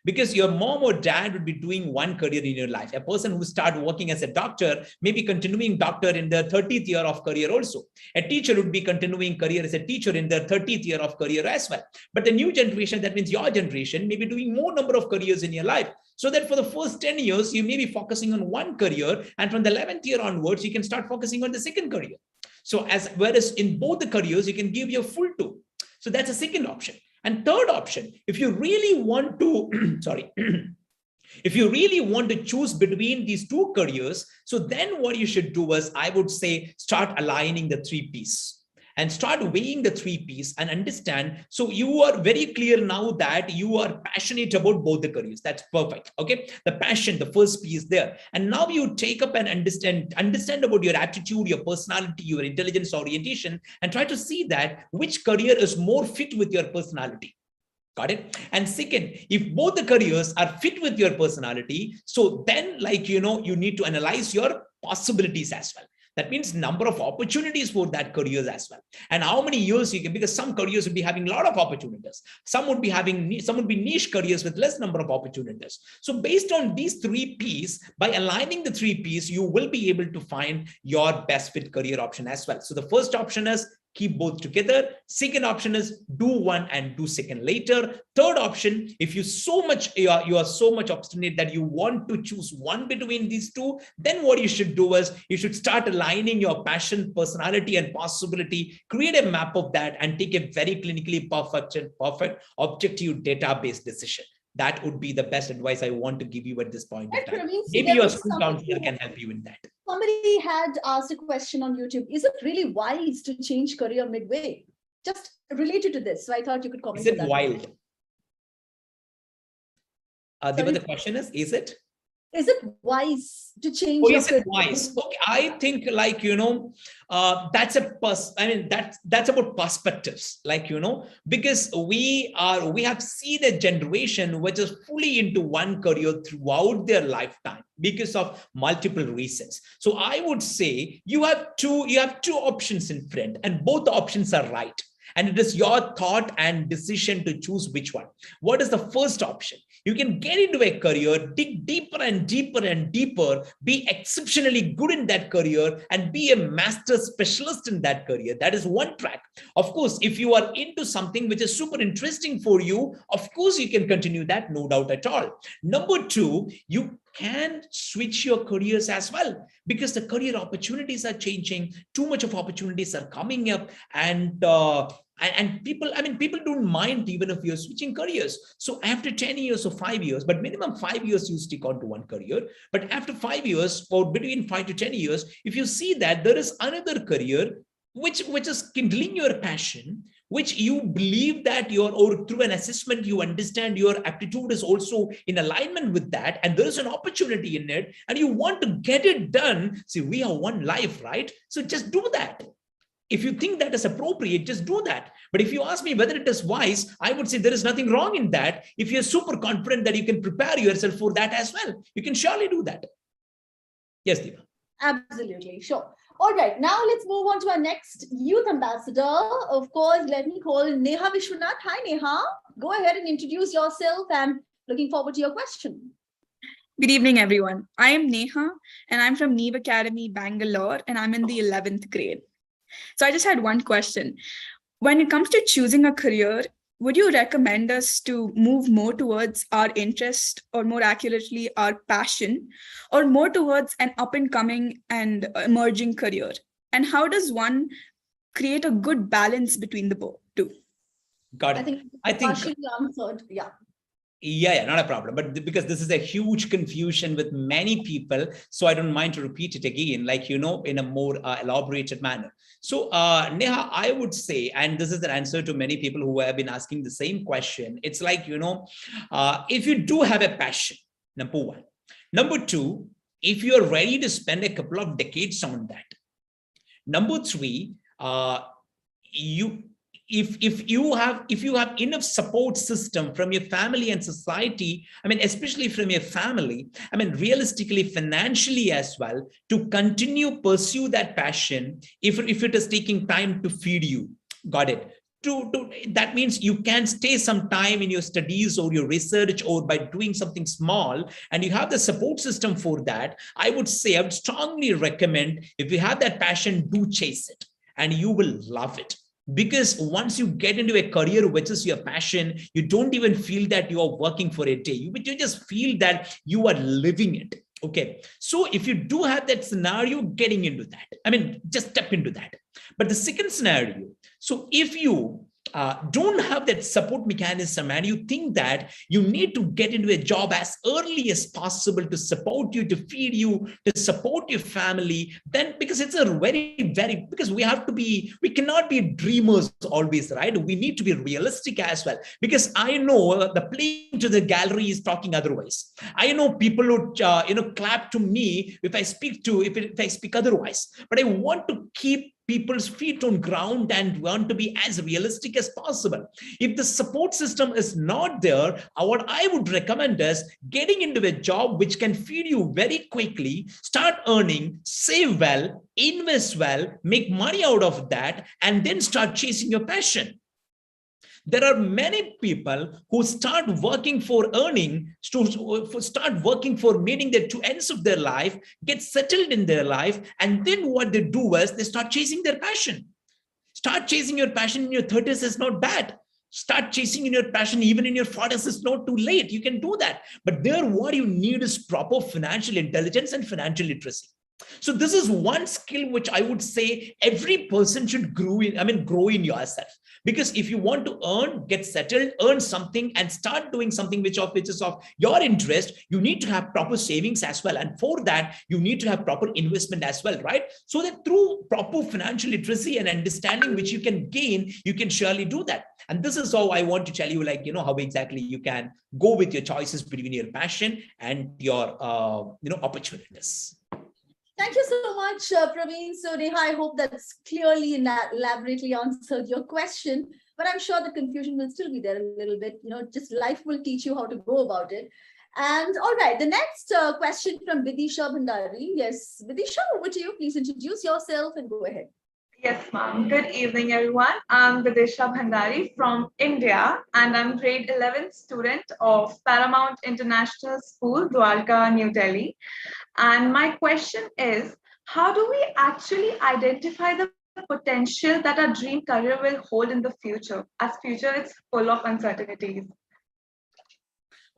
Because your mom or dad would be doing one career in your life. A person who started working as a doctor may be continuing doctor in their 30th year of career also. A teacher would be continuing career as a teacher in their 30th year of career as well. But the new generation, that means your generation, may be doing more number of careers in your life. So that for the first 10 years, you may be focusing on one career, and from the 11th year onwards, you can start focusing on the second career. So whereas in both the careers, you can give your full to. So that's a second option. And third option, if you really want to, If you really want to choose between these two careers, so then what you should do is, I would say, start aligning the 3 Ps and start weighing the 3 Ps and understand. So you are very clear now that you are passionate about both the careers. That's perfect. Okay. The passion, the first P is there. And now you take up and understand about your attitude, your personality, your intelligence orientation, and try to see that which career is more fit with your personality. Got it? And second, if both the careers are fit with your personality, so then you need to analyze your possibilities as well. That means number of opportunities for that careers as well. And how many years you can, because some careers will be having a lot of opportunities. Some would be niche careers with less number of opportunities. So based on these 3 Ps, by aligning the 3 Ps, you will be able to find your best fit career option as well. So the first option is keep both together. Second option is do one and do second later. Third option, if you are so much obstinate that you want to choose one between these two, then what you should do is you should start aligning your passion, personality, and possibility, create a map of that, and take a very clinically perfect objective database decision. That would be the best advice I want to give you at this point in time. Maybe your school counselor can help you in that. Somebody had asked a question on YouTube. Is it really wise to change career midway? Just related to this. So I thought you could comment. Is it wild? The question is it? Is it wise to change? Is it wise? Okay, I think that's that's about perspectives, because we have seen a generation which is fully into one career throughout their lifetime because of multiple reasons. So I would say you have two options in front, and both options are right. And it is your thought and decision to choose which one. What is the first option? You can get into a career, dig deeper and deeper and deeper, be exceptionally good in that career, and be a master specialist in that career. That is one track. Of course, if you are into something which is super interesting for you, of course, you can continue that, no doubt at all. Number two, you can switch your careers as well, because the career opportunities are changing. Too much of opportunities are coming up, and people don't mind even if you're switching careers. So after 10 years or 5 years, but minimum 5 years, you stick on to one career. But after 5 years, or between 5 to 10 years, if you see that there is another career which is kindling your passion, which you believe that or through an assessment, you understand your aptitude is also in alignment with that, and there is an opportunity in it, and you want to get it done. See, we have one life, right? So just do that. If you think that is appropriate, just do that. But if you ask me whether it is wise, I would say there is nothing wrong in that. If you're super confident that you can prepare yourself for that as well, you can surely do that. Yes, Deepa. Absolutely, sure. All right, now let's move on to our next youth ambassador. Of course, let me call Neha Vishwanath. Hi, Neha. Go ahead and introduce yourself, and looking forward to your question. Good evening, everyone. I am Neha, and I'm from Neve Academy, Bangalore, and I'm in the 11th grade. So I just had one question. When it comes to choosing a career, would you recommend us to move more towards our interest, or more accurately, our passion, or more towards an up-and-coming and emerging career? And how does one create a good balance between the two? Got it. I think partially answered. Yeah, not a problem. But because this is a huge confusion with many people, so I don't mind to repeat it again, in a more elaborated manner. So Neha, I would say, and this is an answer to many people who have been asking the same question. It's if you do have a passion, number one. Number two, if you're ready to spend a couple of decades on that. Number three, if you have enough support system from your family and society, especially from your family, realistically, financially as well, to continue pursue that passion, if it is taking time to feed you. Got it. That means you can stay some time in your studies or your research, or by doing something small, and you have the support system for that. I would strongly recommend, if you have that passion, do chase it, and you will love it. Because once you get into a career which is your passion, you don't even feel that you are working for a day. You just feel that you are living it. Okay. So if you do have that scenario, getting into that, just step into that. But the second scenario, so if you don't have that support mechanism, and you think that you need to get into a job as early as possible to support you, to feed you, to support your family, then because it's a because we cannot be dreamers always, right? We need to be realistic as well, because I know the playing to the gallery is talking otherwise. I know people would clap to me if I speak otherwise, but I want to keep people's feet on ground and want to be as realistic as possible. If the support system is not there, what I would recommend is getting into a job which can feed you very quickly, start earning, save well, invest well, make money out of that, and then start chasing your passion. There are many people who start working for earning, start working for meeting the two ends of their life, get settled in their life, and then what they do is they start chasing their passion. Start chasing your passion in your 30s is not bad. Start chasing in your passion even in your 40s is not too late. You can do that. But there, what you need is proper financial intelligence and financial literacy. So this is one skill which I would say every person should grow in yourself. Because if you want to earn, get settled, earn something and start doing something which is of your interest, you need to have proper savings as well. And for that, you need to have proper investment as well, right? So that through proper financial literacy and understanding which you can gain, you can surely do that. And this is how I want to tell you, how exactly you can go with your choices between your passion and your, opportunities. Thank you so much, Praveen. So Neha, I hope that's clearly and elaborately answered your question, but I'm sure the confusion will still be there a little bit. Just life will teach you how to go about it. And all right, the next question from Vidisha Bhandari. Yes, Vidisha, over to you. Please introduce yourself and go ahead. Yes, ma'am. Good evening, everyone. I'm Vidisha Bhandari from India, and I'm grade 11th student of Paramount International School, Dwarka, New Delhi. And my question is, how do we actually identify the potential that our dream career will hold in the future, as future is full of uncertainties?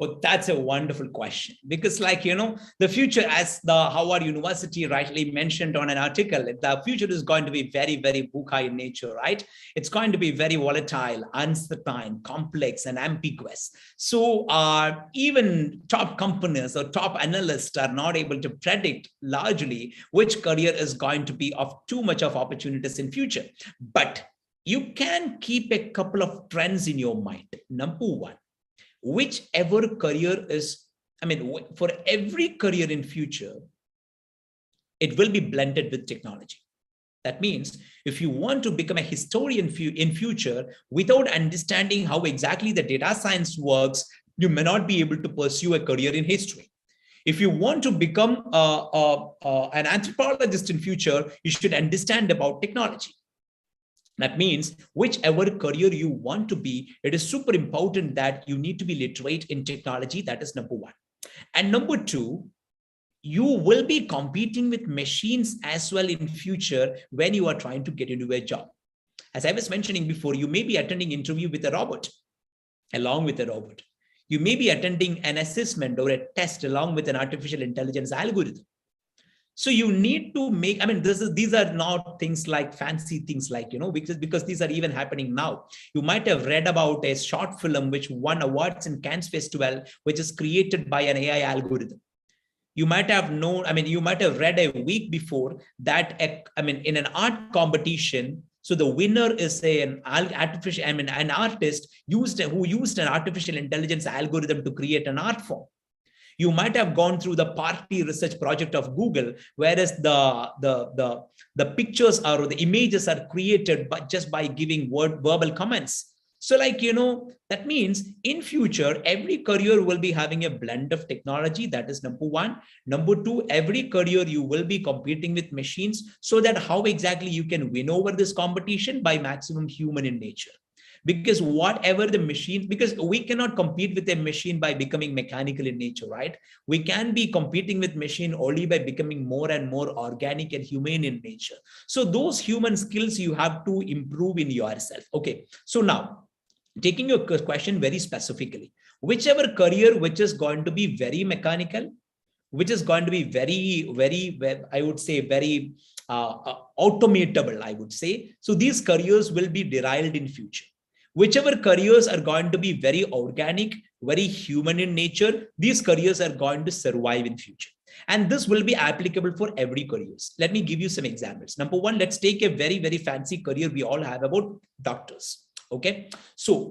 Oh, that's a wonderful question, because the future, as the Howard University rightly mentioned on an article, the future is going to be very, very VUCA in nature, right? It's going to be very volatile, uncertain, complex, and ambiguous. So even top companies or top analysts are not able to predict largely which career is going to be of too much of opportunities in future. But you can keep a couple of trends in your mind. Number one, whichever career is, for every career in future, it will be blended with technology. That means if you want to become a historian in future without understanding how exactly the data science works, you may not be able to pursue a career in history. If you want to become an anthropologist in future, you should understand about technology. That means whichever career you want to be, it is super important that you need to be literate in technology. That is number one. And number two, you will be competing with machines as well in future when you are trying to get into a job. As I was mentioning before, you may be attending an interview with a robot, along with a robot. You may be attending an assessment or a test along with an artificial intelligence algorithm. So you need to make, these are not things like fancy things because these are even happening now. You might have read about a short film which won awards in Cannes Festival, which is created by an AI algorithm. You might have known, you might have read a week before that, in an art competition, so the winner is an artist who used an artificial intelligence algorithm to create an art form. You might have gone through the party research project of Google, whereas the pictures or the images are created just by giving verbal comments. So that means in future, every career will be having a blend of technology. That is number one. Number two, every career you will be competing with machines, so that how exactly you can win over this competition by maximum human in nature. Because whatever the machine, because we cannot compete with a machine by becoming mechanical in nature, right? We can be competing with machine only by becoming more and more organic and humane in nature. So those human skills you have to improve in yourself. Okay, so now taking your question very specifically, whichever career which is going to be very mechanical, which is going to be very, I would say very automatable, I would say. So these careers will be derived in future. Whichever careers are going to be very organic, very human in nature, these careers are going to survive in future. And this will be applicable for every careers. Let me give you some examples. Number one, let's take a very, very fancy career we all have about doctors. Okay, so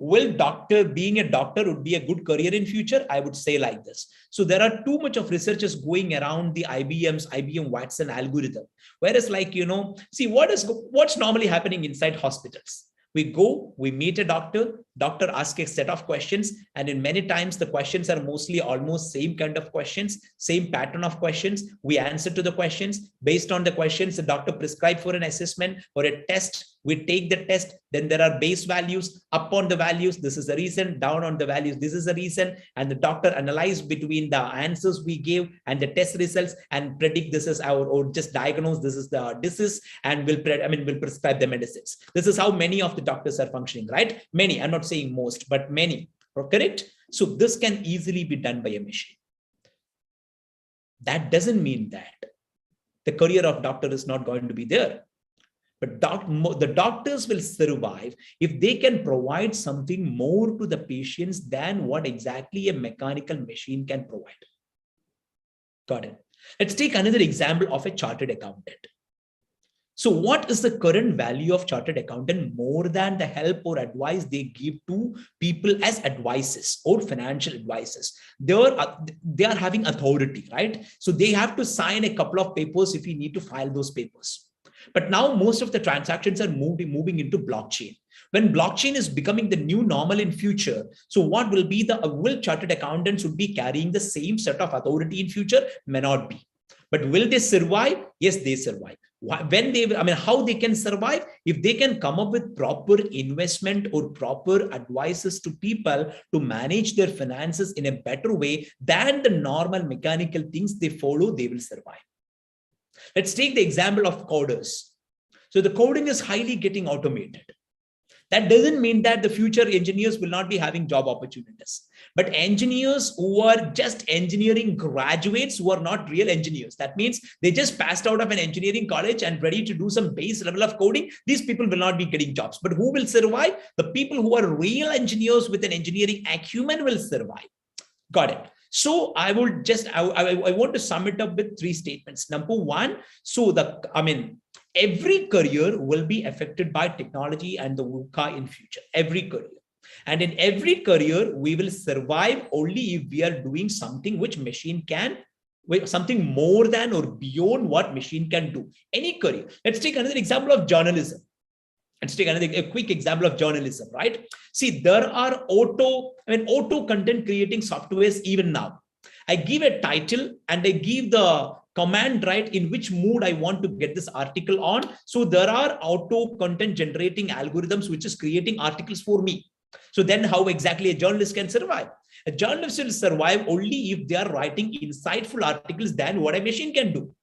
being a doctor would be a good career in future? I would say like this. So there are too much of researchers going around the IBM Watson algorithm. Whereas see what's normally happening inside hospitals. We go, we meet a doctor asks a set of questions, and in many times the questions are mostly almost same kind of questions, same pattern of questions. We answer to the questions. Based on the questions, the doctor prescribed for an assessment or a test. We take the test, then there are base values, up on the values, this is the reason, down on the values, this is the reason, and the doctor analyzed between the answers we gave and the test results and predict this is our, or just diagnose this is the disease, and will prescribe the medicines. This is how many of the doctors are functioning, right? Many, I'm not saying most, but many, correct? So this can easily be done by a machine. That doesn't mean that the career of doctor is not going to be there. But the doctors will survive if they can provide something more to the patients than what exactly a mechanical machine can provide. Got it? Let's take another example of a chartered accountant. So what is the current value of chartered accountant more than the help or advice they give to people as advisors or financial advisors? They are having authority, right? So they have to sign a couple of papers if you need to file those papers. But now most of the transactions are moving into blockchain. When blockchain is becoming the new normal in future, so what will be will chartered accountants would be carrying the same set of authority in future? May not be. But will they survive? Yes, they survive. When how they can survive? If they can come up with proper investment or proper advices to people to manage their finances in a better way than the normal mechanical things they follow, they will survive. Let's take the example of coders. So the coding is highly getting automated. That doesn't mean that the future engineers will not be having job opportunities. But engineers who are just engineering graduates who are not real engineers, that means they just passed out of an engineering college and ready to do some base level of coding, these people will not be getting jobs. But who will survive? The people who are real engineers with an engineering acumen will survive. Got it? So I would just, I want to sum it up with three statements. Number one, so every career will be affected by technology and the VUCA in future, every career. And in every career, we will survive only if we are doing something which machine can, something more than or beyond what machine can do. Any career. Let's take another example of journalism. Let's take a quick example of journalism, right? See, there are auto content creating softwares even now. I give a title and I give the command, right, in which mood I want to get this article on. So there are auto content generating algorithms which is creating articles for me. So then how exactly a journalist can survive? A journalist will survive only if they are writing insightful articles than what a machine can do.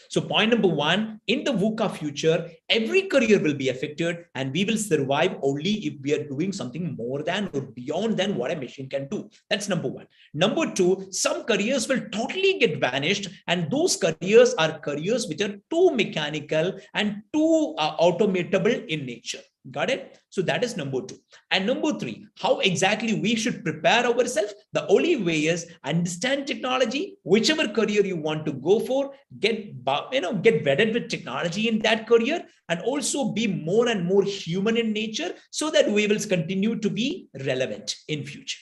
So point number one, in the VUCA future, every career will be affected and we will survive only if we are doing something more than or beyond than what a machine can do. That's number one. Number two, some careers will totally get vanished, and those careers are careers which are too mechanical and too automatable in nature. Got it? So that is number two. And number three, how exactly we should prepare ourselves? The only way is understand technology, whichever career you want to go for, get wedded with technology in that career, and also be more and more human in nature so that we will continue to be relevant in future.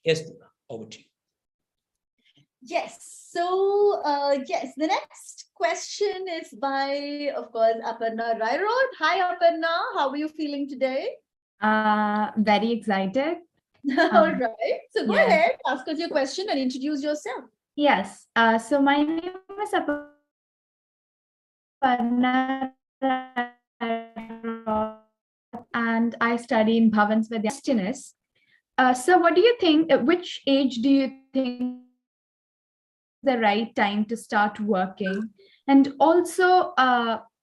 Yes, over to you. Yes. So, yes, the next question is by, of course, Aparna Rairod. Hi, Aparna. How are you feeling today? Very excited. All right. So go ahead, ask us your question and introduce yourself. Yes. So my name is Aparna Rairod, and I study in Bhavans Vidya. So what do you think, which age do you think the right time to start working? And also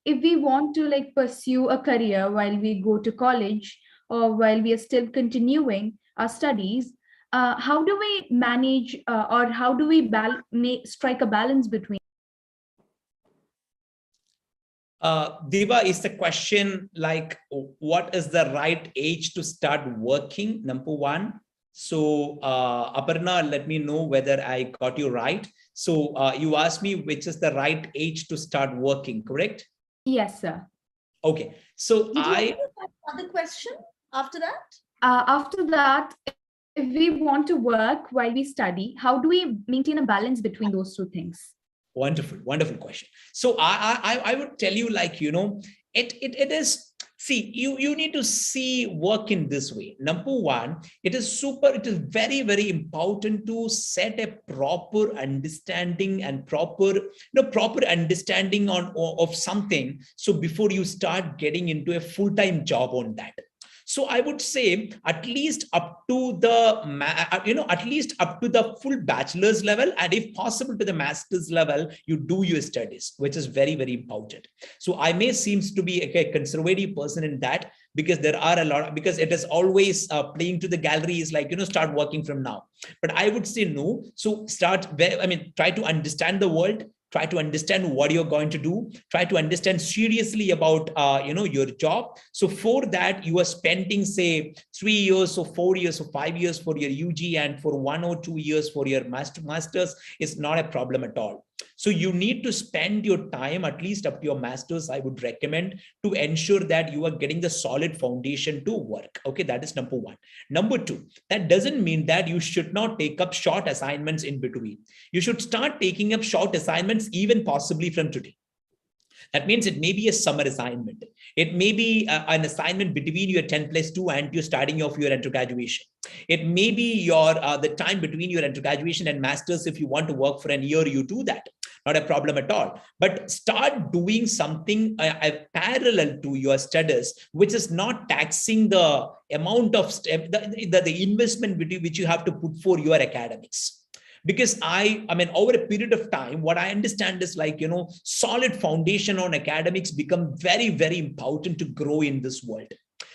if we want to pursue a career while we go to college or while we are still continuing our studies, how do we manage or how do we strike a balance between Diva, is the question like, what is the right age to start working? Number one. So Aparna, let me know whether I got you right. So you asked me which is the right age to start working, correct? Yes, sir. Okay. So Other question after that? After that, if we want to work while we study, how do we maintain a balance between those two things? Wonderful, wonderful question. So I would tell you, like, you know, it is, see, you need to see work in this way. Number one, it is very, very important to set a proper understanding and proper understanding of something. So before you start getting into a full-time job on that. So I would say at least up to the, full bachelor's level, and if possible to the master's level, you do your studies, which is very, very important. So I may seems to be a conservative person in that, because there are a lot, because it is always playing to the gallery is like, you know, start working from now. But I would say no. So try to understand the world. Try to understand what you're going to do. Try to understand seriously about, your job. So for that, you are spending, say, 3 years or 4 years or 5 years for your UG, and for 1 or 2 years for your master's is not a problem at all. So you need to spend your time at least up to your master's, I would recommend, to ensure that you are getting the solid foundation to work. Okay, that is number one. Number two, that doesn't mean that you should not take up short assignments in between. You should start taking up short assignments even possibly from today. That means it may be a summer assignment. It may be an assignment between your 10+2 and you're starting off your undergraduation. It may be your the time between your undergraduation and master's. If you want to work for a year, you do that. Not a problem at all. But start doing something parallel to your studies, which is not taxing the amount of the investment which you have to put for your academics. Because I mean, over a period of time, what I understand is like, you know, solid foundation on academics become very, very important to grow in this world.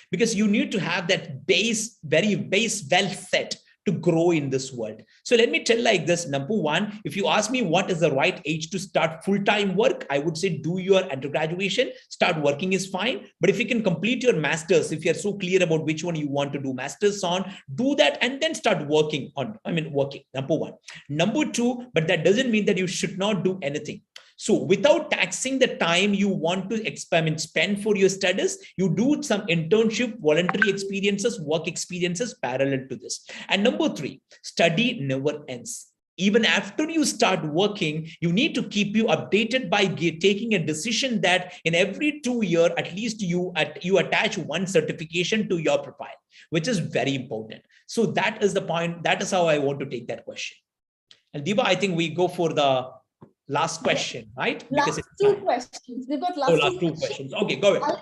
Because you need to have that base well set to grow in this world. So let me tell like this. Number one, if you ask me what is the right age to start full-time work, I would say do your undergraduation, start working is fine. But if you can complete your master's, if you're so clear about which one you want to do master's on, do that and then start working on, working, number one. Number two, but that doesn't mean that you should not do anything. So without taxing the time you want to spend for your studies, you do some internship, voluntary experiences, work experiences parallel to this. And number three, study never ends. Even after you start working, you need to keep you updated by taking a decision that in every 2 years, at least you attach one certification to your profile, which is very important. So that is the point. That is how I want to take that question. And Diva, I think we go for the last question, right? Last two questions. We've got last two questions. Okay, go ahead.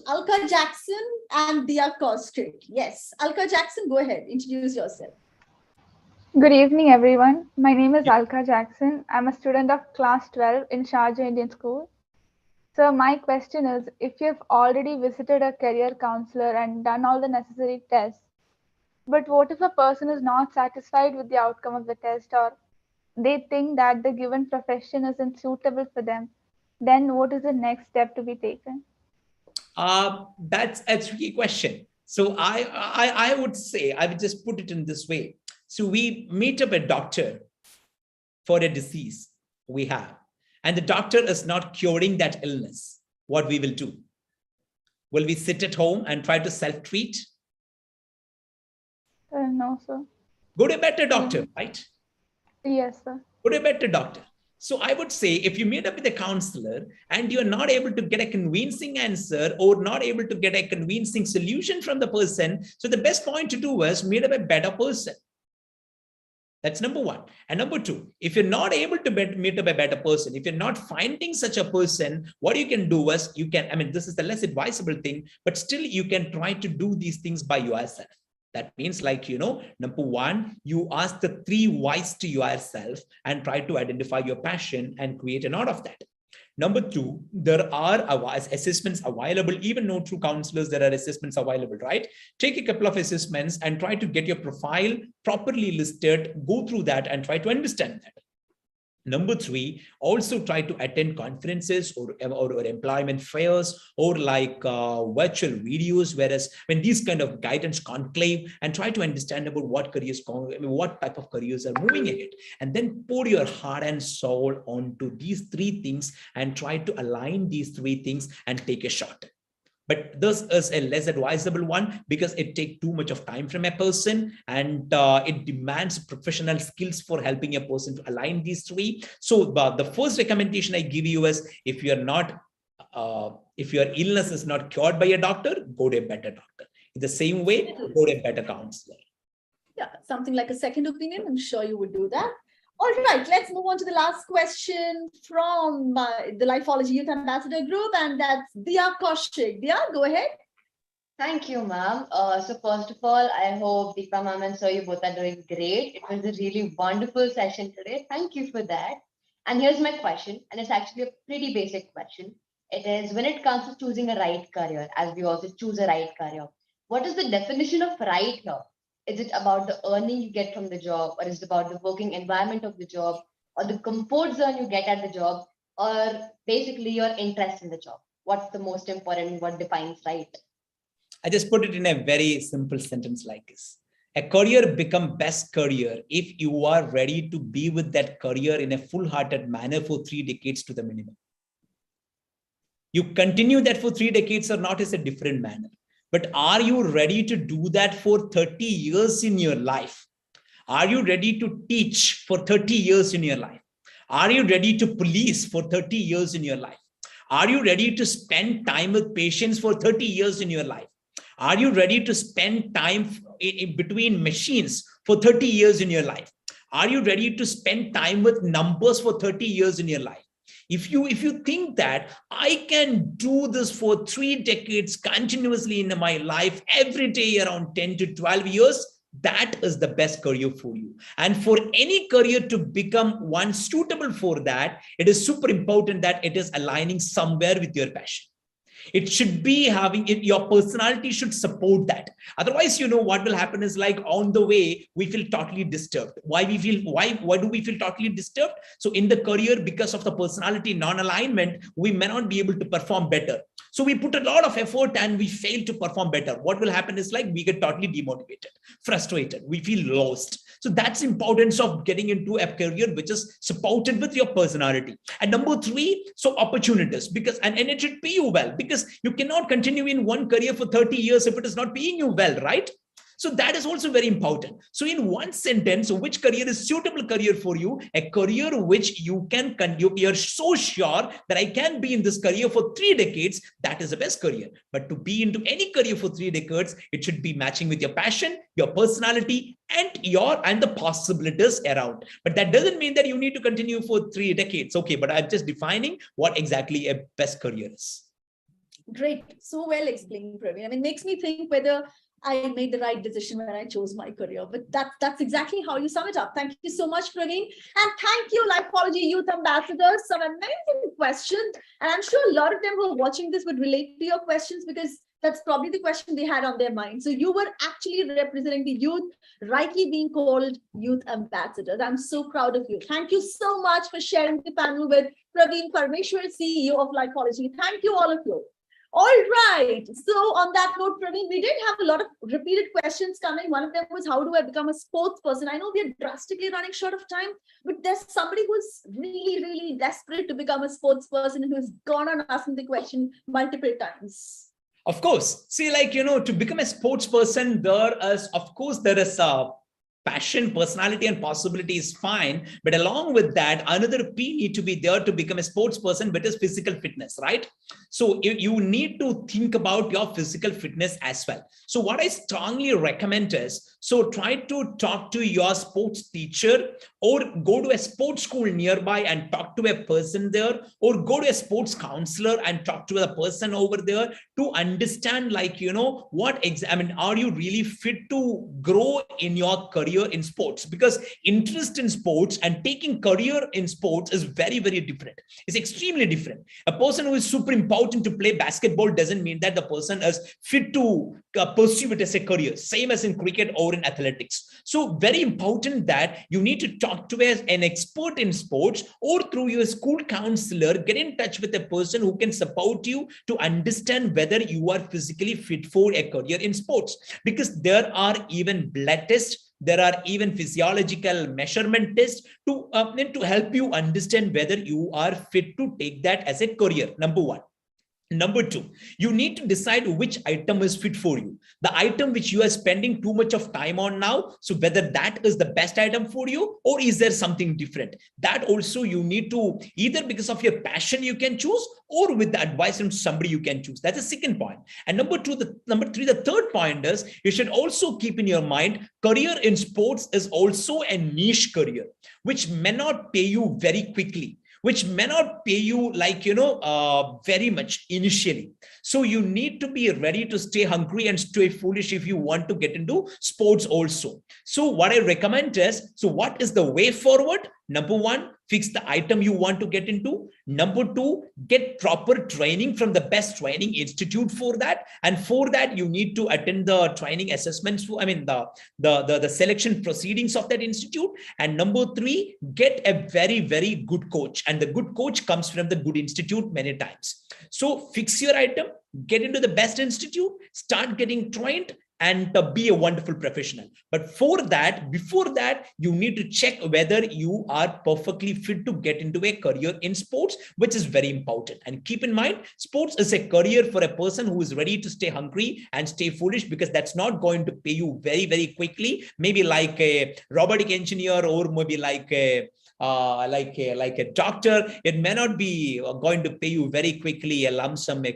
Alka Jackson and Dia Kostrick. Yes, Alka Jackson, go ahead. Introduce yourself. Good evening, everyone. My name is Alka Jackson. I'm a student of class 12 in Sharjah Indian School. So my question is, if you've already visited a career counselor and done all the necessary tests, but what if a person is not satisfied with the outcome of the test, or they think that the given profession isn't suitable for them, then what is the next step to be taken? That's a tricky question. So I would say, I would just put it in this way. So we meet up a doctor for a disease we have, and the doctor is not curing that illness. What we will do? Will we sit at home and try to self-treat? No, sir. Go to a better doctor, right? Yes, sir. Go to a better doctor. So I would say, if you meet up with a counselor and you're not able to get a convincing answer or not able to get a convincing solution from the person, so the best point to do is meet up a better person. That's number one. And number two, if you're not able to meet up a better person, if you're not finding such a person, what you can do is you can, this is the less advisable thing, but still you can try to do these things by yourself. That means, like, number one, you ask the 3 whys to yourself and try to identify your passion and create an out of that. Number two, there are assessments available. Even no true counselors, there are assessments available, right? Take a couple of assessments and try to get your profile properly listed, go through that and try to understand that. Number 3, also try to attend conferences or employment fairs or like virtual videos, whereas when these kind of guidance conclave, and try to understand about what careers, what type of careers are moving ahead, and then pour your heart and soul onto these 3 things and try to align these 3 things and take a shot. But this is a less advisable one because it takes too much of time from a person, and it demands professional skills for helping a person to align these 3. So the first recommendation I give you is, if you're not, if your illness is not cured by a doctor, go to a better doctor. In the same way, go to a better counselor. Yeah, something like a second opinion. I'm sure you would do that. All right, let's move on to the last question from the Lifeology Youth Ambassador Group, and that's Dia Kaushik. Dia, go ahead. Thank you, ma'am. So first of all, I hope Deepa ma'am and sir, you both are doing great. It was a really wonderful session today. Thank you for that. And here's my question, and it's actually a pretty basic question. It is, when it comes to choosing a right career, as we also choose a right career, what is the definition of right here? Is it about the earning you get from the job, or is it about the working environment of the job, or the comfort zone you get at the job, or basically your interest in the job? What's the most important? What defines right? I just put it in a very simple sentence like this. A career become best career if you are ready to be with that career in a full-hearted manner for 3 decades to the minimum. You continue that for 3 decades or not is a different manner. But are you ready to do that for 30 years in your life? Are you ready to teach for 30 years in your life? Are you ready to police for 30 years in your life? Are you ready to spend time with patients for 30 years in your life? Are you ready to spend time in between machines for 30 years in your life? Are you ready to spend time with numbers for 30 years in your life? If you think that I can do this for 3 decades continuously in my life, every day around 10 to 12 years, that is the best career for you. And for any career to become one suitable for that, it is super important that it is aligning somewhere with your passion. It should be having it, your personality should support that. Otherwise, you know, what will happen is, like, on the way, we feel totally disturbed. Why do we feel totally disturbed? So in the career, because of the personality non-alignment, we may not be able to perform better. So we put a lot of effort and we fail to perform better. What will happen is, like, we get totally demotivated, frustrated, we feel lost. So that's importance of getting into a career which is supported with your personality. And number 3, so opportunities, because and it should pay you well, because you cannot continue in one career for 30 years if it is not paying you well, right? So that is also very important. So in one sentence, which career is suitable career for you? A career which you're so sure that I can be in this career for 3 decades, that is the best career. But to be into any career for 3 decades, it should be matching with your passion, your personality, and the possibilities around. But that doesn't mean that you need to continue for 3 decades. Okay, but I'm just defining what exactly a best career is. Great. So well explained, Praveen. I mean, makes me think whether I made the right decision when I chose my career. But that's exactly how you sum it up. Thank you so much, Praveen. And thank you, Lifeology Youth Ambassadors. Some amazing questions. And I'm sure a lot of them who are watching this would relate to your questions, because that's probably the question they had on their mind. So you were actually representing the youth, rightly being called youth ambassadors. I'm so proud of you. Thank you so much for sharing the panel with Praveen Parameshwar, CEO of Lifeology. Thank you, all of you. All right. So on that note, Praveen, we did have a lot of repeated questions coming. One of them was, how do I become a sports person? I know we are drastically running short of time, but there's somebody who's really, really desperate to become a sports person and who's gone on asking the question multiple times. Of course. See, like, you know, to become a sports person, there is a passion, personality, and possibility is fine. But along with that, another P need to be there to become a sports person, which is physical fitness, right? So you need to think about your physical fitness as well. So what I strongly recommend is, so try to talk to your sports teacher, or go to a sports school nearby and talk to a person there, or go to a sports counselor and talk to a person over there to understand, like, you know, are you really fit to grow in your career career in sports, because interest in sports and taking career in sports is very, very different. It's extremely different. A person who is super important to play basketball doesn't mean that the person is fit to pursue it as a career, same as in cricket or in athletics. So very important that you need to talk to an expert in sports, or through your school counselor, get in touch with a person who can support you to understand whether you are physically fit for a career in sports. Because there are even blood tests, there are even physiological measurement tests to help you understand whether you are fit to take that as a career. Number one. Number two, you need to decide which item is fit for you. The item which you are spending too much of time on now, so whether that is the best item for you, or is there something different? That also you need to, either because of your passion you can choose, or with the advice from somebody you can choose. That's the second point. And number three, the third point is you should also keep in your mind, career in sports is also a niche career, which may not pay you very quickly, which may not pay you like, very much initially. So you need to be ready to stay hungry and stay foolish if you want to get into sports also. So what I recommend is, so what is the way forward? Number one, fix the item you want to get into. Number two, get proper training from the best training institute for that. And for that, you need to attend the training assessments, the selection proceedings of that institute. And number three, get a very, very good coach. And the good coach comes from the good institute many times. So fix your item, get into the best institute, start getting trained, and be a wonderful professional. But before that, you need to check whether you are perfectly fit to get into a career in sports, which is very important. And keep in mind, sports is a career for a person who is ready to stay hungry and stay foolish, because that's not going to pay you very, very quickly. Maybe like a robotic engineer, or maybe like a doctor. It may not be going to pay you very quickly a lump sum, a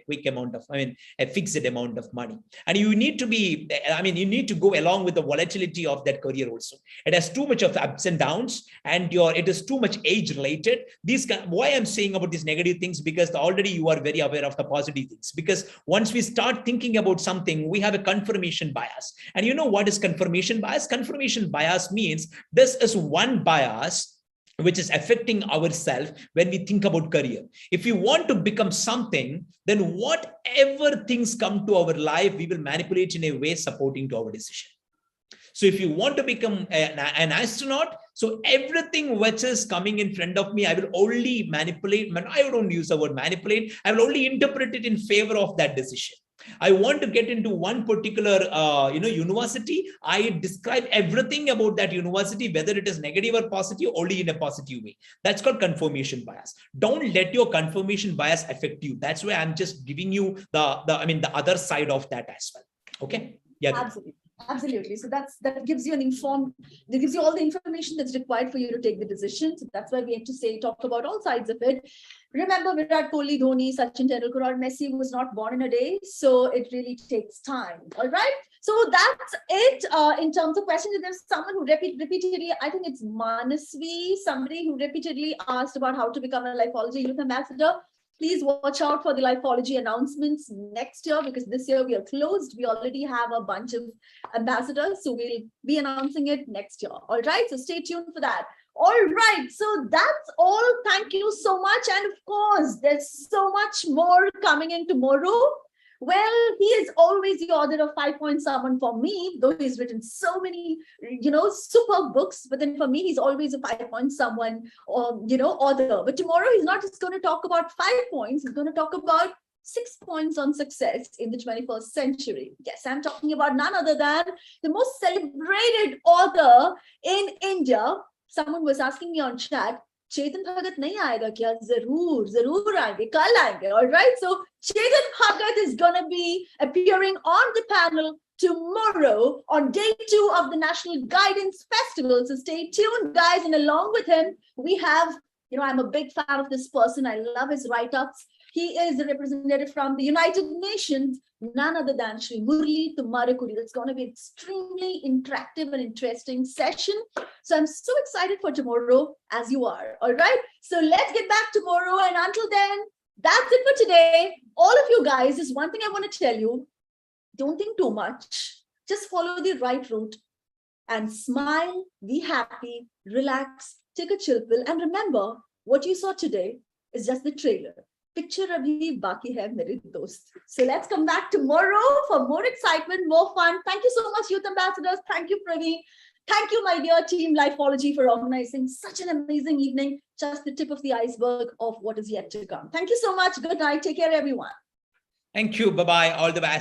fixed amount of money. And you need to be, you need to go along with the volatility of that career also. It has too much of ups and downs, and it is too much age related. Why I'm saying about these negative things, because already you are very aware of the positive things. Because once we start thinking about something, we have a confirmation bias. And you know what is confirmation bias? Confirmation bias means this is one bias which is affecting ourselves when we think about career. If we want to become something, then whatever things come to our life, we will manipulate in a way supporting to our decision. So if you want to become an astronaut, so everything which is coming in front of me, I will only manipulate. I don't use the word manipulate. I will only interpret it in favor of that decision. I want to get into one particular, university. I describe everything about that university, whether it is negative or positive, only in a positive way. That's called confirmation bias. Don't let your confirmation bias affect you. That's why I'm just giving you the other side of that as well. Okay. Yeah. Absolutely. Absolutely. So that gives you that gives you all the information that's required for you to take the decision. So that's why we have to talk about all sides of it. Remember, Virat Kohli, Dhoni, Sachin Tendulkar, or Messi was not born in a day. So it really takes time. All right. So that's it in terms of questions. There's someone who repeatedly, I think it's Manasvi, somebody who repeatedly asked about how to become a Lifeology Youth Ambassador. Please watch out for the Lifeology announcements next year, because this year we are closed. We already have a bunch of ambassadors, so we'll be announcing it next year. All right, so stay tuned for that. All right, so that's all. Thank you so much. And of course, there's so much more coming in tomorrow. Well, he is always the author of 5 Point Someone for me, though he's written so many, super books. But then for me, he's always a 5 Point Someone, author. But tomorrow, he's not just going to talk about 5 points. He's going to talk about 6 points on success in the 21st century. Yes, I'm talking about none other than the most celebrated author in India. Someone was asking me on chat, Chetan Bhagat nahi aayega kya? Zarur aayenge, kal aayenge. All right. So Chetan Bhagat is going to be appearing on the panel tomorrow on day 2 of the National Guidance Festival. So stay tuned, guys. And along with him, we have, I'm a big fan of this person. I love his write-ups. He is a representative from the United Nations, none other than Shri Murli Tummarakudi. That's going to be extremely interactive and interesting session. So I'm so excited for tomorrow, as you are. All right. So let's get back tomorrow. And until then, that's it for today. All of you guys, there's one thing I want to tell you. Don't think too much. Just follow the right route. and smile, be happy, relax, take a chill pill, and remember what you saw today is just the trailer. Picture abhi baki hai mere dost. So let's come back tomorrow for more excitement, more fun. Thank you so much, Youth Ambassadors. Thank you, Praveen. Thank you, my dear team Lifeology, for organizing such an amazing evening. Just the tip of the iceberg of what is yet to come. Thank you so much. Good night. Take care, everyone. Thank you. Bye-bye. All the best.